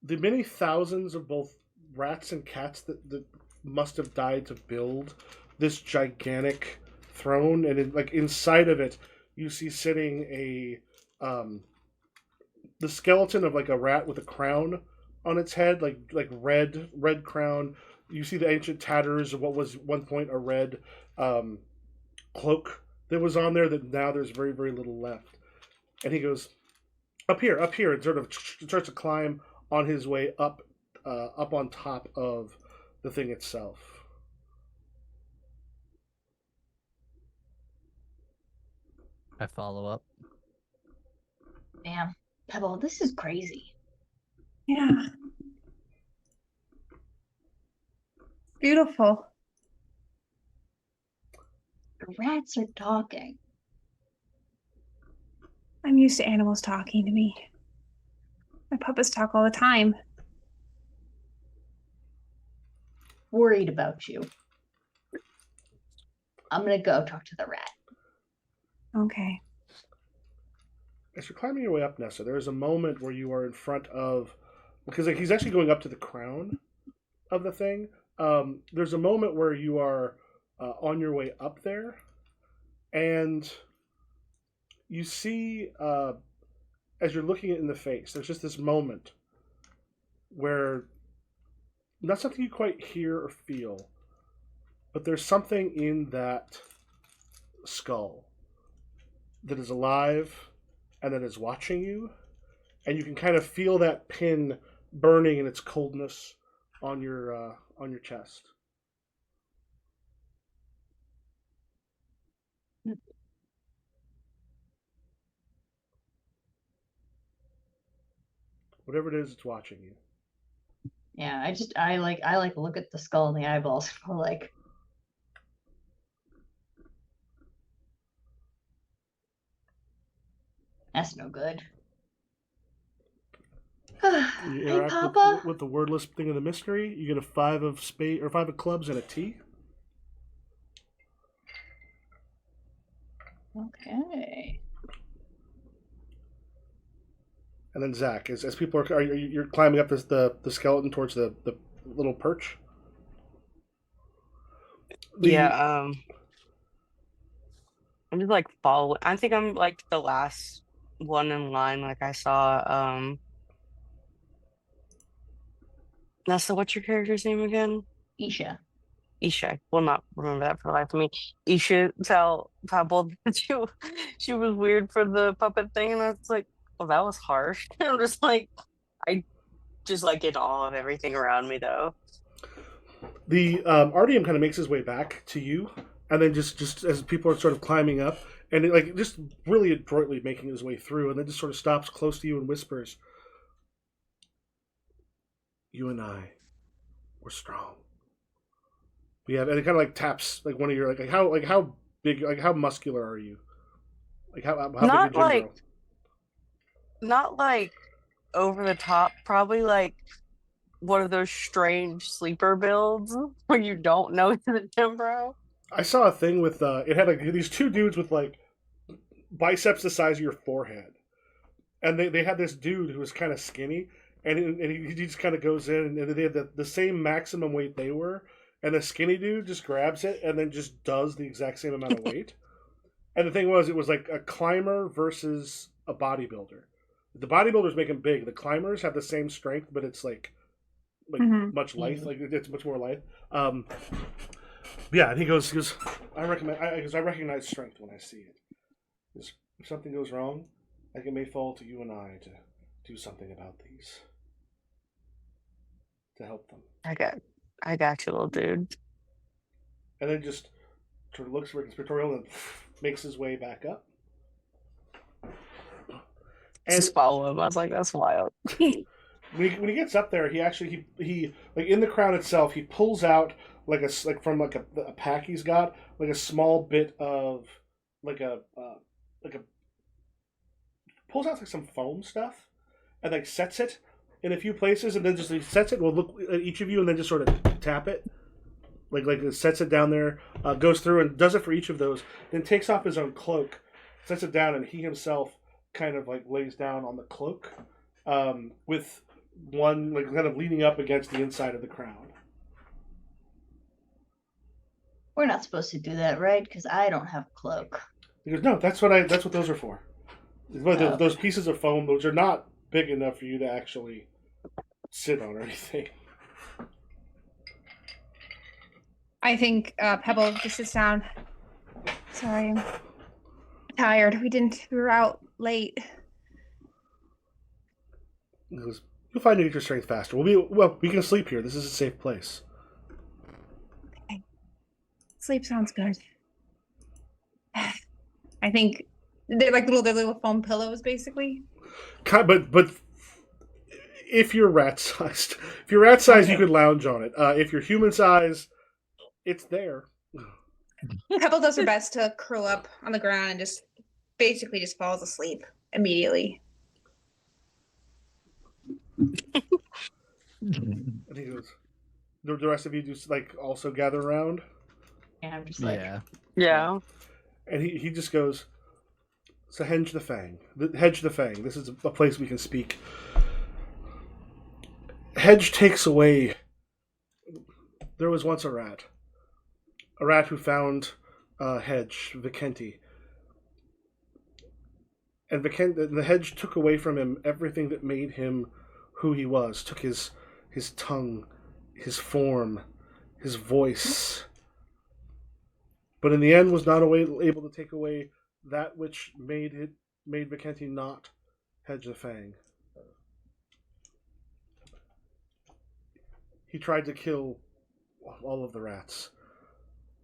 the many thousands of both rats and cats that must have died to build this gigantic throne, and inside of it, you see sitting the skeleton of like a rat with a crown on its head, like red crown. You see the ancient tatters of what was at one point a red um, cloak that was on there. That now there's very very little left. And he goes, up here, and sort of starts to climb on his way up on top of the thing itself. I follow up. Damn, Pebble, this is crazy. Yeah. Beautiful. The rats are talking. I'm used to animals talking to me. My puppets talk all the time. Worried about you. I'm gonna go talk to the rat. Okay. As you're climbing your way up, Nessa, there is a moment where you are in front of, because like, he's actually going up to the crown of the thing. There's a moment where you are on your way up there, and you see, as you're looking it in the face, there's just this moment where not something you quite hear or feel, but there's something in that skull that is alive and that is watching you, and you can kind of feel that pin burning in its coldness on your chest. Whatever it is, it's watching you. Yeah, I like look at the skull and the eyeballs. I'm like, that's no good. You Hey, interact Papa. with the wordless thing of the mystery. You get a 5 of spade or 5 of clubs and a T. Okay. And then Zach, as people you're climbing up the skeleton towards the little perch. Yeah, I'm just like following. I think I'm like the last one in line. Like I saw, Nessa, what's your character's name again? Isha. Isha. Will not remember that for the life of me. Isha tell Pablo that she was weird for the puppet thing, and I was like, well, that was harsh. I'm just like, I just like in awe of everything around me, though. The RDM kind of makes his way back to you, and then just as people are sort of climbing up, and like just really adroitly making his way through, and then just sort of stops close to you and whispers, "You and I, we're strong." Yeah, and it kind of like taps like one of your like how big, like how muscular are you? Like how big a Not gym like bro? not like over the top, probably like one of those strange sleeper builds where you don't know it's a gym bro. I saw a thing with it had like these two dudes with like biceps the size of your forehead, and they had this dude who was kind of skinny, and he just kind of goes in, and they had the same maximum weight they were, and the skinny dude just grabs it and then just does the exact same amount of weight. And the thing was, it was like a climber versus a bodybuilder. The bodybuilders make him big. The climbers have the same strength, but it's like Mhm. much lithe. Like it's much more lithe. Yeah, and he goes. I recommend. I recognize strength when I see it. If something goes wrong, like it may fall to you and I to do something about these to help them. I got you, little dude. And then just sort of looks for conspiratorial and makes his way back up. And Just follow him. I was like, that's wild. when he gets up there, he actually he like in the crown itself, he pulls out like from like a pack he's got like a small bit of like a pulls out like some foam stuff and like sets it in a few places, and then just he sets it. Will look at each of you and then just sort of tap it. Like sets it down there, goes through and does it for each of those. Then takes off his own cloak, sets it down, and he himself kind of like lays down on the cloak, with one like kind of leaning up against the inside of the crown. We're not supposed to do that, right? Because I don't have a cloak. He goes, "No, that's what those are for. Oh. Those pieces of foam, those are not big enough for you to actually sit on or anything." I think Pebble just sits down. Sorry, I'm tired. We were out late. He goes, "You'll find you get your strength faster. We can sleep here. This is a safe place." Okay. Sleep sounds good. I think they're like they're little foam pillows, basically. But if you're rat sized, you could lounge on it. If you're human sized, it's there. Pebble does her best to curl up on the ground and just basically just falls asleep immediately. And he goes, the rest of you just like also gather around. And I'm just like, Yeah. Yeah. And he just goes, so hedge the fang. Hedge the fang. This is a place we can speak. Hedge takes away. There was once a rat who found Hedge, Vikenti. And the Hedge took away from him everything that made him who he was. Took his tongue, his form, his voice. But in the end was not able to take away that which made Vikenti not Hedge the Fang. He tried to kill all of the rats.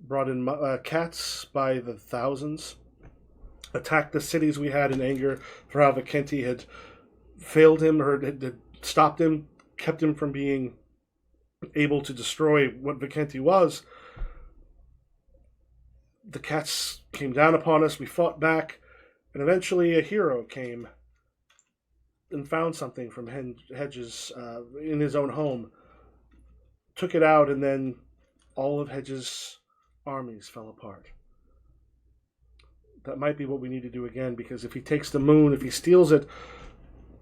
Brought in cats by the thousands. Attacked the cities we had in anger for how Vikenti had failed him or had stopped him, kept him from being able to destroy what Vikenti was. The cats came down upon us, we fought back, and eventually a hero came and found something from Hedge's in his own home. Took it out, and then all of Hedge's armies fell apart. That might be what we need to do again, because if he takes the moon, if he steals it,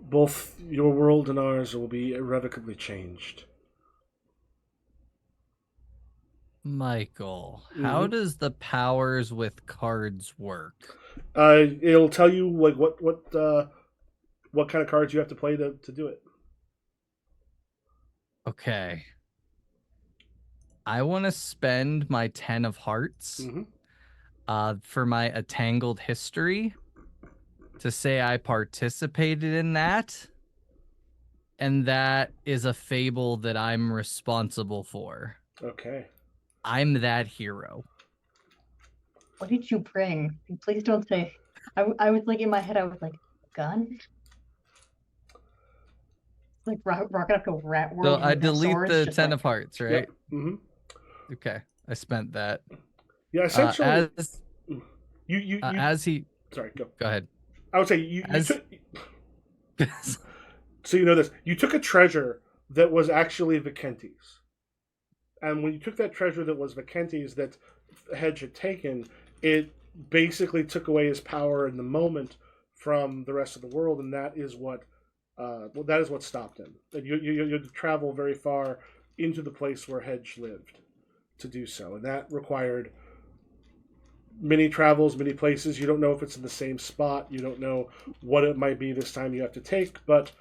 both your world and ours will be irrevocably changed. Michael, how does the powers with cards work? It'll tell you like what kind of cards you have to play to do it. Okay. I want to spend my 10 of hearts for my A Tangled History to say I participated in that. And that is a fable that I'm responsible for. Okay. I'm that hero. what did you bring? Please don't say. I was like in my head. I was like, gun. Like rocking up to Rat So World. I with that delete sword, the just 10 like, of hearts, right? Yep. Mm-hmm. Okay. I spent that. Yeah, essentially. As you as he sorry, go ahead. I would say you As- took. So you know this. You took a treasure that was actually Vikenti's. And when you took that treasure that was Vikenti's that Hedge had taken, it basically took away his power in the moment from the rest of the world, and that is what stopped him. And you had to travel very far into the place where Hedge lived to do so, and that required many travels, many places. You don't know if it's in the same spot. You don't know what it might be this time you have to take, but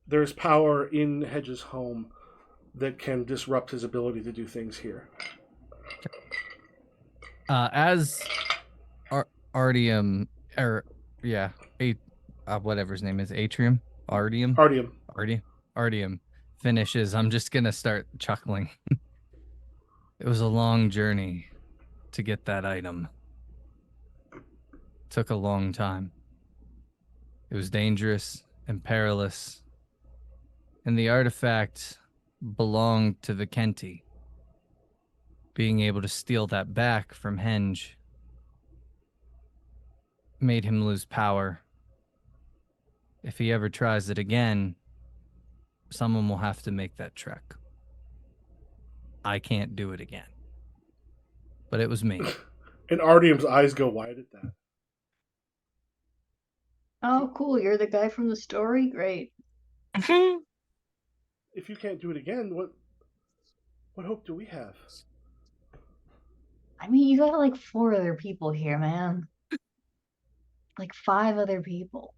there's power in Hedge's home that can disrupt his ability to do things here. As Artium, or yeah, whatever his name is, Atrium, Artium finishes, I'm just gonna start chuckling. It was a long journey to get that item. Took a long time. It was dangerous and perilous. And the artifact belonged to Vikenti. Being able to steal that back from Henge made him lose power. If he ever tries it again, someone will have to make that trek. I can't do it again. But it was me. And Artium's eyes go wide at that. oh, cool! You're the guy from the story. Great. If you can't do it again, what hope do we have? I mean, you got like 4 other people here, man. Like 5 other people.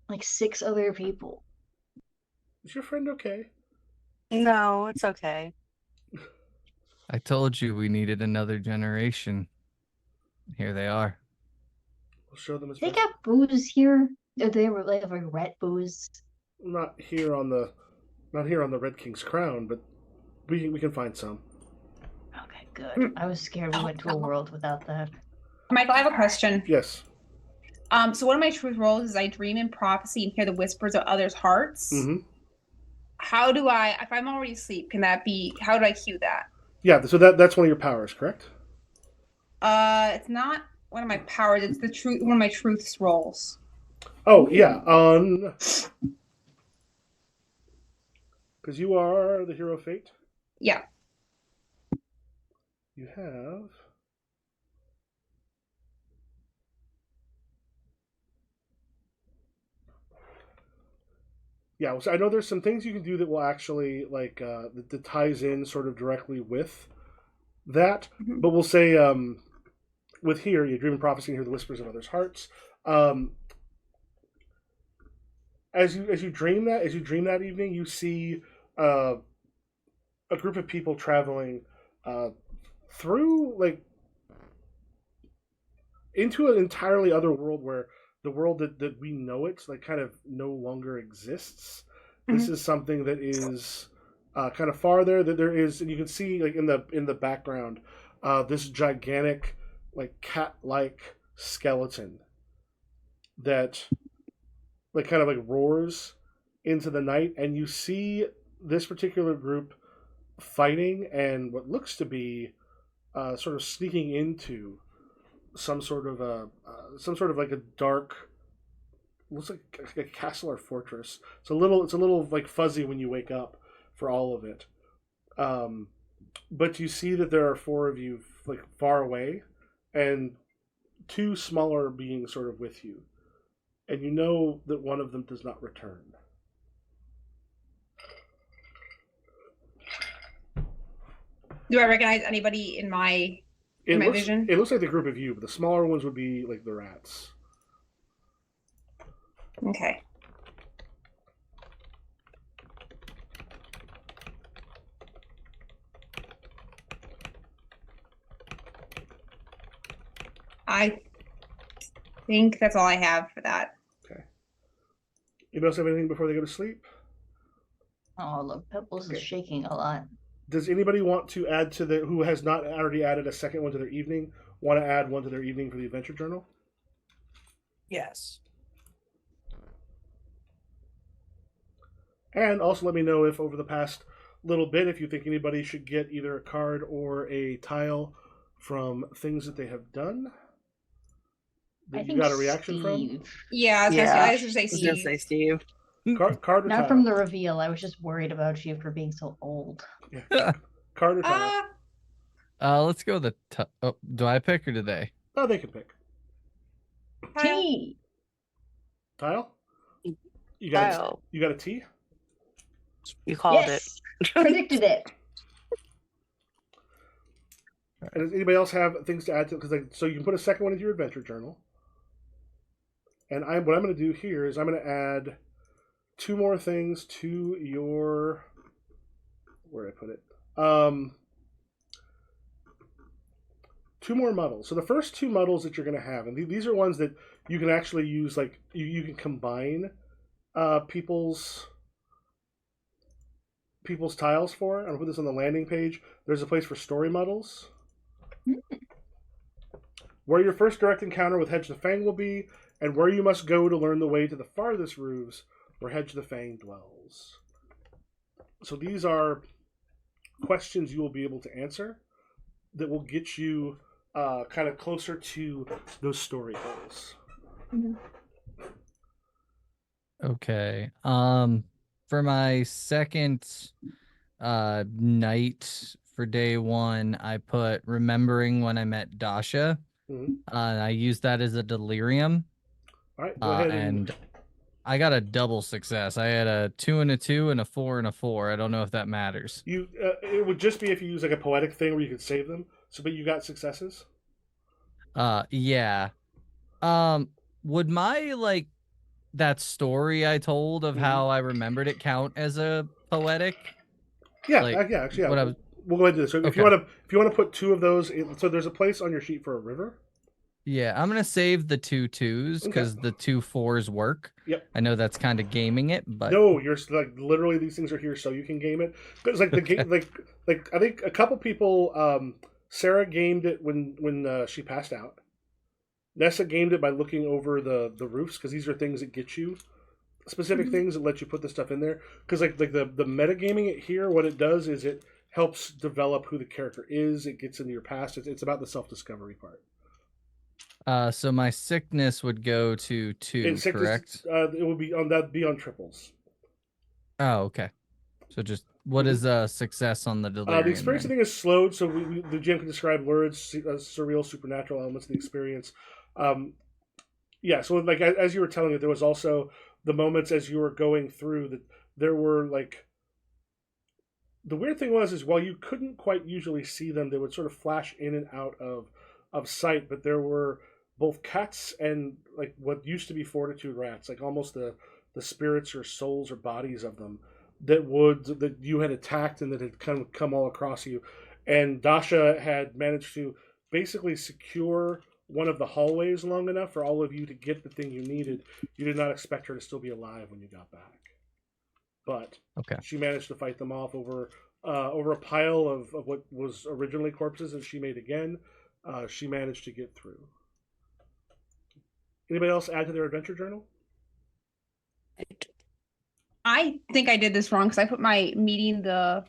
Like 6 other people. Is your friend okay? No, it's okay. I told you we needed another generation. Here they are. We'll show them his They friend. got booze here. They were like rat booze. Not here on the Red King's crown, but we can find some. Okay, good. I was scared we went to a world without that. Michael, I have a question. Yes. So one of my truth rolls is I dream in prophecy and hear the whispers of others' hearts. Mm-hmm. How do I, if I'm already asleep, how do I cue that? Yeah. So that's one of your powers, correct? It's not one of my powers. It's one of my truths rolls. Oh yeah, on because you are the hero of fate. Yeah. You have. Yeah, so I know there's some things you can do that will actually like that ties in sort of directly with that. Mhm. But we'll say with here, you dream and prophecy and hear the whispers of others' hearts. Um, as you dream that evening, you see uh, a group of people traveling uh, through like into an entirely other world where the world that we know it like kind of no longer exists. This Mhm. is something that is kind of farther that there is, and you can see like in the background this gigantic like cat-like skeleton that like kind of like roars into the night, and you see this particular group fighting and what looks to be sort of sneaking into some sort of like a dark, looks like a castle or fortress. It's a little like fuzzy when you wake up for all of it. Um, but you see that there are four of you like far away, and two smaller beings sort of with you, and you know that one of them does not return. Do I recognize anybody in my vision? It looks like the group of you, but the smaller ones would be like the rats. Okay. I think that's all I have for that. Okay. Anybody else have anything before they go to sleep? Oh, look, Pebbles Okay. is shaking a lot. Does anybody want to add to the who has not already added a second one to their evening? Want to add one to their evening for the adventure journal? Yes. And also let me know if over the past little bit, if you think anybody should get either a card or a tile from things that they have done that I you think got a reaction Steve. Yeah, I was Yeah. gonna say I was gonna Steve. say Steve. from. Card or Not tile? from the reveal. I was just worried about you for being so old. Yeah. Card or tile? Let's go with the. Oh, do I pick or do they? Oh, they can pick. Kyle. T. Tile? Kyle. You got a T? You called Yes. Predicted it. And does anybody else have things to add to? Because so you can put a second one into your adventure journal. And what I'm going to do here is I'm going to add two more things to your. Where did I put it? Two more muddles. So the first two muddles that you're going to have, and these are ones that you can actually use. Like you can combine people's tiles for. I'm going to put this on the landing page. There's a place for story muddles. Where your first direct encounter with Hedge the Fang will be, and where you must go to learn the way to the farthest roofs where Hedge the Fang dwells. So these are questions you will be able to answer that will get you kind of closer to those story holes. Okay. For my second night for day one, I put remembering when I met Dasha. Mm-hmm. I used that as a delirium. All right, go ahead and I got a double success. I had a 2 and a 2 and a 4 and a 4. I don't know if that matters. it would just be if you use like a poetic thing where you could save them. So, but you got successes. Yeah. Would my like that story I told of how I remembered it count as a poetic? Yeah, Like, yeah, actually, yeah. what I was- We'll go ahead and do this. So if you want to put two of those, so there's a place on your sheet for a river. Yeah, I'm gonna save the 2 2s because the 2 4s work. Yep. I know that's kind of gaming it, but No, you're like literally these things are here so you can game it. Because like the game, like I think a couple people, Sarah gamed it when she passed out. Nessa gamed it by looking over the roofs because these are things that get you specific things that let you put the stuff in there. Because like the metagaming it here, what it does is it helps develop who the character is. It gets into your past. It's about the self-discovery part. So my sickness would go to 2, In sickness, correct? it would be on triples. Oh, okay. So just what is success on the The delirium? experience, I then? think, is slowed, so the GM can describe lurid, surreal, supernatural elements of the experience. Yeah, so like as you were telling it, there was also the moments as you were going through that there were like the weird thing was is while you couldn't quite usually see them, they would sort of flash in and out of sight, but there were both cats and like what used to be fortitude rats, like almost the spirits or souls or bodies of them that you had attacked and that had kind of come all across you. And Dasha had managed to basically secure one of the hallways long enough for all of you to get the thing you needed. You did not expect her to still be alive when you got back, but Okay. she managed to fight them off over a pile of what was originally corpses that she made again. She managed to get through. Anybody else add to their adventure journal? I think I did this wrong because I put my meeting the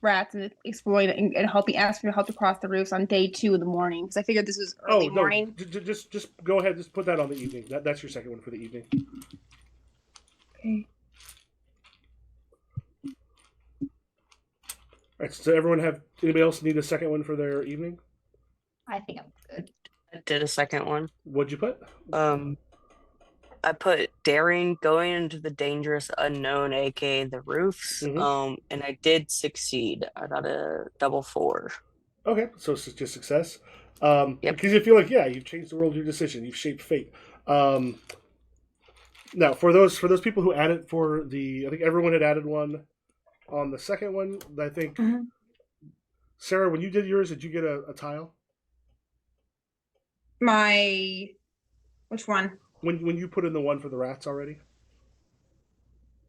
rats and exploring and helping ask for help to cross the roofs on day 2 in the morning because I figured this was early morning. Just go ahead. Just put that on the evening. That's your second one for the evening. Okay. All right. So anybody else need a second one for their evening? I think I'm good. I did a second one. What'd you put? I put daring, going into the dangerous unknown, aka the roofs. Mhm. And I did succeed. I got a double 4. Okay, so it's just success. Yep. Because you feel like you've changed the world with your decision. You've shaped fate. Now for those people who added I think everyone had added one on the second one. I think Sarah, when you did yours, did you get a tile? Which one? When you put in the one for the rats already?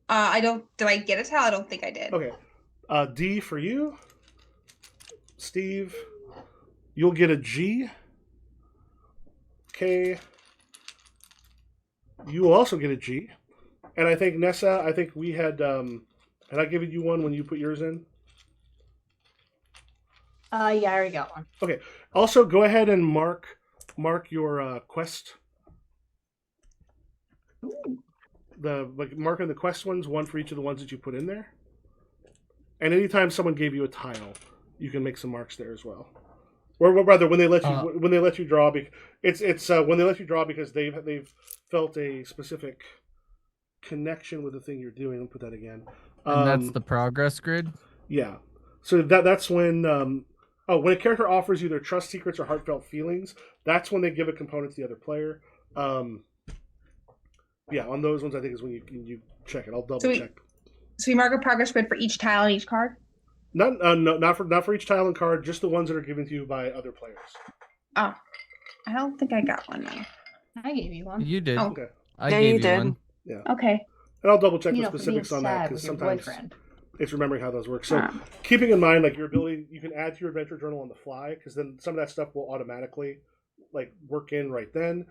Did I get a tile? I don't think I did. Okay. D for you. Steve, you'll get a G. K, you will also get a G. And I think Nessa, we had I given you one when you put yours in? Yeah, I already got one. Okay. Also, go ahead and mark your quest. Ooh. Marking the quest ones, one for each of the ones that you put in there. And anytime someone gave you a tile, you can make some marks there as well. Or rather, when they let you draw, it's when they let you draw because they've felt a specific connection with the thing you're doing. I'll put that again. And that's the progress grid? Yeah. So that's when when a character offers you their trust secrets or heartfelt feelings, that's when they give a component to the other player. Yeah, on those ones I think is when you check it. I'll double check. So we mark a progress grid for each tile on each card? Not for each tile and card, just the ones that are given to you by other players. Oh. I don't think I got one though. I gave you one. You did. Oh. Okay. I Yeah, gave you you did. one. Yeah. Okay. And I'll double check the For being specifics on that sad because with your sometimes boyfriend. it's remembering how those work. So keeping in mind like your ability, you can add to your adventure journal on the fly because then some of that stuff will automatically like work in right then.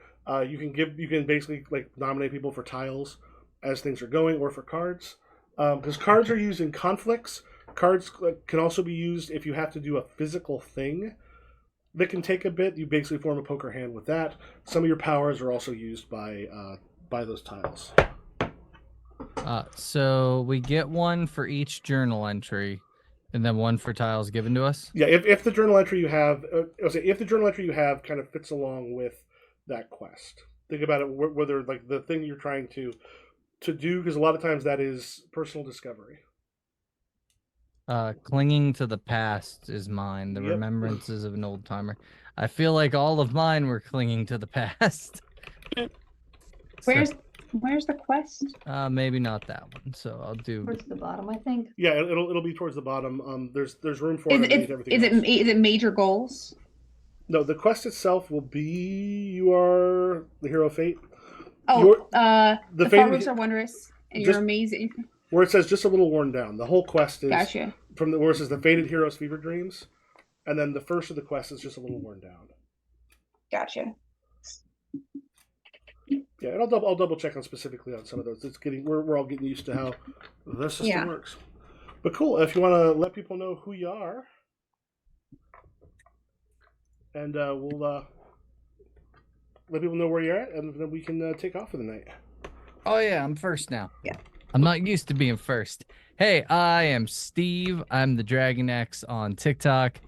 You can basically like nominate people for tiles as things are going or for cards because cards are used in conflicts. Cards can also be used if you have to do a physical thing that can take a bit. You basically form a poker hand with that. Some of your powers are also used by those tiles. So we get one for each journal entry, and then one for tiles given to us. Yeah, if the journal entry you have, if the journal entry you have kind of fits along with that quest, think about it whether like the thing you're trying to do, because a lot of times that is personal discovery. Clinging to the past is mine. The Yep. remembrances of an old timer. I feel like all of mine were clinging to the past. Where's the quest? Maybe not that one. So I'll do. Towards the bottom, I think. Yeah, it'll be towards the bottom. There's room for it underneath everything Is else. it major goals? No, the quest itself will be you are the hero of fate. Oh, the Far Roofs are wondrous, and just- you're amazing. Where it says just a little worn down. The whole quest is Gotcha. from where it says the faded hero's fever dreams, and then the first of the quest is just a little worn down. Gotcha. Yeah, and I'll double check on specifically on some of those. We're all getting used to how the system works. But cool. If you want to let people know who you are, and let people know where you're at, and then we can take off for the night. Oh yeah, I'm first now. Yeah. I'm not used to being first. Hey, I am Steve. I'm the Dragon X on TikTok.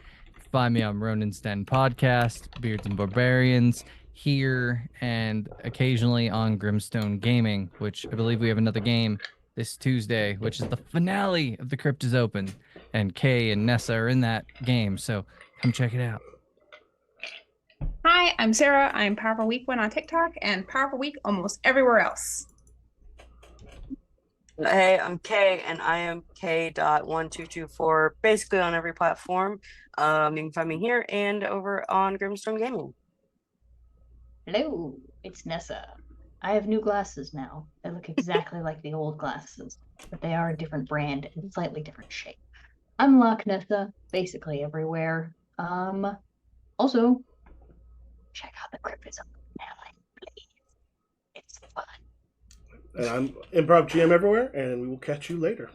Find me on Ronin's Den podcast, Beards and Barbarians here, and occasionally on Grimstone Gaming, which I believe we have another game this Tuesday, which is the finale of The Crypt is Open. And Kay and Nessa are in that game, so come check it out. Hi, I'm Sarah. I'm Powerful Week 1 on TikTok and Powerful Week almost everywhere else. Hey, I'm Kay, and I am K.1224, basically on every platform. You can find me here and over on Grimstone Gaming. Hello, it's Nessa. I have new glasses now. They look exactly like the old glasses, but they are a different brand and slightly different shape. Unlock Nessa basically everywhere. Also, check out the Crypt is Open finale, please. It's fun. And I'm Improv GM everywhere, and we will catch you later.